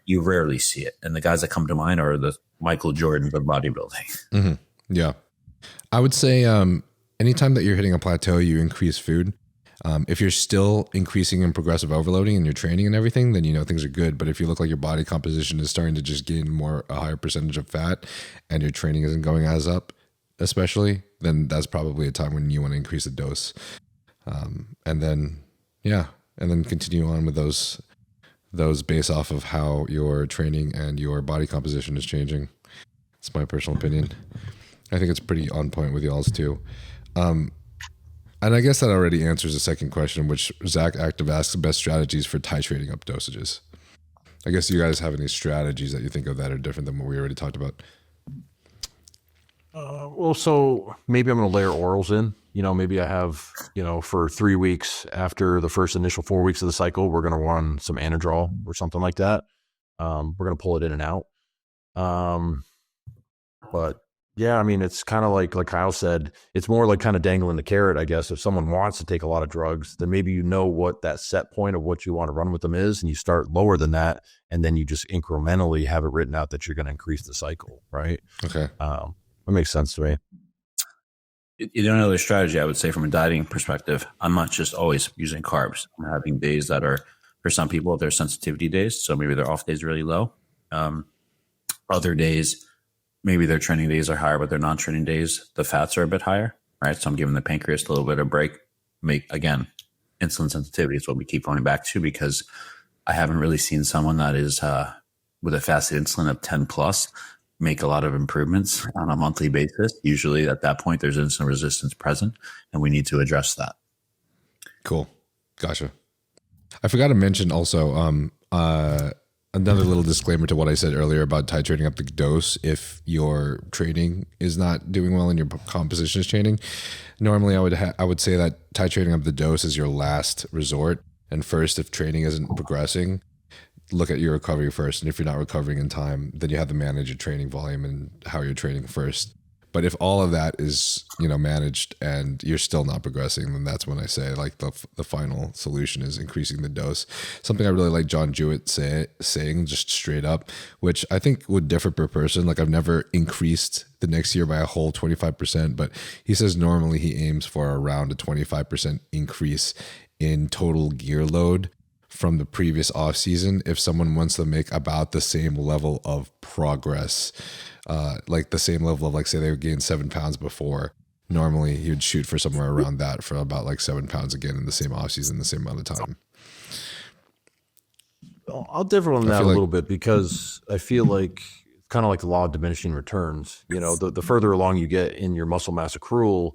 S5: You rarely see it. And the guys that come to mind are the Michael Jordans of bodybuilding.
S1: Mm-hmm. Yeah. I would say anytime that you're hitting a plateau, you increase food. If you're still increasing in progressive overloading and you're training and everything, then things are good. But if you look like your body composition is starting to just gain a higher percentage of fat and your training isn't going as up, especially, then that's probably a time when you want to increase the dose. And then continue on with those based off of how your training and your body composition is changing. It's my personal opinion. I think it's pretty on point with y'all's too. And I guess that already answers the second question, which Zach Active asks the best strategies for titrating up dosages. I guess you guys have any strategies that you think of that are different than what we already talked about?
S2: Well, so maybe I'm going to layer orals in. Maybe I have, for 3 weeks after the first initial 4 weeks of the cycle, we're going to run some Anadrol or something like that. We're going to pull it in and out. But yeah, I mean, it's kind of like Kyle said, it's more like kind of dangling the carrot, I guess. If someone wants to take a lot of drugs, then maybe what that set point of what you want to run with them is, and you start lower than that, and then you just incrementally have it written out that you're going to increase the cycle, right?
S1: Okay.
S2: That makes sense to me.
S5: Another strategy I would say from a dieting perspective, I'm not just always using carbs. I'm having days that are, for some people, they're sensitivity days, so maybe their off days really low. Other days, maybe their training days are higher, but their non-training days, the fats are a bit higher, right? So I'm giving the pancreas a little bit of a break. Again, insulin sensitivity is what we keep going back to, because I haven't really seen someone that is with a fasted insulin of 10 plus make a lot of improvements on a monthly basis. Usually at that point, there's insulin resistance present, and we need to address that.
S1: Cool. Gotcha. I forgot to mention also, another little disclaimer to what I said earlier about titrating up the dose if your training is not doing well and your composition is changing. Normally, I would say that titrating up the dose is your last resort. And first, if training isn't progressing, look at your recovery first. And if you're not recovering in time, then you have to manage your training volume and how you're training first. But if all of that is, managed and you're still not progressing, then that's when I say like the final solution is increasing the dose. Something I really like John Jewett saying just straight up, which I think would differ per person. Like I've never increased the next year by a whole 25%, but he says normally he aims for around a 25% increase in total gear load from the previous off season if someone wants to make about the same level of progress. Like the same level of, like, say they would gain 7 pounds before. Normally he would shoot for somewhere around that for about like 7 pounds again in the same off season, the same amount of time.
S2: I'll differ on that a little bit, because I feel like kind of like the law of diminishing returns. The further along you get in your muscle mass accrual,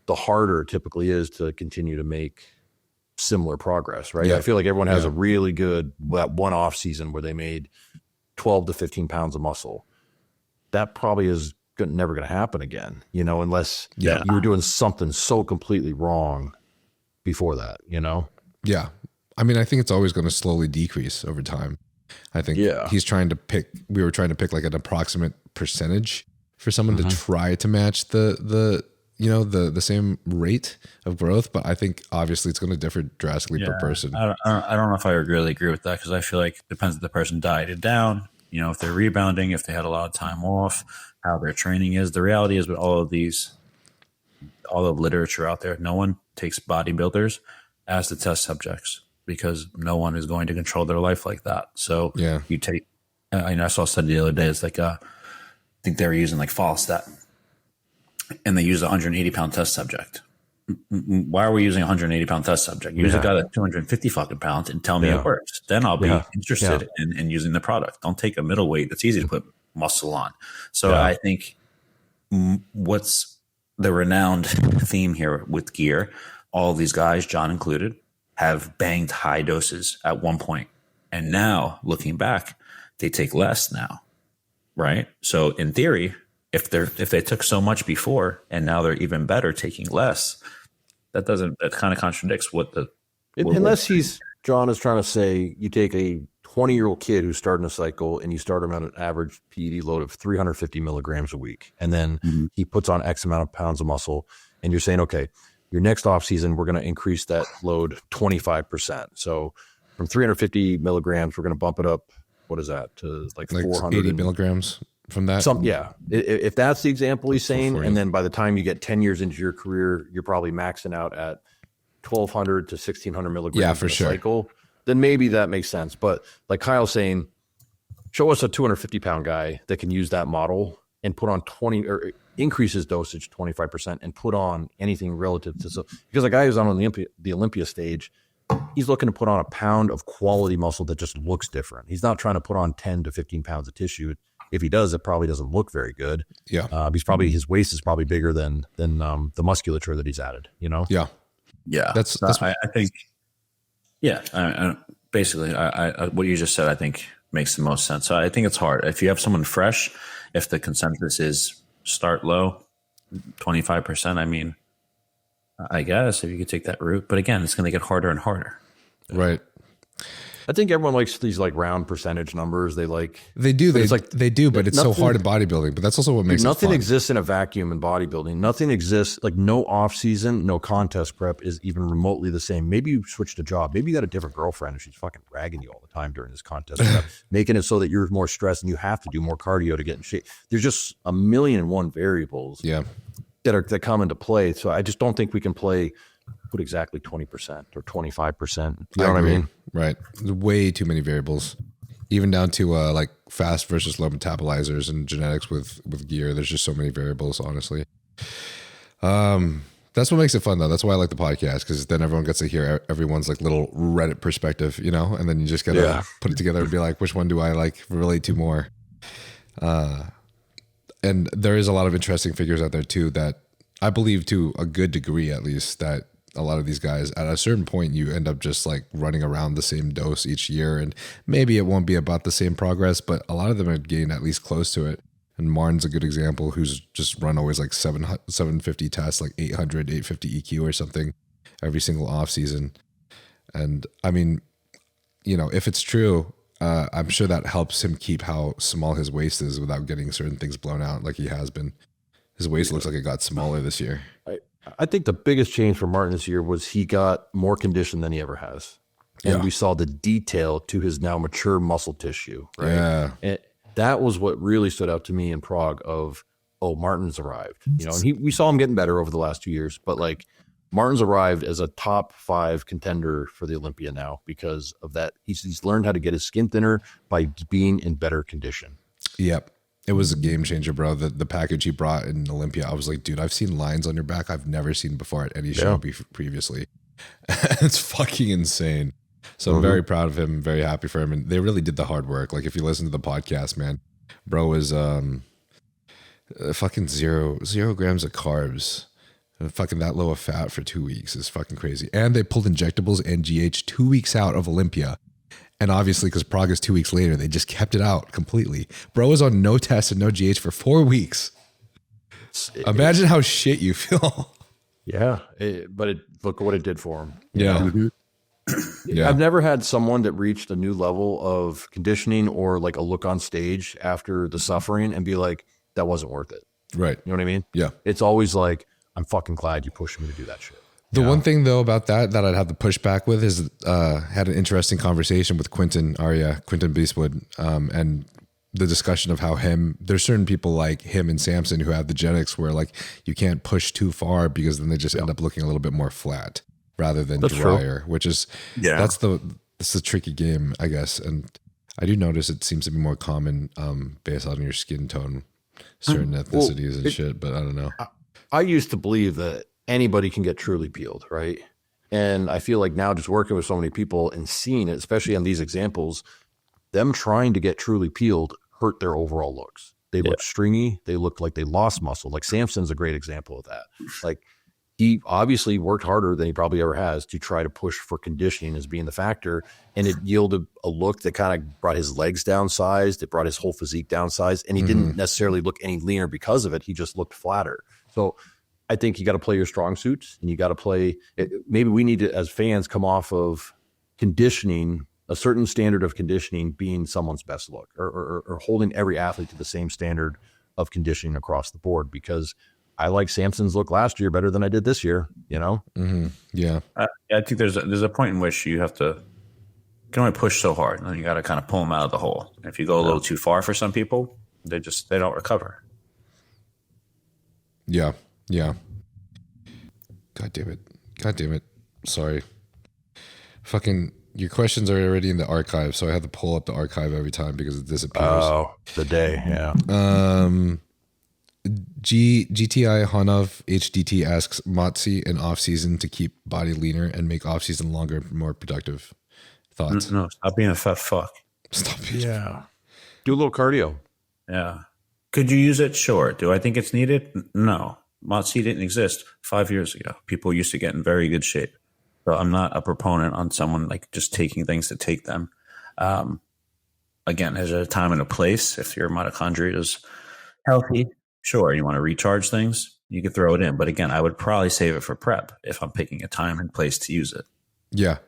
S2: the harder it typically is to continue to make similar progress, right? Yeah. I feel like everyone has a really good one off season where they made 12 to 15 pounds of muscle. That probably is never going to happen again, unless you were doing something so completely wrong before that,
S1: Yeah. I mean, I think it's always going to slowly decrease over time. I think we were trying to pick like an approximate percentage for someone to try to match the same rate of growth, but I think obviously it's going to differ drastically per person.
S5: I don't know if I really agree with that, because I feel like it depends if the person dieted down, if they're rebounding, if they had a lot of time off, how their training is. The reality is with all of literature out there, no one takes bodybuilders as the test subjects, because no one is going to control their life like that. So you take, I saw a study the other day, it's like, I think they were using like Folate, and they use a 180-pound test subject. Why are we using a 180-pound test subject? Use a guy that's 250 fucking pounds and tell me it works. Then I'll be interested in using the product. Don't take a middleweight that's easy to put muscle on. So I think what's the renowned theme here with gear, all of these guys, John included, have banged high doses at one point. And now, looking back, they take less now, right? So in theory, if they took so much before and now they're even better taking less, that kind of contradicts what
S2: unless John is trying to say you take a 20-year-old kid who's starting a cycle and you start him at an average PED load of 350 milligrams a week, and then he puts on X amount of pounds of muscle, and you're saying, okay, your next off season, we're going to increase that load 25%. So from 350 milligrams, we're going to bump it up. What is that? To like 480
S1: milligrams from that?
S2: If that's the example he's saying, and then by the time you get 10 years into your career, you're probably maxing out at 1,200 to 1,600 milligrams
S1: for sure.
S2: cycle, then maybe that makes sense. But like Kyle's saying, show us a 250 pound guy that can use that model and put on 20 or increase his dosage 25% and put on anything relative to, so because a guy who's on the Olympia stage, he's looking to put on a pound of quality muscle that just looks different. He's not trying to put on 10 to 15 pounds of tissue. If he does, it probably doesn't look very good.
S1: Yeah.
S2: His waist is probably bigger than the musculature that he's added, you know?
S1: Yeah.
S5: Yeah.
S1: That's
S5: I think, basically what you just said, I think makes the most sense. So I think it's hard. If you have someone fresh, if the consensus is start low, 25%, I mean, I guess if you could take that route, but again, it's going to get harder and harder.
S1: Right.
S2: I think everyone likes these like round percentage numbers. They
S1: do, but it's so
S2: nothing,
S1: hard in bodybuilding, but that's also what makes
S2: nothing
S1: it fun.
S2: exists in a vacuum in bodybuilding. Nothing exists, like no off season, no contest prep is even remotely the same. Maybe you switched a job. Maybe you got a different girlfriend and she's fucking ragging you all the time during this contest prep, making it so that you're more stressed and you have to do more cardio to get in shape. There's just a million and one variables that come into play. So I just don't think we can put exactly 20% or 25%. You know what I mean?
S1: Right. There's way too many variables, even down to like fast versus low metabolizers and genetics with gear. There's just so many variables, honestly. That's what makes it fun though. That's why I like the podcast, because then everyone gets to hear everyone's like little Reddit perspective, you know, and then you just gotta put it together and be like, which one do I like relate to more? And there is a lot of interesting figures out there too, that I believe to a good degree, at least, that a lot of these guys at a certain point, you end up just like running around the same dose each year, and maybe it won't be about the same progress, but a lot of them are getting at least close to it. And Martin's a good example, who's just run always like 750 tests, like 800, 850 EQ or something every single off season. And I mean, you know, if it's true, I'm sure that helps him keep how small his waist is without getting certain things blown out like he has been. His waist looks like it got smaller this year.
S2: I think the biggest change for Martin this year was he got more condition than he ever has. And we saw the detail to his now mature muscle tissue, right?
S1: Yeah.
S2: And that was what really stood out to me in Prague of, Martin's arrived, you know, and we saw him getting better over the last 2 years, but like Martin's arrived as a top 5 contender for the Olympia now because of that. He's learned how to get his skin thinner by being in better condition.
S1: Yep. It was a game changer, bro. The package he brought in Olympia, I was like, dude, I've seen lines on your back I've never seen before at any show previously. It's fucking insane. So I'm very proud of him, very happy for him. And they really did the hard work. Like if you listen to the podcast, man, bro is fucking zero grams of carbs. Fucking that low of fat for 2 weeks is fucking crazy. And they pulled injectables and GH 2 weeks out of Olympia. And obviously, because Prague is 2 weeks later, they just kept it out completely. Bro was on no test and no GH for 4 weeks. Imagine how shit you feel.
S2: Yeah. Look what it did for him.
S1: Yeah.
S2: Yeah. I've never had someone that reached a new level of conditioning or like a look on stage after the suffering and be like, that wasn't worth it.
S1: Right.
S2: You know what I mean?
S1: Yeah.
S2: It's always like, I'm fucking glad you pushed me to do that shit.
S1: The one thing though about that I'd have to push back with is had an interesting conversation with Quentin Beastwood, and the discussion of how there's certain people like him and Samson who have the genetics where like you can't push too far because then they just end up looking a little bit more flat rather than drier, which is that's the tricky game, I guess. And I do notice it seems to be more common based on your skin tone, certain ethnicities and shit, but I don't know.
S2: I used to believe that anybody can get truly peeled, right? And I feel like now just working with so many people and seeing it, especially on these examples, them trying to get truly peeled hurt their overall looks. They look stringy. They look like they lost muscle. Like Samson's a great example of that. Like he obviously worked harder than he probably ever has to try to push for conditioning as being the factor. And it yielded a look that kind of brought his legs downsized. It brought his whole physique downsized. And he didn't necessarily look any leaner because of it. He just looked flatter. So I think you got to play your strong suits and you got to play it. Maybe we need to, as fans, come off of conditioning, a certain standard of conditioning being someone's best look or holding every athlete to the same standard of conditioning across the board, because I like Samson's look last year better than I did this year, you know?
S1: Mm-hmm. Yeah.
S5: I think there's a point in which you can only push so hard, and then you got to kind of pull them out of the hole. And if you go a little too far for some people, they don't recover.
S1: Yeah. Yeah. God damn it. Sorry. Fucking, your questions are already in the archive, so I have to pull up the archive every time because it disappears.
S2: Oh, the day. Yeah.
S1: GTI Hanav HDT asks, Motzi in off season to keep body leaner and make off season longer, more productive. Thoughts?
S5: No, stop being a fat fuck.
S1: Stop being
S2: Do a little cardio.
S5: Yeah. Could you use it? Sure. Do I think it's needed? No. Motzi didn't exist 5 years ago. People used to get in very good shape. So I'm not a proponent on someone like just taking things to take them. Again, there's a time and a place. If your mitochondria is healthy, sure, you want to recharge things, you could throw it in. But again, I would probably save it for prep if I'm picking a time and place to use it.
S1: Yeah.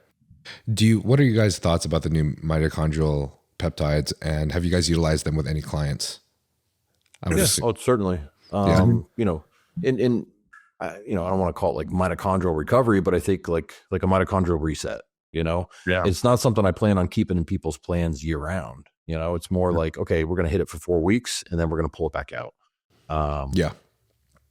S1: What are you guys' thoughts about the new mitochondrial peptides, and have you guys utilized them with any clients?
S2: Yes, certainly. You know, I don't want to call it like mitochondrial recovery, but I think like a mitochondrial reset, you know, it's not something I plan on keeping in people's plans year round. You know, it's more like, okay, we're going to hit it for 4 weeks and then we're going to pull it back out.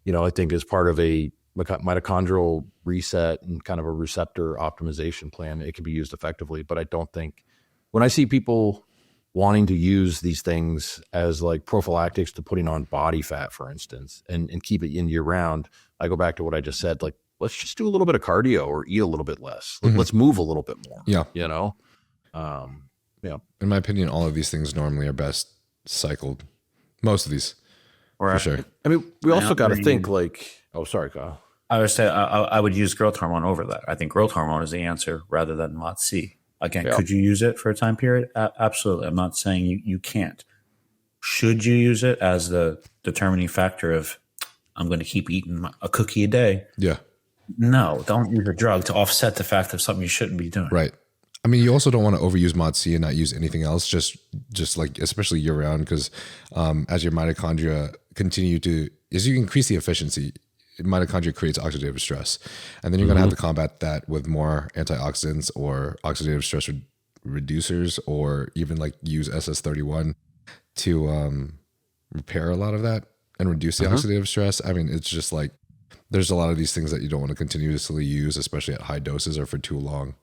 S2: You know, I think as part of a mitochondrial reset and kind of a receptor optimization plan, it can be used effectively. But I don't think when I see people wanting to use these things as like prophylactics to putting on body fat, for instance, and keep it in year round, I go back to what I just said, like, let's just do a little bit of cardio or eat a little bit less. Let's move a little bit more. Yeah. You know?
S1: In my opinion, all of these things normally are best cycled. Most of these. For sure.
S2: I mean, we also got to think like, oh, sorry, Kyle.
S5: I would say I would use growth hormone over that. I think growth hormone is the answer rather than MOTS-C. Again, could you use it for a time period? Absolutely. I'm not saying you can't. Should you use it as the determining factor of I'm going to keep eating a cookie a day?
S1: Yeah.
S5: No, don't use a drug to offset the fact of something you shouldn't be doing.
S1: Right. I mean, you also don't want to overuse MOTS-C and not use anything else, just like, especially year round, because as your mitochondria continue to, as you increase the efficiency, mitochondria creates oxidative stress. And then you're going to have to combat that with more antioxidants or oxidative stress reducers, or even like use SS31 to repair a lot of that and reduce the oxidative stress. I mean, it's just like, there's a lot of these things that you don't want to continuously use, especially at high doses or for too long.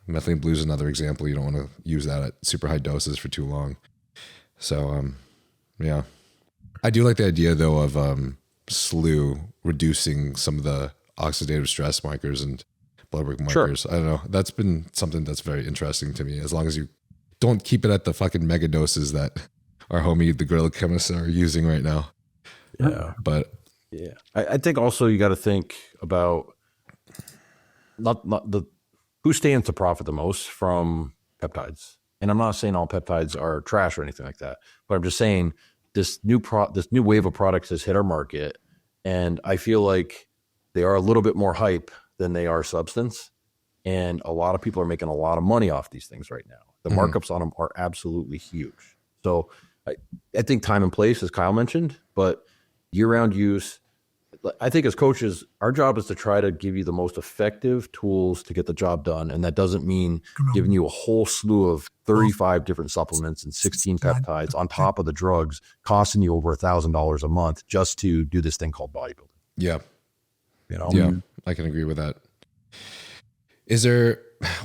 S1: Methylene blue is another example. You don't want to use that at super high doses for too long. So, yeah. I do like the idea, though, of SLU reducing some of the oxidative stress markers and blood work markers. Sure. I don't know. That's been something that's very interesting to me, as long as you don't keep it at the fucking mega doses that our homie, the gorilla chemists, are using right now.
S2: Yeah.
S1: But
S2: yeah, I think also you got to think about not the who stands to profit the most from peptides. And I'm not saying all peptides are trash or anything like that, but I'm just saying this new wave of products has hit our market, and I feel like they are a little bit more hype than they are substance. And a lot of people are making a lot of money off these things right now. The markups on them are absolutely huge. So I think time and place, as Kyle mentioned, but year-round use, I think as coaches, our job is to try to give you the most effective tools to get the job done. And that doesn't mean giving you a whole slew of 35 different supplements and 16 peptides on top of the drugs, costing you over $1,000 a month just to do this thing called bodybuilding.
S1: Yeah.
S2: You know?
S1: Yeah, I can agree with that.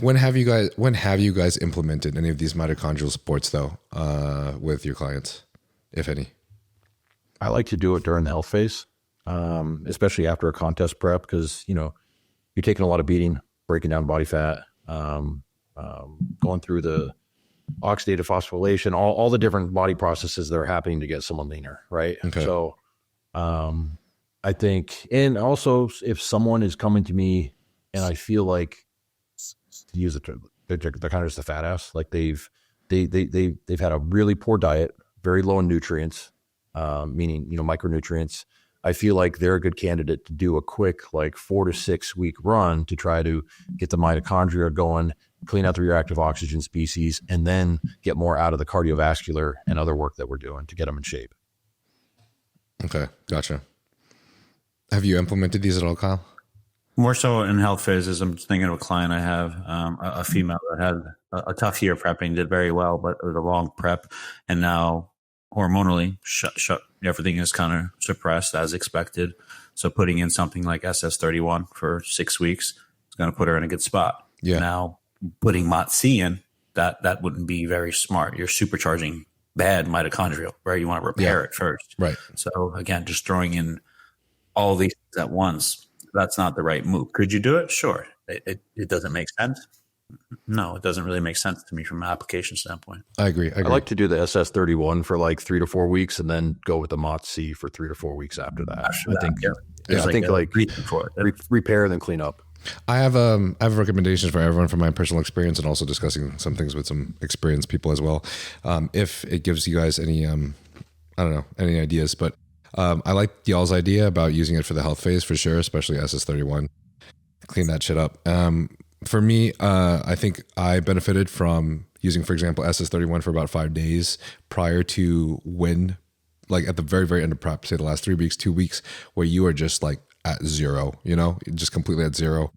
S1: When have you guys implemented any of these mitochondrial supports though, with your clients, if any?
S2: I like to do it during the health phase. Especially after a contest prep, because, you know, you're taking a lot of beating, breaking down body fat, going through the oxidative phosphorylation, all the different body processes that are happening to get someone leaner. Right. Okay. So, I think, and also if someone is coming to me and I feel like, to use the term, they're kind of just a fat ass, like they've had a really poor diet, very low in nutrients, meaning, you know, micronutrients. I feel like they're a good candidate to do a quick, like 4 to 6 week run to try to get the mitochondria going, clean out the reactive oxygen species, and then get more out of the cardiovascular and other work that we're doing to get them in shape.
S1: Okay. Gotcha. Have you implemented these at all, Kyle?
S5: More so in health phases. I'm thinking of a client I have, a female that had a tough year prepping, did very well, but it was a long prep, and now hormonally, everything is kind of suppressed as expected. So putting in something like SS31 for 6 weeks is going to put her in a good spot.
S1: Yeah.
S5: Now putting MOTS-C in, that wouldn't be very smart. You're supercharging bad mitochondrial, right? You want to repair it first.
S1: Right.
S5: So again, just throwing in all these things at once, that's not the right move. Could you do it? Sure. It doesn't make sense. No, it doesn't really make sense to me from an application standpoint.
S1: I agree.
S2: I like to do the SS31 for like 3 to 4 weeks and then go with the MOTS-C for 3 to 4 weeks after that. I think like repair and then clean up.
S1: I have recommendations for everyone from my personal experience and also discussing some things with some experienced people as well. If it gives you guys any, any ideas, but I like y'all's idea about using it for the health phase for sure, especially SS31. Clean that shit up. For me, I think I benefited from using, for example, SS31 for about 5 days prior to when, like at the very, very end of prep, say the last 3 weeks, 2 weeks, where you are just like at zero, just completely at zero.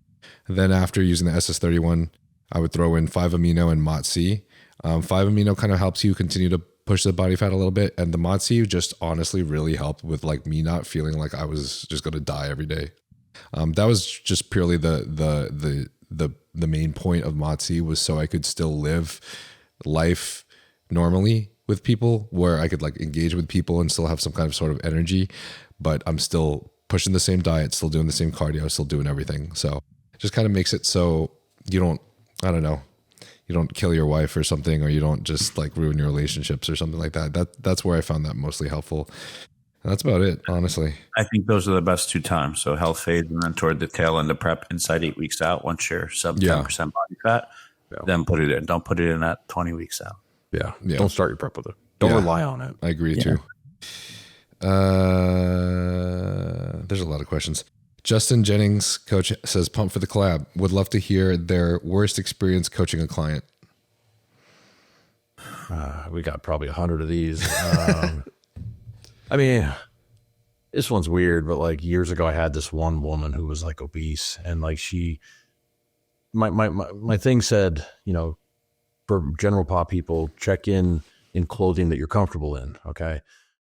S1: Then after using the SS31, I would throw in 5-amino and MOTS-C. 5-amino kind of helps you continue to push the body fat a little bit. And the MOTS-C just honestly really helped with like me not feeling like I was just going to die every day. That was just purely the main point of MOTS-C was so I could still live life normally with people, where I could like engage with people and still have some kind of sort of energy, but I'm still pushing the same diet, still doing the same cardio, still doing everything. So it just kind of makes it so you don't kill your wife or something, or you don't just like ruin your relationships or something like that. That's where I found that mostly helpful. And that's about it, honestly.
S5: I think those are the best 2 times. So health phase and then toward the tail end of prep inside 8 weeks out, once you're sub 10% body fat, then put it in. Don't put it in at 20 weeks out.
S2: Yeah. Don't start your prep with it. Don't rely on it.
S1: I agree too. There's a lot of questions. Justin Jennings, coach, says, pump for the collab. Would love to hear their worst experience coaching a client.
S2: We got probably 100 of these. I mean, this one's weird, but like years ago, I had this one woman who was like obese, and like my thing said, for general pop people, check in clothing that you're comfortable in. Okay.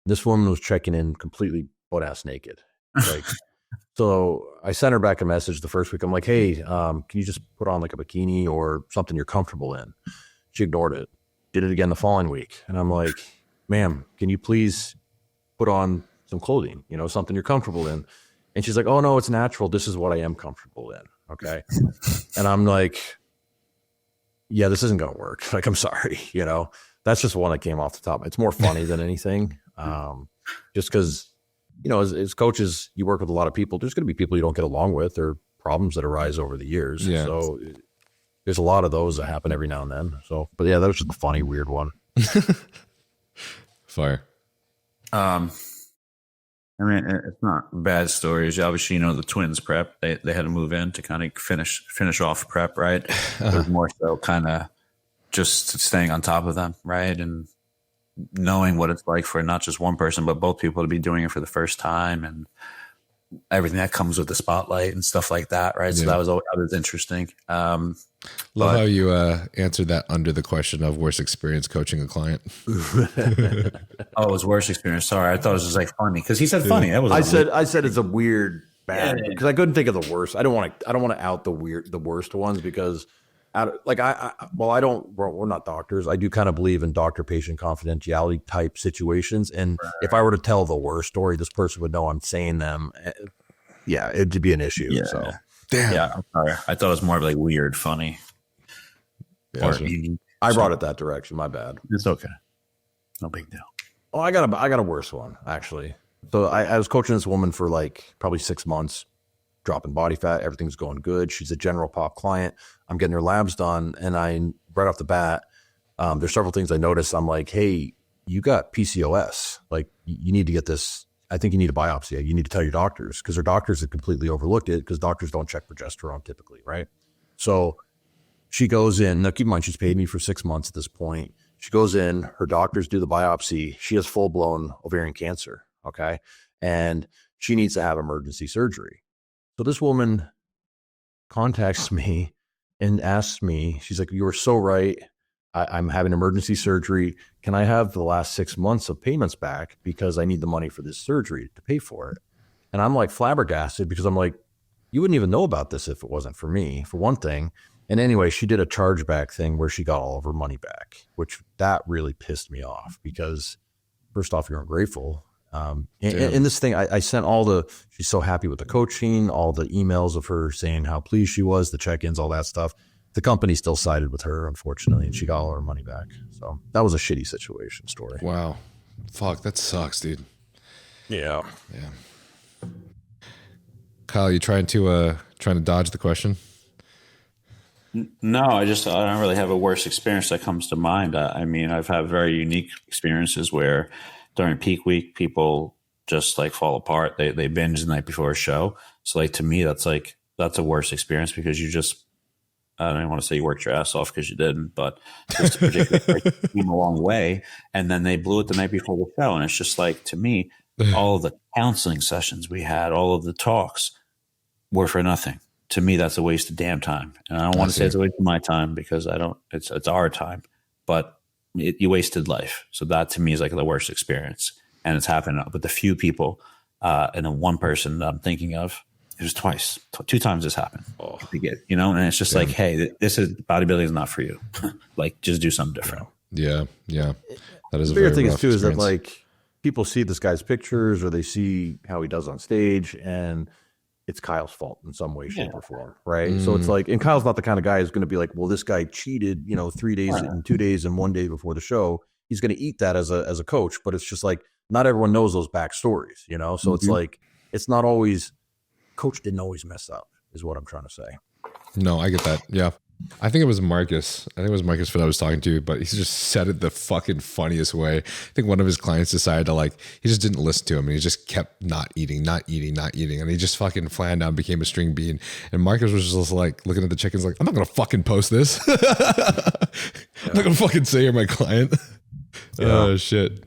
S2: This woman was checking in completely butt ass naked. Like, so I sent her back a message the first week. I'm like, hey, can you just put on like a bikini or something you're comfortable in? She ignored it. Did it again the following week. And I'm like, ma'am, can you please put on some clothing, something you're comfortable in? And she's like, oh no, it's natural. This is what I am comfortable in. Okay. And I'm like, yeah, this isn't going to work. Like, I'm sorry. That's just one that came off the top. It's more funny than anything. Just because, as coaches, you work with a lot of people. There's going to be people you don't get along with, or problems that arise over the years. Yeah. So there's a lot of those that happen every now and then. So, but yeah, that was just a funny, weird one.
S1: Fire.
S5: I mean, it's not bad stories. Obviously, the twins prep, they had to move in to kind of finish off prep, right? It was more so kind of just staying on top of them, right? And knowing what it's like for not just one person, but both people to be doing it for the first time, and everything that comes with the spotlight and stuff like that, right? So that was interesting.
S1: Love how you answered that under the question of worst experience coaching a client.
S5: Oh, it was worst experience. Sorry, I thought it was just like funny because he said funny. That was
S2: I said it's a weird bad because I couldn't think of the worst. I don't want to out the worst ones because we're not doctors. I do kind of believe in doctor-patient confidentiality type situations. And if I were to tell the worst story, this person would know I'm saying them. Yeah, it'd be an issue.
S5: Yeah.
S2: So,
S5: damn. Yeah, I'm sorry. I thought it was more of like weird, funny.
S2: Yeah, I brought it that direction. My bad.
S5: It's okay. No big deal.
S2: Oh, I got a worse one, actually. So I was coaching this woman for like probably 6 months, dropping body fat. Everything's going good. She's a general pop client. I'm getting her labs done. And right off the bat, there's several things I noticed. I'm like, hey, you got PCOS. Like, you need to get this. I think you need a biopsy. You need to tell your doctors, because their doctors have completely overlooked it because doctors don't check progesterone typically, right? So she goes in. Now, keep in mind, she's paid me for 6 months at this point. She goes in. Her doctors do the biopsy. She has full-blown ovarian cancer, okay? And she needs to have emergency surgery. So this woman contacts me and asks me, she's like, you were so right. I'm having emergency surgery. Can I have the last 6 months of payments back because I need the money for this surgery to pay for it? And I'm like flabbergasted because I'm like, you wouldn't even know about this if it wasn't for me, for one thing. And anyway, she did a chargeback thing where she got all of her money back, which that really pissed me off because first off, you're ungrateful. And this thing, I sent she's so happy with the coaching, all the emails of her saying how pleased she was, the check-ins, all that stuff. The company still sided with her, unfortunately, and she got all her money back. So that was a shitty situation story.
S1: Wow. Fuck, that sucks, dude.
S2: Yeah.
S1: Kyle, you trying to dodge the question?
S5: No, I don't really have a worse experience that comes to mind. I mean, I've had very unique experiences where during peak week, people just like fall apart. They binge the night before a show. So like to me, that's a worse experience because you just, I don't even want to say you worked your ass off because you didn't, but just a particular came a long way. And then they blew it the night before the show. And it's just like, to me, all of the counseling sessions we had, all of the talks were for nothing. To me, that's a waste of damn time. And I don't want to say it's a waste of my time because it's our time, but you wasted life. So that to me is like the worst experience. And it's happened with a few people. And then one person that I'm thinking of, it was twice, 2 times this happened. And it's just like, hey, this is bodybuilding is not for you. Like, just do something different.
S1: Yeah. That is
S2: the bigger thing
S1: is
S2: too is that like people see this guy's pictures or they see how he does on stage, and it's Kyle's fault in some way, shape, or form, right? So it's like, and Kyle's not the kind of guy who's going to be like, well, this guy cheated, 3 days and 2 days and 1 day before the show. He's going to eat that as a coach, but it's just like not everyone knows those backstories, So it's like it's not always. Coach didn't always mess up, is what I'm trying to say.
S1: No, I get that. Yeah. I think it was Marcus. I that I was talking to, but he just said it the fucking funniest way. I think one of his clients decided to he just didn't listen to him and he just kept not eating. And he just fucking flattened down, became a string bean. And Marcus was just like looking at the chickens like, I'm not going to fucking post this. I'm not going to fucking say you're my client. Oh, shit.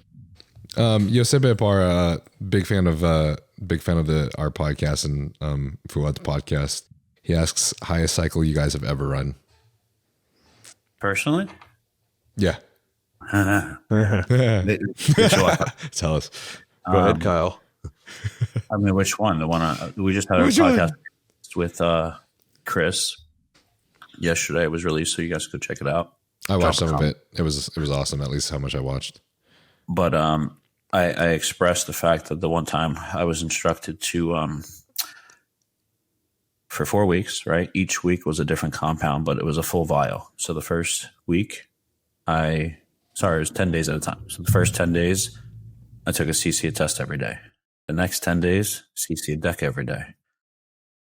S1: Yosebe Par, big fan of our podcast and Fuad the podcast. He asks, highest cycle you guys have ever run?
S5: Personally?
S1: Yeah.
S5: Tell
S1: us.
S2: Go ahead, Kyle.
S5: I mean, which one? The one we just had our podcast with Chris yesterday. It was released, so you guys could check it out.
S1: I watched some of it. It was awesome, at least how much I watched.
S5: But I expressed the fact that the one time I was instructed to for 4 weeks, right? Each week was a different compound, but it was a full vial. So the first week, it was 10 days at a time. So the first 10 days, I took a CC test every day. The next 10 days, CC a deck every day.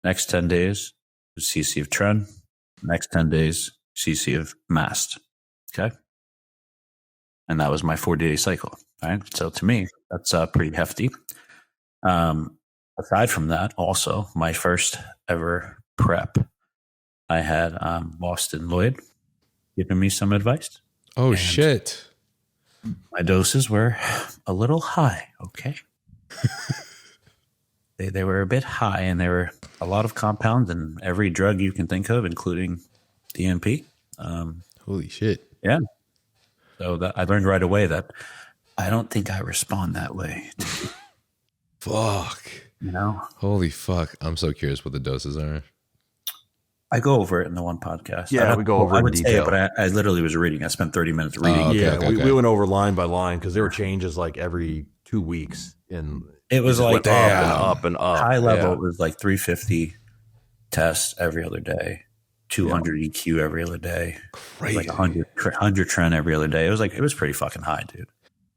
S5: Next 10 days, CC of Tren. Next 10 days, CC of Mast. Okay? And that was my 40-day cycle. Right. So to me, that's pretty hefty. Aside from that, also my first ever prep, I had Boston Lloyd giving me some advice.
S1: Oh, shit.
S5: My doses were a little high. Okay. they were a bit high, and there were a lot of compounds and every drug you can think of, including DNP.
S1: Holy shit.
S5: Yeah. So that I learned right away that I don't think I respond that way.
S1: Fuck. Holy fuck. I'm so curious what the doses are.
S5: I go over it in the one podcast.
S2: Yeah, we go over it in detail.
S5: But I literally was reading. I spent 30 minutes reading.
S2: We went over line by line because there were changes like every 2 weeks.
S5: It was like
S2: up and up.
S5: High level, it was like 350 tests every other day. 200 EQ every other day.
S1: Crazy.
S5: Like 100 Tren every other day. It was pretty fucking high, dude.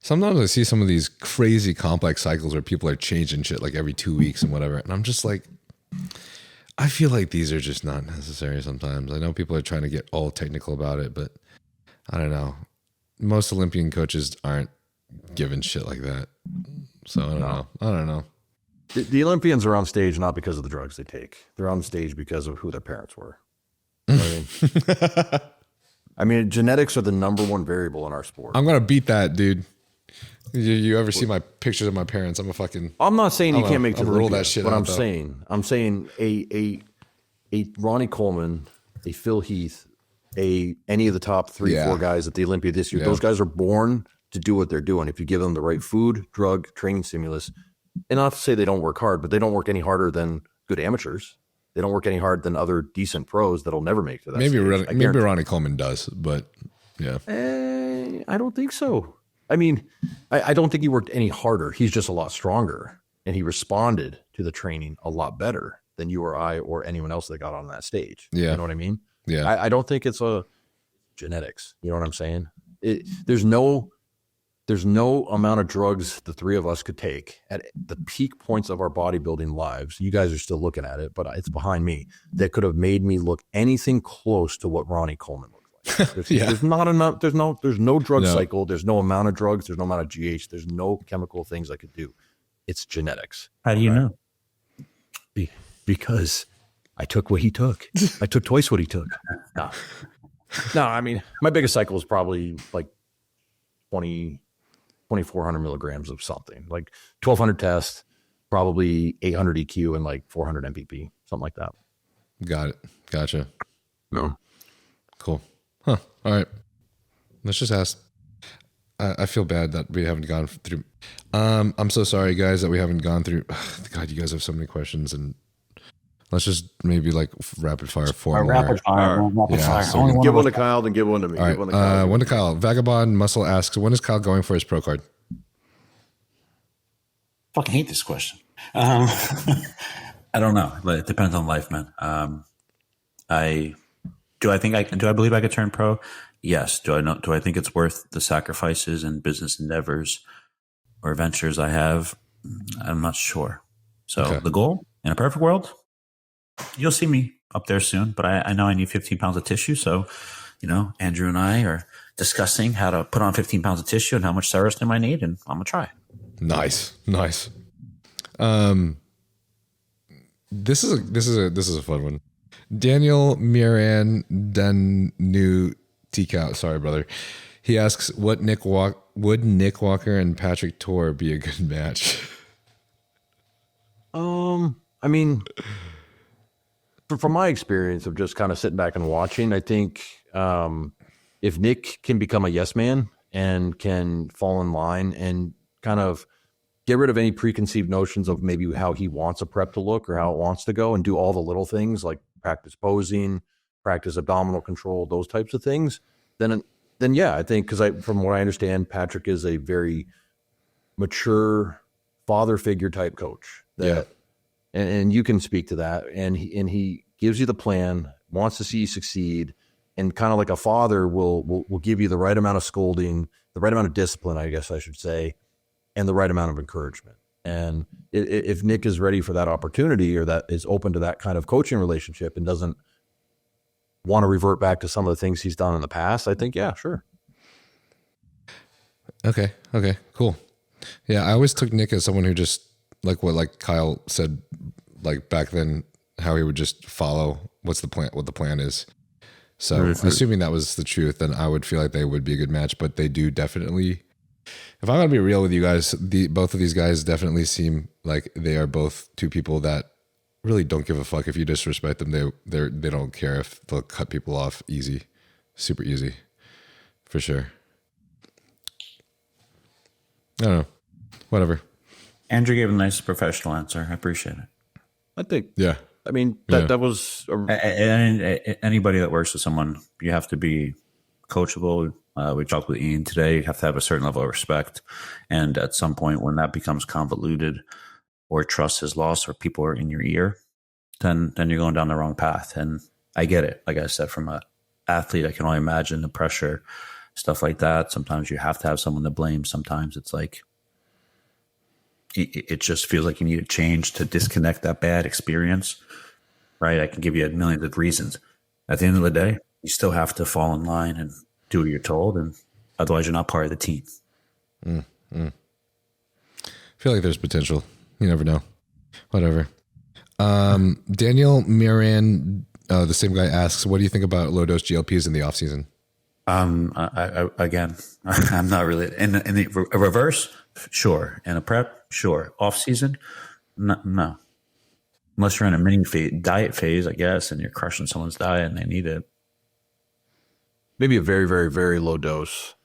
S1: Sometimes I see some of these crazy complex cycles where people are changing shit like every 2 weeks and whatever. And I'm just like, I feel like these are just not necessary sometimes. I know people are trying to get all technical about it, but I don't know. Most Olympian coaches aren't giving shit like that. So I don't know.
S2: The Olympians are on stage not because of the drugs they take. They're on stage because of who their parents were. You know what I mean? Genetics are the number one variable in our sport.
S1: I'm going to beat that, dude. You ever see my pictures of my parents?
S2: I'm not saying you can't make
S1: I'm
S2: the
S1: roll
S2: Olympia,
S1: that shit
S2: but
S1: out,
S2: I'm saying a Ronnie Coleman, a Phil Heath, any of the top 3-4 guys at the Olympia this year. Those guys are born to do what they're doing. If you give them the right food, drug, training stimulus, and not to say they don't work hard, but they don't work any harder than good amateurs. They don't work any harder than other decent pros that'll never make to that stage.
S1: Maybe Ronnie Coleman does, but yeah.
S2: I don't think so. I mean, I don't think he worked any harder. He's just a lot stronger, and he responded to the training a lot better than you or I or anyone else that got on that stage.
S1: Yeah.
S2: You know what I mean?
S1: Yeah.
S2: I don't think it's a genetics. You know what I'm saying? There's no amount of drugs the three of us could take at the peak points of our bodybuilding lives. You guys are still looking at it, but it's behind me, that could have made me look anything close to what Ronnie Coleman looked like. There's not enough. There's no drug cycle. There's no amount of drugs. There's no amount of GH. There's no chemical things I could do. It's genetics.
S5: How do you know?
S2: Because I took what he took. I took twice what he took. No, I mean, my biggest cycle was probably like 2,400 milligrams of something, like 1,200 tests, probably 800 EQ and like 400 MPP, something like that.
S1: Got it. Gotcha.
S2: No.
S1: Cool. Huh. All right. Let's just ask. I feel bad that we haven't gone through. I'm so sorry, guys, that we haven't gone through. God, you guys have so many questions, and let's just maybe like rapid fire four more.
S5: Rapid fire.
S2: So give one to Kyle, then give one to me.
S1: All right. One to Kyle. Vagabond Muscle asks, when is Kyle going for his pro card?
S5: Fucking hate this question. I don't know. It depends on life, man. Do I believe I could turn pro? Yes. Do I think it's worth the sacrifices and business endeavors or ventures I have? I'm not sure. So The goal in a perfect world, you'll see me up there soon, but I know I need 15 pounds of tissue. So, Andrew and I are discussing how to put on 15 pounds of tissue and how much Serostim I need, and I'm gonna try.
S1: Nice. This is a fun one. Daniel Miran Danu Tikau, sorry brother. He asks, would Nick Walker and Patrick Tor be a good match?
S2: I mean, from my experience of just kind of sitting back and watching, I think if Nick can become a yes man and can fall in line and kind of get rid of any preconceived notions of maybe how he wants a prep to look or how it wants to go, and do all the little things like practice posing, practice abdominal control, those types of things, then yeah, I think, because from what I understand, Patrick is a very mature father figure type coach. And you can speak to that. And he gives you the plan, wants to see you succeed, and kind of like a father will give you the right amount of scolding, the right amount of discipline, I guess I should say, and the right amount of encouragement. And if Nick is ready for that opportunity, or that is open to that kind of coaching relationship and doesn't want to revert back to some of the things he's done in the past, I think, yeah, sure. Okay,
S1: cool. Yeah, I always took Nick as someone who just, like Kyle said, like back then, how he would just follow what the plan is. So assuming that was the truth, then I would feel like they would be a good match. But they do definitely, if I'm gonna be real with you guys, both of these guys definitely seem like they are both two people that really don't give a fuck if you disrespect them. They don't care if they'll cut people off easy, super easy, for sure. I don't know, whatever.
S5: Andrew gave a nice professional answer. I appreciate it.
S2: I think,
S1: yeah.
S2: I mean, that was
S5: anybody that works with someone, you have to be coachable. We talked with Ian today. You have to have a certain level of respect, and at some point, when that becomes convoluted, or trust is lost, or people are in your ear, then you're going down the wrong path. And I get it. Like I said, from an athlete, I can only imagine the pressure, stuff like that. Sometimes you have to have someone to blame. Sometimes it's like, it just feels like you need a change to disconnect that bad experience, right? I can give you millions of reasons. At the end of the day, you still have to fall in line and do what you're told, and otherwise you're not part of the team.
S1: I feel like there's potential. You never know. Whatever. Daniel Miran, the same guy, asks, what do you think about low-dose GLPs in the off-season?
S5: Again, I'm not really in the reverse. Sure. In a prep, sure. Off season, no. Unless you're in a mini diet phase, I guess, and you're crushing someone's diet and they need it.
S2: Maybe a very, very, very low dose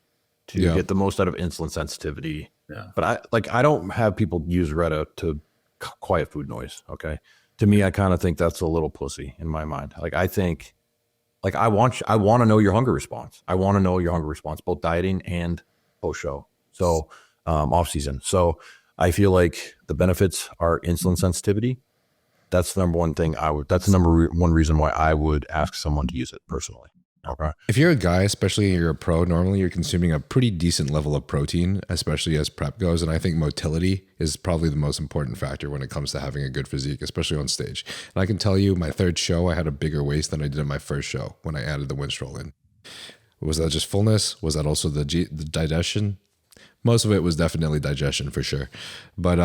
S2: to get the most out of insulin sensitivity.
S5: Yeah.
S2: But I don't have people use Retta to quiet food noise. Okay. To me, I kind of think that's a little pussy in my mind. Like, I think, like, I want to know your hunger response. I want to know your hunger response, both dieting and post show. So, off season. So I feel like the benefits are insulin sensitivity. That's the number one thing that's the number one reason why I would ask someone to use it personally. Okay.
S1: If you're a guy, especially you're a pro, normally you're consuming a pretty decent level of protein, especially as prep goes. And I think motility is probably the most important factor when it comes to having a good physique, especially on stage. And I can tell you, my third show, I had a bigger waist than I did in my first show when I added the Winstrol in. Was that just fullness? Was that also the digestion? Most of it was definitely digestion for sure. But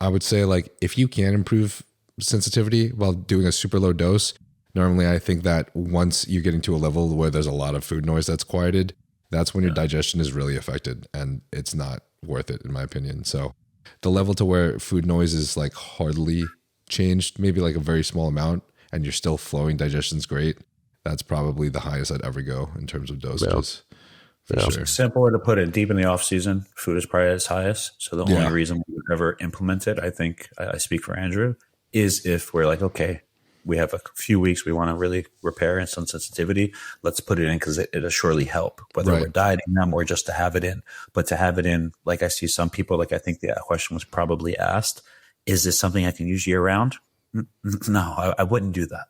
S1: I would say, like, if you can improve sensitivity while doing a super low dose, normally I think that once you're getting to a level where there's a lot of food noise that's quieted, that's when your digestion is really affected, and it's not worth it in my opinion. So the level to where food noise is like hardly changed, maybe like a very small amount, and you're still flowing, digestion's great. That's probably the highest I'd ever go in terms of dosages. For sure.
S5: Simpler to put it, deep in the off season, food is probably its highest. So the only reason we would ever implement it, I think I speak for Andrew, is if we're like, okay, we have a few weeks, we want to really repair insulin sensitivity. Let's put it in because it'll surely help, whether we're dieting them or just to have it in. But to have it in, like I see some people, like I think the question was probably asked, is this something I can use year round? No, I wouldn't do that.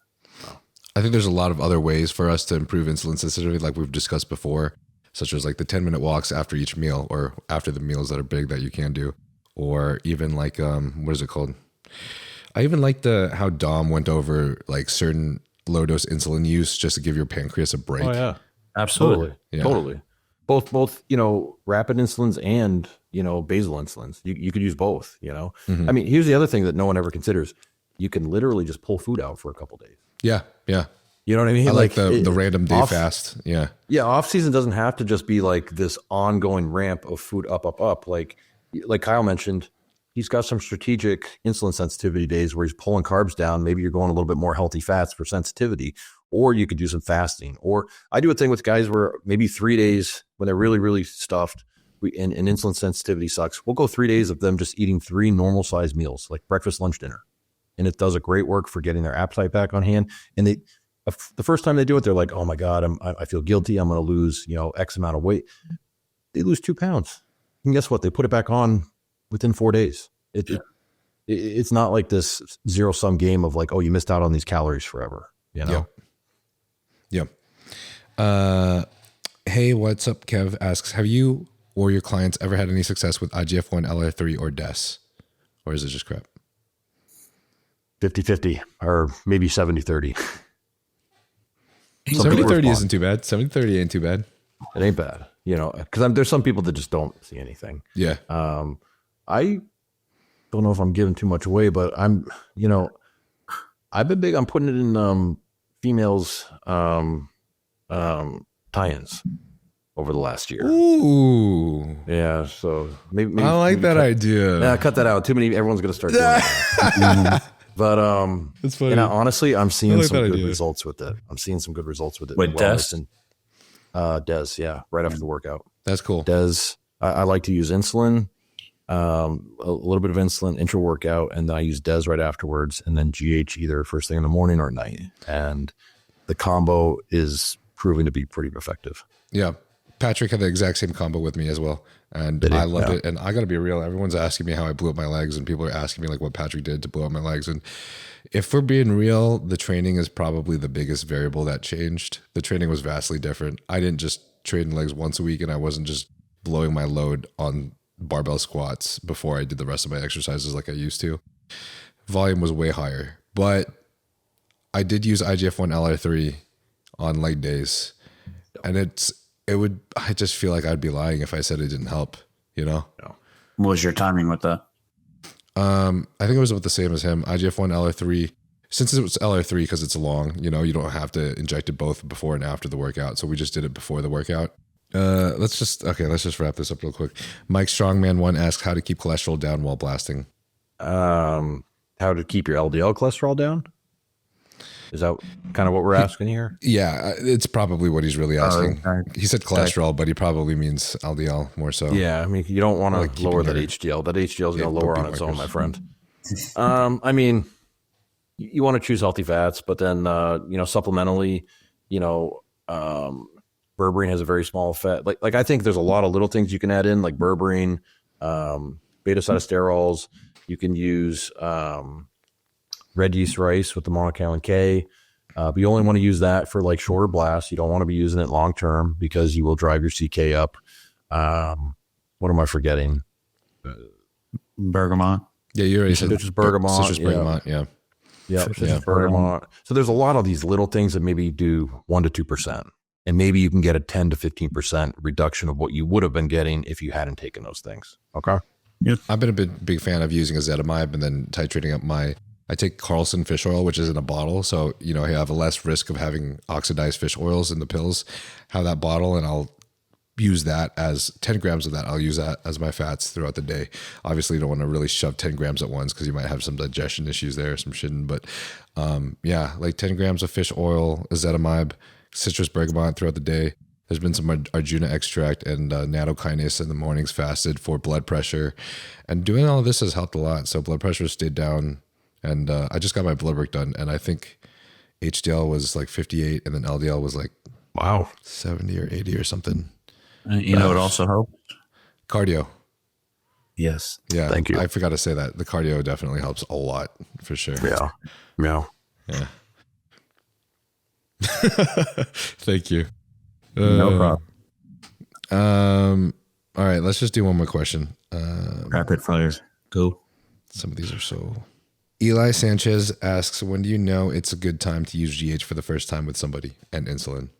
S1: I think there's a lot of other ways for us to improve insulin sensitivity, like we've discussed before, such as like the 10-minute walks after each meal or after the meals that are big that you can do, or even like, what is it called? I even like how Dom went over like certain low dose insulin use just to give your pancreas a break.
S2: Oh yeah,
S5: absolutely.
S2: Totally. Both, rapid insulins and, basal insulins. You could use both, I mean, here's the other thing that no one ever considers. You can literally just pull food out for a couple days.
S1: Yeah. Yeah.
S2: You know what I mean?
S1: I like the random day fast. Yeah.
S2: Yeah. Off season doesn't have to just be like this ongoing ramp of food up. Like Kyle mentioned, he's got some strategic insulin sensitivity days where he's pulling carbs down. Maybe you're going a little bit more healthy fats for sensitivity, or you could do some fasting. Or I do a thing with guys where maybe 3 days when they're really, really stuffed and insulin sensitivity sucks. We'll go 3 days of them just eating 3 normal sized meals, like breakfast, lunch, dinner. And it does a great work for getting their appetite back on hand. And the first time they do it, they're like, oh my God, I feel guilty. I'm going to lose, X amount of weight. They lose 2 pounds. And guess what? They put it back on within 4 days. It's not like this zero sum game of like, oh, you missed out on these calories forever.
S1: Yep. Hey, what's up? Kev asks, have you or your clients ever had any success with IGF-1, LR3 or DES? Or is it just crap?
S2: 50-50 or maybe 70-30.
S1: 70-30 isn't too bad. 70-30 ain't too bad.
S2: It ain't bad, because there's some people that just don't see anything.
S1: Yeah.
S2: I don't know if I'm giving too much away, but I've been big on putting it in females tie-ins over the last year.
S1: Ooh.
S2: Yeah, so maybe
S1: I like that idea.
S2: Yeah, cut that out. Too many. Everyone's gonna start doing that. But
S1: that's funny.
S2: Honestly, I'm seeing some good results with it.
S5: With Des?
S2: Des, yeah, right after the workout.
S1: That's cool.
S2: Des, I like to use insulin, a little bit of insulin intra workout, and then I use Des right afterwards, and then GH either first thing in the morning or at night. And the combo is proving to be pretty effective.
S1: Yeah. Patrick had the exact same combo with me as well. And I loved it. And I got to be real. Everyone's asking me how I blew up my legs, and people are asking me like what Patrick did to blow up my legs. And if we're being real, the training is probably the biggest variable that changed. The training was vastly different. I didn't just train legs once a week, and I wasn't just blowing my load on barbell squats before I did the rest of my exercises like I used to. Volume was way higher, but I did use IGF-1 LR3 on leg days, and I just feel like I'd be lying if I said it didn't help, No.
S5: What was your timing with that?
S1: I think it was about the same as him. IGF-1 LR3 since it was LR3, because it's long, you know, you don't have to inject it both before and after the workout. So we just did it before the workout. Let's just wrap this up real quick. Mike Strongman 1 asks how to keep cholesterol down while blasting.
S2: How to keep your LDL cholesterol down? Is that kind of what we're asking here?
S1: Yeah, it's probably what he's really asking. He said cholesterol, but he probably means LDL more so.
S2: Yeah, I mean, you don't want to lower that HDL. That HDL is going to lower on its own, my friend. I mean, you want to choose healthy fats, but then, you know, supplementally, you know, berberine has a very small fat. Like I think there's a lot of little things you can add in, like berberine, beta-cytosterols. You can use red yeast rice with the monocalin K. But you only want to use that for like shorter blasts. You don't want to be using it long term because you will drive your CK up. What am I forgetting?
S5: Bergamot.
S1: Yeah, you already said
S2: citrus bergamot.
S1: Citrus bergamot, yeah.
S2: Yeah, citrus bergamot. So there's a lot of these little things that maybe do 1 to 2%. And maybe you can get a 10 to 15% reduction of what you would have been getting if you hadn't taken those things. Okay.
S5: Yep.
S1: I've been a big fan of using ezetimibe and then titrating up I take Carlson fish oil, which is in a bottle. So, you know, I have a less risk of having oxidized fish oils in the pills. Have that bottle and I'll use that as 10 grams of that. I'll use that as my fats throughout the day. Obviously, you don't want to really shove 10 grams at once because you might have some digestion issues there, some shitting. But yeah, like 10 grams of fish oil, ezetimibe, citrus bergamot throughout the day. There's been some Arjuna extract and nattokinase in the mornings fasted for blood pressure. And doing all of this has helped a lot. So blood pressure stayed down. And I just got my blood work done, and I think HDL was like 58, and then LDL was like 70 or 80 or something.
S5: You know what also helps?
S1: Cardio.
S5: Yes.
S1: Yeah.
S2: Thank you.
S1: I forgot to say that. The cardio definitely helps a lot for sure.
S2: Yeah. Yeah.
S1: Thank you.
S5: No
S1: problem. All right, let's just do one more question.
S5: Rapid fire. Go.
S1: Some of these are so... Eli Sanchez asks, when do you know it's a good time to use GH for the first time with somebody and insulin?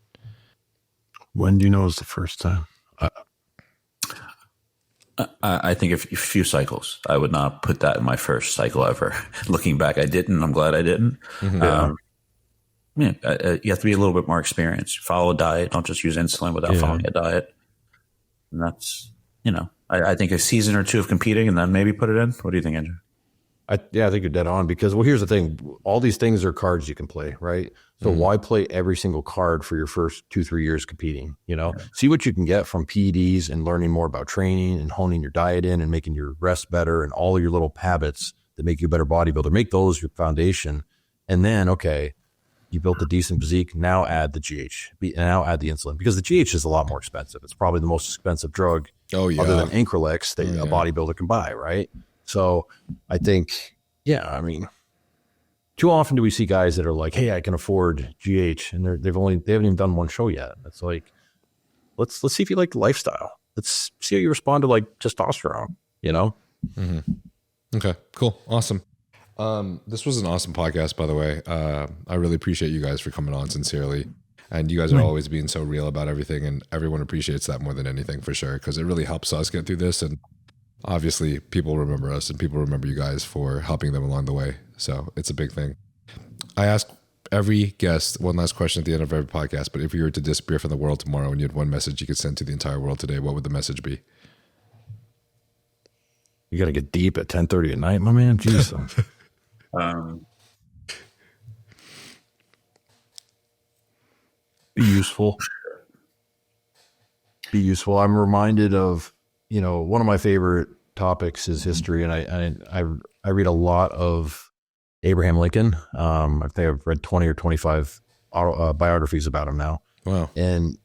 S2: When do you know is the first time?
S5: I think a few cycles. I would not put that in my first cycle ever. Looking back, I didn't. I'm glad I didn't. Mm-hmm. You have to be a little bit more experienced. Follow a diet. Don't just use insulin without following a diet. And that's, you know, I think a season or two of competing and then maybe put it in. What do you think, Andrew?
S2: I think you're dead on because, well, here's the thing. All these things are cards you can play, right? So why play every single card for your first 2-3 years competing? You know, see what you can get from PEDs and learning more about training and honing your diet in and making your rest better and all of your little habits that make you a better bodybuilder. Make those your foundation. And then, okay, you built a decent physique. Now add the GH. Now add the insulin because the GH is a lot more expensive. It's probably the most expensive drug other than Increlex that a bodybuilder can buy, right? So I think, I mean, too often do we see guys that are like, hey, I can afford GH, and they haven't even done one show yet. It's like, let's see if you like the lifestyle. Let's see how you respond to like testosterone, you know?
S1: Mm-hmm. Okay, cool. Awesome. This was an awesome podcast, by the way. I really appreciate you guys for coming on sincerely. And you guys are always being so real about everything, and everyone appreciates that more than anything for sure, because it really helps us get through this. And obviously people remember us and people remember you guys for helping them along the way. So it's a big thing. I ask every guest one last question at the end of every podcast, but if you were to disappear from the world tomorrow and you had one message you could send to the entire world today, what would the message be?
S2: You got to get deep at 10:30 at night, my man. Jeez. Be useful. Be useful. I'm reminded of, you know, one of my favorite topics is history, and I read a lot of Abraham Lincoln. I think I've read 20 or 25 biographies about him now.
S1: Wow.
S2: And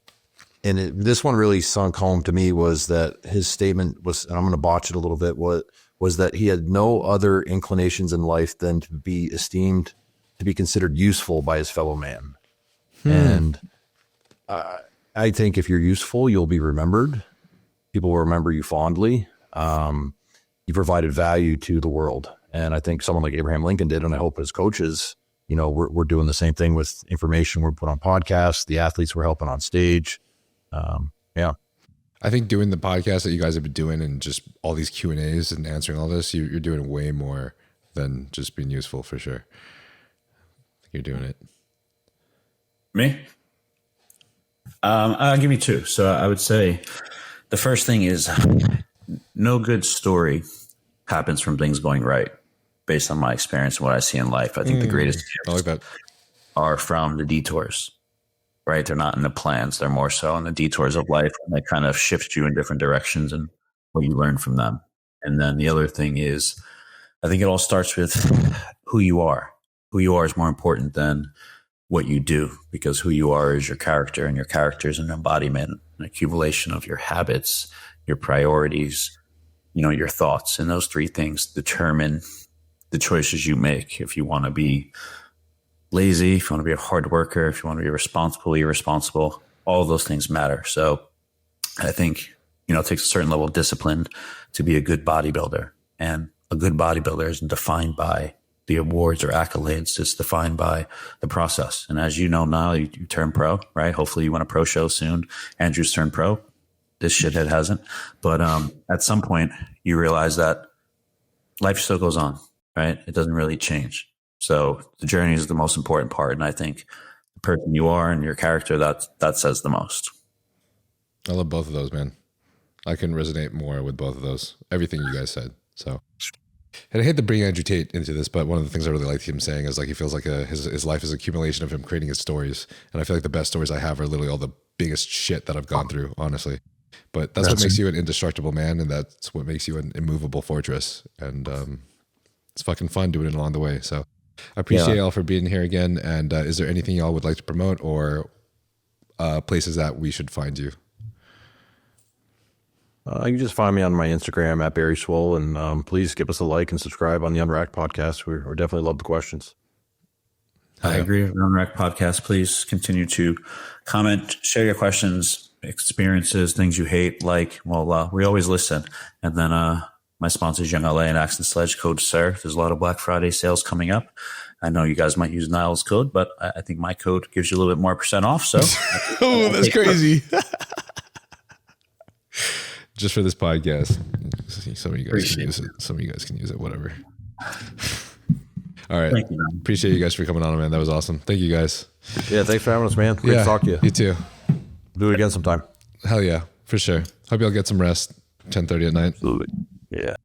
S2: this one really sunk home to me was that his statement was, and I'm going to botch it a little bit, was that he had no other inclinations in life than to be esteemed, to be considered useful by his fellow man. And I think if you're useful, you'll be remembered. People will remember you fondly. You provided value to the world. And I think someone like Abraham Lincoln did. And I hope as coaches, you know, we're doing the same thing with information we're put on podcasts, the athletes we're helping on stage.
S1: I think doing the podcast that you guys have been doing and just all these Q&As and answering all this, you're doing way more than just being useful for sure. you're doing it?
S5: Me? I'll give you two. So I would say the first thing is no good story happens from things going right. Based on my experience and what I see in life, I think the greatest
S1: I like that.
S5: are from the detours, right? They're not in the plans. They're more so in the detours of life, and they kind of shift you in different directions and what you learn from them. And then the other thing is, I think it all starts with who you are. Who you are is more important than what you do, because who you are is your character, and your character is an embodiment, an accumulation of your habits, your priorities, your thoughts. And those three things determine the choices you make. If you want to be lazy, if you want to be a hard worker, if you want to be responsible, irresponsible, all of those things matter. So I think, it takes a certain level of discipline to be a good bodybuilder. And a good bodybuilder isn't defined by the awards or accolades. It's defined by the process. And as you know now, you turn pro, right? Hopefully you win a pro show soon. Andrew's turned pro. This shithead hasn't. But at some point, you realize that life still goes on. Right? It doesn't really change. So the journey is the most important part. And I think the person you are and your character, that says the most.
S1: I love both of those, man. I can resonate more with both of those. Everything you guys said. So, and I hate to bring Andrew Tate into this, but one of the things I really liked him saying is like, he feels like his life is an accumulation of him creating his stories. And I feel like the best stories I have are literally all the biggest shit that I've gone through, honestly. But that's what makes you an indestructible man. And that's what makes you an immovable fortress. And, it's fucking fun doing it along the way. So I appreciate y'all for being here again. And is there anything y'all would like to promote, or places that we should find you?
S2: You can just find me on my Instagram at Barry Swole, and please give us a like and subscribe on the Unwracked podcast. We definitely love the questions.
S5: I agree with the Unwracked podcast. Please continue to comment, share your questions, experiences, things you hate. We always listen. And then, my sponsors, Young LA and Accent Sledge, code SIR. There's a lot of Black Friday sales coming up. I know you guys might use Niall's code, but I think my code gives you a little bit more % off. So,
S1: oh, that's crazy. Just for this podcast. Some of you guys can use it. Some of you guys can use it, whatever. All right.
S5: Thank you, man.
S1: Appreciate you guys for coming on, man. That was awesome. Thank you guys.
S2: Yeah, thanks for having us, man. Great to talk to you.
S1: You too.
S2: Do it again sometime.
S1: Hell yeah, for sure. Hope y'all get some rest. 10:30 at night.
S2: Absolutely. Yeah.